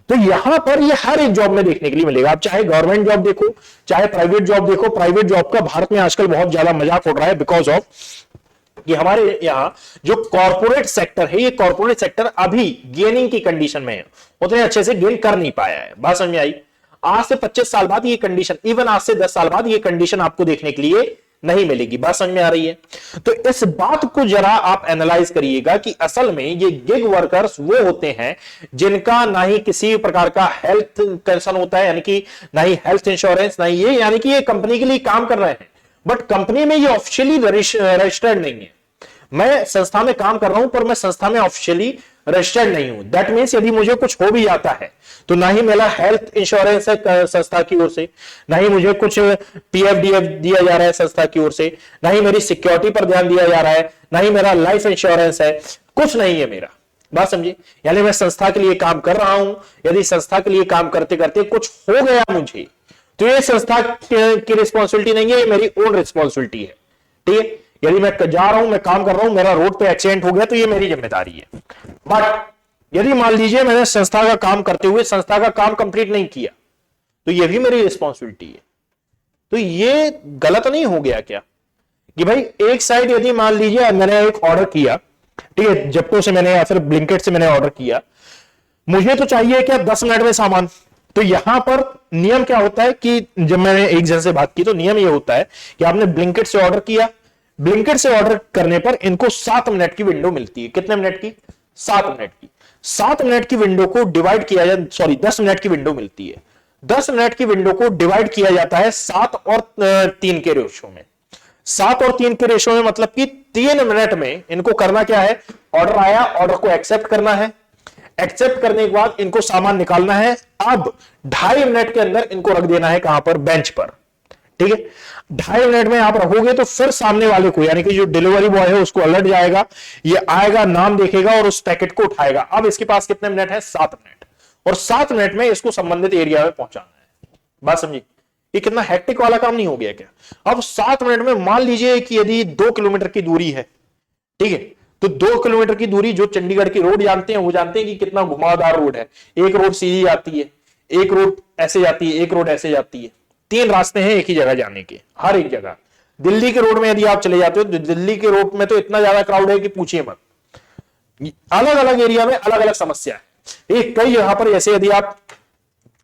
तो यहां पर ये हर एक जॉब में देखने के लिए मिलेगा। आप चाहे गवर्नमेंट जॉब देखो, चाहे प्राइवेट जॉब देखो। प्राइवेट जॉब का भारत में आजकल बहुत ज्यादा मजाक उड़ रहा है, बिकॉज ऑफ कि हमारे यहां जो कॉर्पोरेट सेक्टर है, ये कॉर्पोरेट सेक्टर अभी गेनिंग की कंडीशन में है, उतने अच्छे से गेन कर नहीं पाया है। बात समझ में आई? आज से 25 साल बाद ये कंडीशन, इवन आज से 10 साल बाद ये कंडीशन आपको देखने के लिए नहीं मिलेगी। बात समझ में आ रही है? तो इस बात को जरा आप एनालाइज करिएगा कि असल में ये गिग वर्कर्स वो होते हैं जिनका ना ही किसी प्रकार का हेल्थ कंसर्न होता है, यानी कि ना ही हेल्थ इंश्योरेंस, ना ही ये, यानी कि ये कंपनी के लिए काम कर रहे हैं, बट कंपनी में ये ऑफिशियली रजिस्टर्ड नहीं है। मैं संस्था में काम कर रहा हूं पर मैं संस्था में ऑफिशियली रजिस्टर्ड नहीं हूं। दैट मीन्स यदि मुझे कुछ हो भी जाता है तो ना ही मेरा हेल्थ इंश्योरेंस है संस्था की ओर से, ना ही मुझे कुछ पीएफडीएफ दिया जा रहा है संस्था की ओर से, ना ही मेरी सिक्योरिटी पर ध्यान दिया जा रहा है, ना ही मेरा लाइफ इंश्योरेंस है, कुछ नहीं है मेरा। बात समझिए, यानी मैं संस्था के लिए काम कर रहा हूं, यदि संस्था के लिए काम करते करते कुछ हो गया मुझे तो ये संस्था की रिस्पॉन्सिबिलिटी नहीं है, ये मेरी ओन रिस्पॉन्सिबिलिटी है। ठीक है, यदि मैं जा रहा हूं, मैं काम कर रहा हूं, मेरा रोड पे एक्सीडेंट हो गया तो ये मेरी जिम्मेदारी है। बट यदि मान लीजिए मैंने संस्था का काम करते हुए संस्था का काम कंप्लीट नहीं किया तो ये भी मेरी रिस्पॉन्सिबिलिटी है। तो ये गलत नहीं हो गया क्या कि भाई एक साइड यदि मान लीजिए मैंने एक ऑर्डर किया, ठीक है, जेप्टो से मैंने या फिर ब्लिंकिट से मैंने ऑर्डर किया, मुझे तो चाहिए क्या 10 मिनट में सामान। तो यहां पर नियम क्या होता है कि जब मैंने एक जन से बात की तो नियम ये होता है कि आपने ब्लिंकिट से ऑर्डर किया, ब्लिंकिट से ऑर्डर करने पर इनको 7 मिनट की विंडो मिलती है। कितने मिनट की? 7 मिनट की। 7 मिनट की विंडो को डिवाइड किया जाए, सॉरी 10 मिनट की विंडो मिलती है। 10 मिनट की विंडो को डिवाइड किया जाता है 7 और 3 के रेशो में। 7 और 3 के रेशो में मतलब कि 3 मिनट में इनको करना क्या है, ऑर्डर आया, ऑर्डर को एक्सेप्ट करना है, एक्सेप्ट करने के बाद इनको सामान निकालना है। अब 2.5 मिनट के अंदर इनको रख देना है कहां पर? बेंच पर। ठीक है, 2.5 मिनट में आप रखोगे तो फिर सामने वाले को यानी कि जो डिलीवरी बॉय है उसको अलर्ट जाएगा, ये आएगा, नाम देखेगा और उस पैकेट को उठाएगा। अब इसके पास कितने मिनट है? 7 मिनट। और 7 मिनट में इसको संबंधित एरिया में पहुंचाना है। बात समझी? ये कितना हेक्टिक वाला काम नहीं हो गया क्या? अब 7 मिनट में मान लीजिए कि यदि 2 किलोमीटर की दूरी है, ठीक है, तो 2 किलोमीटर की दूरी जो चंडीगढ़ की रोड जानते हैं वो जानते हैं कि कितना घुमावदार रोड है। एक रोड सीधी जाती है, एक रोड ऐसे जाती है, एक रोड ऐसे जाती है। 3 रास्ते हैं एक ही जगह जाने के, हर एक जगह। दिल्ली के रोड में यदि आप चले जाते हो तो दिल्ली के रोड में तो इतना ज्यादा क्राउड है कि पूछिए मत। अलग अलग एरिया में अलग अलग समस्या है। एक कई जगह पर जैसे यदि आप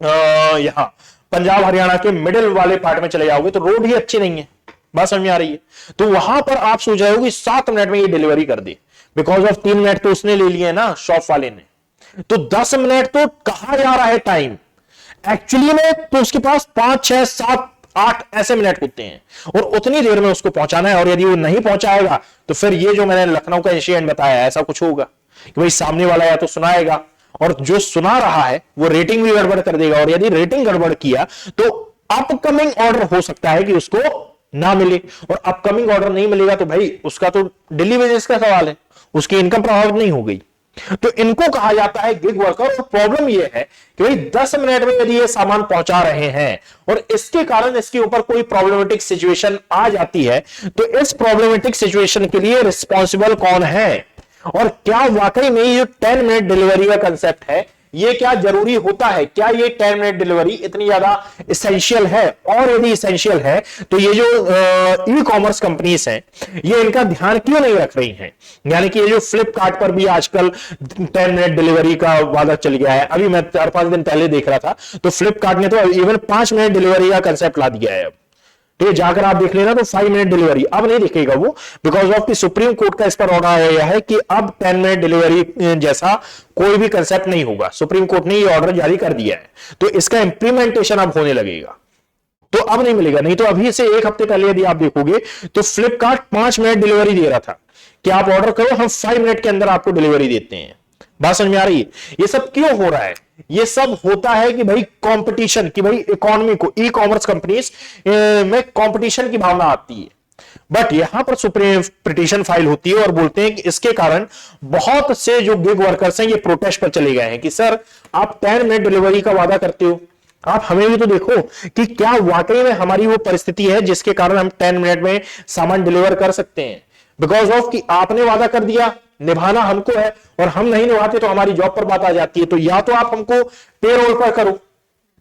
यहां पंजाब हरियाणा के मिडिल वाले पार्ट में चले जाओगे तो रोड ही अच्छी नहीं है। बात समझ में आ रही है? तो वहां पर आप सोच रहे हो कि 7 मिनट में ये डिलीवरी कर दे, बिकॉज ऑफ 3 मिनट तो उसने ले लिए ना शॉप वाले ने। तो 10 मिनट तो कहा जा रहा है टाइम, एक्चुअली में तो उसके पास 5, 6, 7, 8 ऐसे मिनट होते हैं और उतनी देर में उसको पहुंचाना है। और यदि वो नहीं पहुंचाएगा तो फिर ये जो मैंने लखनऊ का इंसिडेंट बताया ऐसा कुछ होगा कि भाई सामने वाला या तो सुनाएगा और जो सुना रहा है वो रेटिंग भी गड़बड़ कर देगा, और यदि रेटिंग गड़बड़ किया तो अपकमिंग ऑर्डर हो सकता है कि उसको ना मिले, और अपकमिंग ऑर्डर नहीं मिलेगा तो भाई उसका तो डेली वेजेस का सवाल है, उसकी इनकम प्रभावित नहीं हो गई। तो इनको कहा जाता है गिग वर्कर। और प्रॉब्लम यह है कि भाई 10 मिनट में यदि ये सामान पहुंचा रहे हैं और इसके कारण इसके ऊपर कोई प्रॉब्लमेटिक सिचुएशन आ जाती है तो इस प्रॉब्लमेटिक सिचुएशन के लिए रिस्पॉन्सिबल कौन है, और क्या वाकई में ये 10 मिनट डिलीवरी का कंसेप्ट है ये क्या जरूरी होता है? क्या ये 10 मिनट डिलीवरी इतनी ज्यादा इसेंशियल है? और यदि इसेंशियल है तो ये जो ई कॉमर्स कंपनीज हैं ये इनका ध्यान क्यों नहीं रख रही हैं? यानी कि ये जो फ्लिपकार्ट पर भी आजकल 10 मिनट डिलीवरी का वादा चल गया है। अभी मैं 4-5 दिन पहले देख रहा था तो फ्लिपकार्ट ने तो इवन 5 मिनट डिलीवरी का कंसेप्ट ला दिया है। तो जाकर आप देख लेना तो 5 मिनट डिलीवरी अब नहीं दिखेगा वो, बिकॉज ऑफ की सुप्रीम कोर्ट का इस पर ऑर्डर आया है कि अब 10 मिनट डिलीवरी जैसा कोई भी कंसेप्ट नहीं होगा। सुप्रीम कोर्ट ने ये ऑर्डर जारी कर दिया है तो इसका इंप्लीमेंटेशन अब होने लगेगा। तो अब नहीं मिलेगा, नहीं तो अभी से 1 हफ्ते पहले यदि आप देखोगे तो फ्लिपकार्ट 5 मिनट डिलीवरी दे रहा था कि आप ऑर्डर करो हम 5 मिनट के अंदर आपको डिलीवरी देते हैं। बात समझ में आ रही है? ये सब क्यों हो रहा है? ये सब होता है कि भाई कंपटीशन, कि भाई इकोनॉमी को, ई कॉमर्स कंपनीज में कंपटीशन की भावना आती है। बट यहां पर सुप्रीम पिटीशन फाइल होती है और बोलते हैं कि इसके कारण बहुत से जो गिग वर्कर्स हैं ये प्रोटेस्ट पर चले गए हैं कि सर आप 10 मिनट डिलीवरी का वादा करते हो, आप हमें भी तो देखो कि क्या वाकई में हमारी वो परिस्थिति है जिसके कारण हम 10 मिनट में सामान डिलीवर कर सकते हैं। बिकॉज ऑफ कि आपने वादा कर दिया, निभाना हमको है, और हम नहीं निभाते तो हमारी जॉब पर बात आ जाती है। तो या तो आप हमको पेरोल पर करो,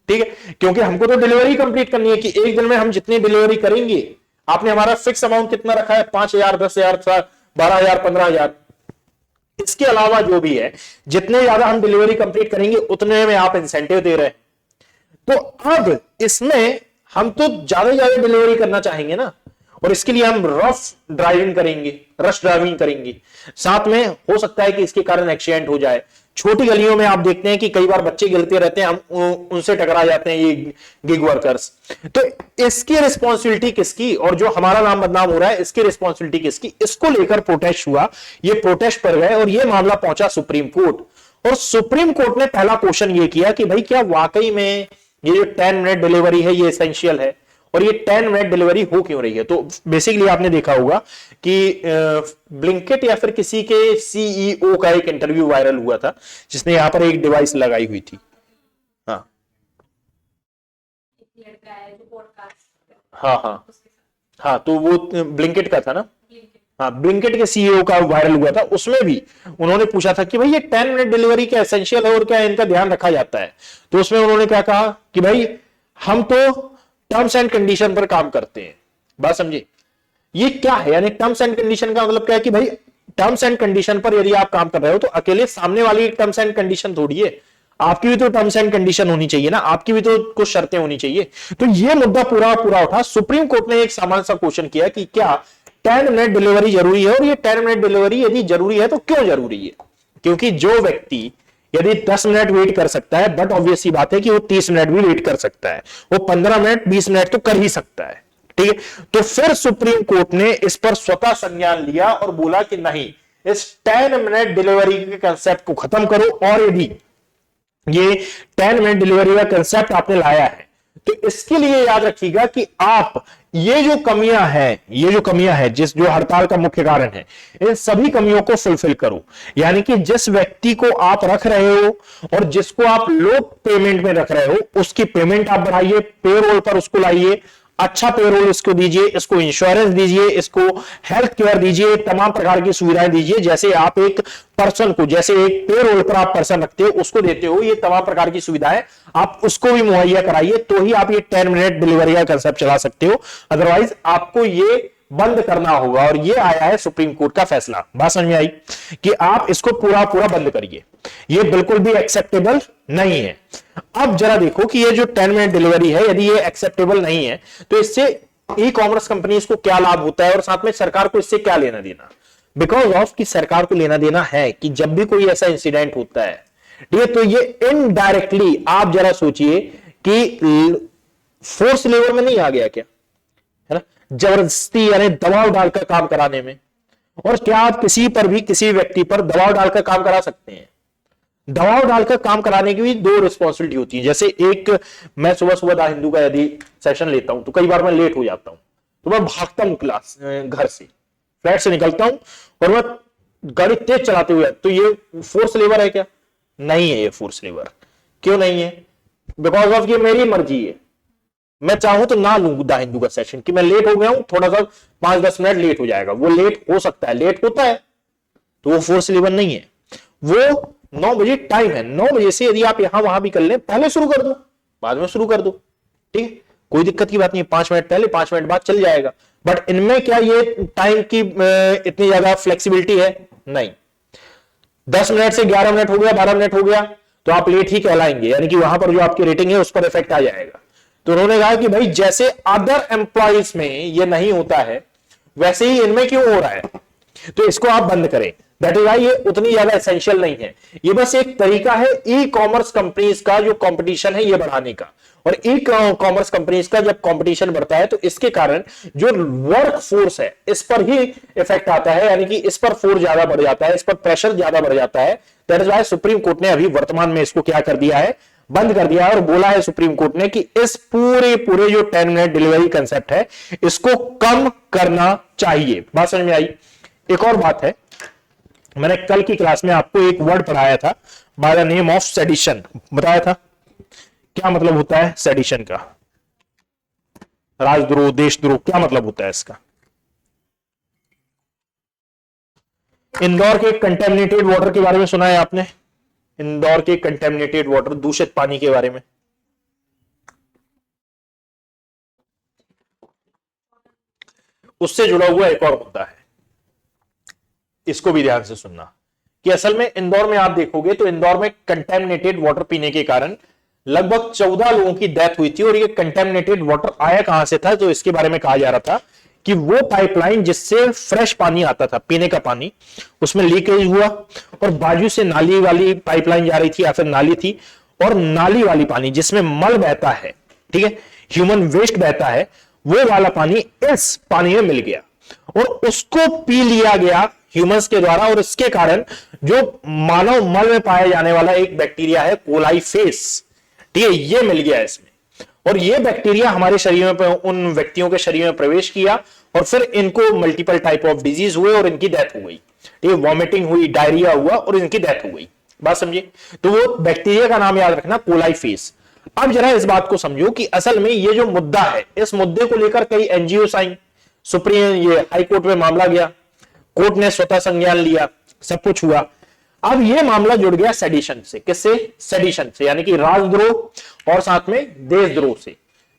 ठीक है, क्योंकि हमको तो डिलीवरी कंप्लीट करनी है कि एक दिन में हम जितनी डिलीवरी करेंगे, आपने हमारा फिक्स अमाउंट कितना रखा है 5,000, 10,000, 12,000, 15,000, इसके अलावा जो भी है जितने ज्यादा हम डिलीवरी कंप्लीट करेंगे उतने में आप इंसेंटिव दे रहे हैं। तो अब इसमें हम तो ज्यादा से ज्यादा डिलीवरी करना चाहेंगे ना, और इसके लिए हम रश ड्राइविंग करेंगे, साथ में हो सकता है कि इसके कारण एक्सीडेंट हो जाए। छोटी गलियों में आप देखते हैं कि कई बार बच्चे गिरते रहते हैं, हम उनसे टकरा जाते हैं, ये गिग वर्कर्स। तो इसकी रिस्पॉन्सिबिलिटी किसकी, और जो हमारा नाम बदनाम हो रहा है इसकी रिस्पॉन्सिबिलिटी किसकी? इसको लेकर प्रोटेस्ट हुआ, ये प्रोटेस्ट पर गए और ये मामला पहुंचा सुप्रीम कोर्ट। और सुप्रीम कोर्ट ने पहला क्वेश्चन ये किया कि भाई क्या वाकई में ये जो 10 मिनट डिलीवरी है ये एसेंशियल है, और ये 10 मिनट डिलीवरी हो क्यों रही है? तो बेसिकली आपने देखा होगा कि ब्लिंकिट या फिर किसी के सीईओ का एक इंटरव्यू वायरल हुआ था, जिसने यहां पर एक डिवाइस लगाई हुई थी। हाँ हाँ हाँ हाँ, तो वो ब्लिंकिट का था ना। हाँ, ब्लिंकिट के सीईओ का वायरल हुआ था, उसमें भी उन्होंने पूछा था कि भाई ये 10 मिनट डिलीवरी क्या एसेंशियल है और क्या इनका ध्यान रखा जाता है? तो उसमें उन्होंने क्या कहा कि भाई हम तो टर्म्स एंड कंडीशन पर काम करते हैं। बात समझे? ये क्या है, यानी टर्म्स एंड कंडीशन का मतलब क्या है कि भाई टर्म्स एंड कंडीशन पर यदि आप काम कर रहे हो तो अकेले सामने वाली टर्म्स एंड कंडीशन थोड़ी है, आपकी भी तो टर्म्स एंड कंडीशन होनी चाहिए ना, आपकी भी तो कुछ शर्तें होनी चाहिए। तो ये मुद्दा पूरा उठा। सुप्रीम कोर्ट ने एक सामान्य सा क्वेश्चन किया कि क्या 10 मिनट डिलीवरी जरूरी है, और ये 10 मिनट डिलीवरी यदि जरूरी है तो क्यों जरूरी है? क्योंकि जो व्यक्ति यदि 10 मिनट वेट कर सकता है, बट ऑब्वियस सी बात है कि वो 30 मिनट भी वेट कर सकता है, वो 15 मिनट 20 मिनट तो कर ही सकता है। ठीक है, तो फिर सुप्रीम कोर्ट ने इस पर स्वतः संज्ञान लिया और बोला कि नहीं, इस 10 मिनट डिलीवरी के कंसेप्ट को खत्म करो, और यदि ये 10 मिनट डिलीवरी का कंसेप्ट आपने लाया है तो इसके लिए याद रखिएगा कि आप ये जो कमियां हैं जिस जो हड़ताल का मुख्य कारण है, इन सभी कमियों को फुलफिल करो। यानी कि जिस व्यक्ति को आप रख रहे हो और जिसको आप लो पेमेंट में रख रहे हो, उसकी पेमेंट आप बढ़ाइए, पेरोल पर उसको लाइए, अच्छा पेरोल इसको दीजिए, इसको इंश्योरेंस दीजिए, इसको हेल्थ केयर दीजिए, तमाम प्रकार की सुविधाएं दीजिए। जैसे आप एक पर्सन को, जैसे एक पेरोल पर आप पर्सन रखते हो उसको देते हो, ये तमाम प्रकार की सुविधाएं आप उसको भी मुहैया कराइए, तो ही आप ये 10 मिनट डिलीवरी का कंसेप्ट चला सकते हो। अदरवाइज आपको ये बंद करना होगा, और ये आया है सुप्रीम कोर्ट का फैसला। बात समझ में आई कि आप इसको पूरा बंद करिए, ये बिल्कुल भी एक्सेप्टेबल नहीं है। अब जरा देखो कि ये जो 10 मिनट डिलीवरी है, यदि ये एक्सेप्टेबल नहीं है तो इससे ई कॉमर्स कंपनीज को क्या लाभ होता है, और साथ में सरकार को इससे क्या लेना देना? बिकॉज ऑफ कि सरकार को लेना देना है कि जब भी कोई ऐसा इंसिडेंट होता है, ठीक है, तो ये इनडायरेक्टली आप जरा सोचिए कि फोर्स लेबर में नहीं आ गया क्या, है ना, जबरदस्ती यानी दबाव डालकर काम कराने में। और क्या आप किसी पर भी, किसी व्यक्ति पर दबाव डालकर काम करा सकते हैं? दबाव डालकर काम कराने की भी 2 रिस्पॉन्सिबिलिटी होती है। जैसे एक, मैं सुबह द हिंदू का यदि सेशन लेता हूं तो कई बार मैं लेट हो जाता हूं, तो मैं भागता हूं क्लास, घर से, फ्लैट से निकलता हूं और मैं गाड़ी तेज चलाते हुए, तो ये फोर्स लेबर है क्या? नहीं है ये फोर्स लेबर। क्यों नहीं है? बिकॉज ऑफ ये मेरी मर्जी है, मैं चाहूं तो ना लूं द हिंदू का सेशन कि मैं लेट हो गया हूं, थोड़ा सा 5-10 मिनट लेट हो जाएगा, वो लेट हो सकता है, लेट होता है, तो वो फोर्स लेबर नहीं है। वो 9 बजे टाइम है, 9 बजे से यदि आप यहां वहां भी कर लें, पहले शुरू कर दो, बाद में शुरू कर दो, ठीक है, कोई दिक्कत की बात नहीं है। 5 मिनट पहले, 5 मिनट बाद चल जाएगा। बट इनमें क्या ये टाइम की इतनी ज्यादा फ्लेक्सिबिलिटी है? नहीं। 10 मिनट से 11 मिनट हो गया, 12 मिनट हो गया, तो आप लेट ही कहलाएंगे, यानी कि वहां पर जो आपकी रेटिंग है उस पर इफेक्ट आ जाएगा। तो उन्होंने कहा कि भाई जैसे अदर एम्प्लॉइज में ये नहीं होता है, वैसे ही इनमें क्यों हो रहा है, तो इसको आप बंद करें। दैट इज वाई ये उतनी ज्यादा एसेंशियल नहीं है, ये बस एक तरीका है ई कॉमर्स कंपनीज का जो कंपटीशन है ये बढ़ाने का। और ई कॉमर्स कंपनीज का जब कंपटीशन बढ़ता है तो इसके कारण जो वर्क फोर्स है इस पर ही इफेक्ट आता है, यानी कि इस पर फोर्स ज्यादा बढ़ जाता है, इस पर प्रेशर ज्यादा बढ़ जाता है। That is why Supreme Court ने अभी वर्तमान में इसको क्या कर दिया है, बंद कर दिया है, और बोला है सुप्रीम कोर्ट ने कि इस पूरे जो 10 मिनट डिलीवरी कंसेप्ट है इसको कम करना चाहिए। बात समझ में आई? एक और बात है, मैंने कल की क्लास में आपको एक वर्ड पढ़ाया था by the name of sedition, बताया था क्या मतलब होता है सेडिशन का, राजद्रोह, देशद्रोह, क्या मतलब होता है इसका। इंदौर के कंटेमिनेटेड वाटर के बारे में सुना है आपने? इंदौर के कंटेमिनेटेड वाटर, दूषित पानी के बारे में। उससे जुड़ा हुआ एक और मुद्दा है, इसको भी ध्यान से सुनना कि असल में इंदौर में आप देखोगे तो इंदौर में कंटेमिनेटेड वाटर पीने के कारण लगभग 14 लोगों की डेथ हुई थी। और ये कंटेमिनेटेड वाटर आया कहां से था, तो इसके बारे में कहा जा रहा था कि वो पाइपलाइन जिससे फ्रेश पानी आता था, पीने का पानी, उसमें लीकेज हुआ और बाजू से नाली वाली पाइपलाइन जा रही थी या फिर नाली थी, और नाली वाली पानी जिसमें मल बहता है, ठीक है, ह्यूमन वेस्ट बहता है, वो वाला पानी इस पानी में मिल गया और उसको पी लिया गया ह्यूमंस के द्वारा, और इसके कारण जो मानव मल में पाया जाने वाला एक बैक्टीरिया है कोलाइफेस, ठीक है, ये मिल गया इसमें, और ये बैक्टीरिया हमारे शरीर में, उन व्यक्तियों के शरीर में प्रवेश किया और फिर इनको मल्टीपल टाइप ऑफ डिजीज हुए और इनकी डेथ हो गई, ठीक है, वॉमिटिंग हुई, डायरिया हुआ और इनकी डेथ हो गई। बात समझिए? तो वो बैक्टीरिया का नाम याद रखना, कोलाइफेस। अब जरा इस बात को समझो कि असल में ये जो मुद्दा है, इस मुद्दे को लेकर कई एनजीओ आई, सुप्रीम ये हाई कोर्ट में मामला गया, कोर्ट ने स्वतः संज्ञान लिया, सब कुछ हुआ। अब ये मामला जुड़ गया सेडिशन से। किससे? सेडिशन से, यानी कि राजद्रोह और साथ में देशद्रोह से।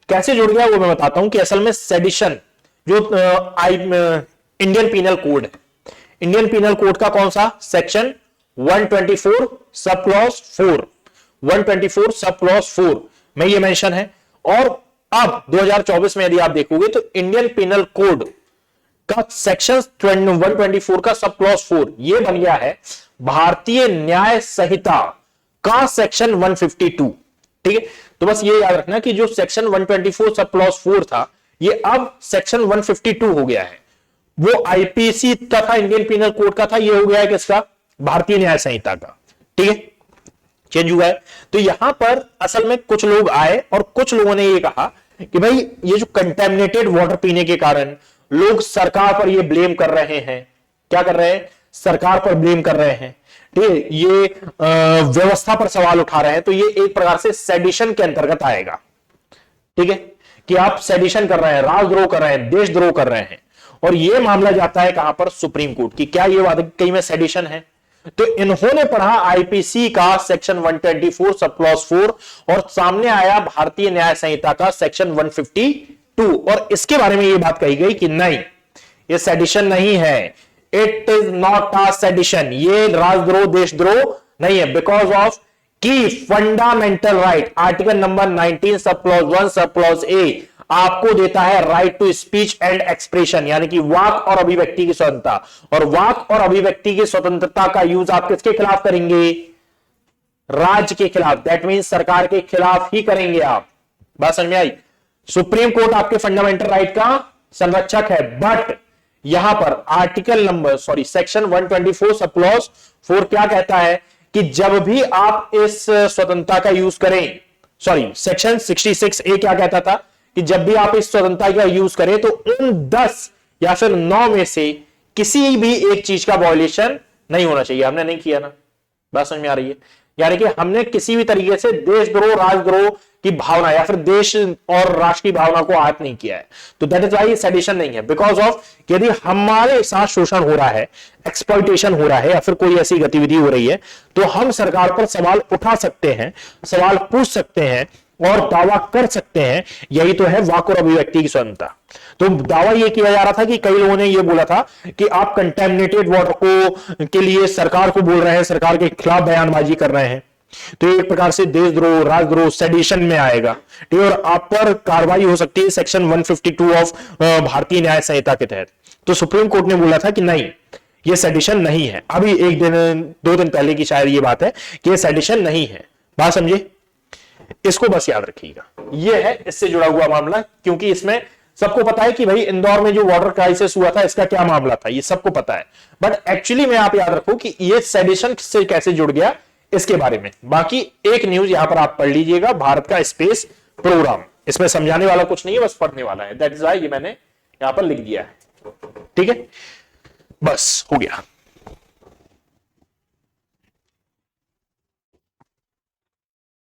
कैसे जुड़ गया वो मैं बताता हूं कि असल में सेडिशन जो इंडियन पीनल कोड है, इंडियन पीनल कोड का कौन सा section 124 sub clause 4, 124 sub clause 4 में ये मेंशन है। और अब 2024 में यदि आप देखोगे तो इंडियन पीनल कोड का सेक्शन 124 का सब क्लॉज 4 ये बन गया है भारतीय न्याय संहिता का सेक्शन 152, ठीक है। तो बस ये याद रखना कि जो सेक्शन 124 सब क्लॉज 4 था, ये अब सेक्शन 152 हो गया है। वो आईपीसी का था, इंडियन पीनल कोड का था, ये हो गया है किसका? भारतीय न्याय संहिता का, ठीक है, चेंज हुआ है। तो यहां पर असल में कुछ लोग आए और कुछ लोगों ने ये कहा कि भाई ये जो कंटेमिनेटेड वाटर पीने के कारण लोग सरकार पर ये ब्लेम कर रहे हैं, क्या कर रहे हैं? सरकार पर ब्लेम कर रहे हैं, ठीक है, ये व्यवस्था पर सवाल उठा रहे हैं, तो ये एक प्रकार से सेडिशन के अंतर्गत आएगा, ठीक है, कि आप सेडिशन कर रहे हैं, राजद्रोह कर रहे हैं, देशद्रोह कर रहे हैं। और ये मामला जाता है कहां पर? सुप्रीम कोर्ट की। क्या ये वाकई में सेडिशन है? तो इन्होंने पढ़ा आईपीसी का सेक्शन 124 सब क्लॉज 4 और सामने आया भारतीय न्याय संहिता का सेक्शन 152, और इसके बारे में ये बात कही गई कि नहीं, ये सेडिशन नहीं है, it is not a sedition, ये राजद्रोह देशद्रोह नहीं है, बिकॉज ऑफ की fundamental right article number 19 sub clause 1 sub clause A आपको देता है right to speech and expression, यानी कि वाक और अभिव्यक्ति की स्वतंत्रता, और वाक और अभिव्यक्ति की स्वतंत्रता का यूज आप किसके खिलाफ करेंगे? राज्य के खिलाफ, दैट मीन्स सरकार के खिलाफ ही करेंगे आप। बात समझ में आई? सुप्रीम कोर्ट आपके फंडामेंटल राइट का संरक्षक है, बट यहां पर article number section 124 sub clause 4 क्या कहता है कि जब भी आप इस स्वतंत्रता का यूज करें, सेक्शन 66 ए क्या कहता था कि जब भी आप इस स्वतंत्रता का यूज करें तो उन 10 या फिर 9 में से किसी भी एक चीज का वॉयलेशन नहीं होना चाहिए। हमने नहीं किया ना, बात समझ में आ रही है? यानी कि हमने किसी भी तरीके से देशद्रोह राजद्रोह की भावना या फिर देश और राष्ट्र की भावना को आहत नहीं किया है, तो दैट इज व्हाई सेडिशन नहीं है। बिकॉज ऑफ यदि हमारे साथ शोषण हो रहा है, एक्सप्लॉइटेशन हो रहा है या फिर कोई ऐसी गतिविधि हो रही है, तो हम सरकार पर सवाल उठा सकते हैं, सवाल पूछ सकते हैं और दावा कर सकते हैं। यही तो है वाक और अभिव्यक्ति की स्वतंत्रता। तो दावा यह किया जा रहा था कि कई लोगों ने यह बोला था कि आप कंटेमिनेटेड वाटर को के लिए सरकार को बोल रहे हैं, सरकार के खिलाफ बयानबाजी कर रहे हैं, तो एक प्रकार से देशद्रोह राजद्रोह सेडिशन में आएगा, ठीक है, और आप पर कार्रवाई हो सकती है सेक्शन 152 ऑफ भारतीय न्याय संहिता के तहत। तो सुप्रीम कोर्ट ने बोला था कि नहीं, यह सेडिशन नहीं है। अभी 1-2 दिन पहले की शायद ये बात है कि यह सेडिशन नहीं है। बात समझे? इसको बस याद रखिएगा, ये है इससे जुड़ा हुआ मामला, क्योंकि इसमें सबको पता है कि भाई इंदौर में जो वाटर क्राइसिस हुआ था इसका क्या मामला था, ये सबको पता है, बट एक्चुअली में आप याद रखो कि ये सेडिशन से कैसे जुड़ गया इसके बारे में। बाकी एक न्यूज यहां पर आप पढ़ लीजिएगा, भारत का स्पेस प्रोग्राम, इसमें समझाने वाला कुछ नहीं है, बस पढ़ने वाला है, दैट इज व्हाई ये मैंने यहां पर लिख दिया है, ठीक है, बस हो गया।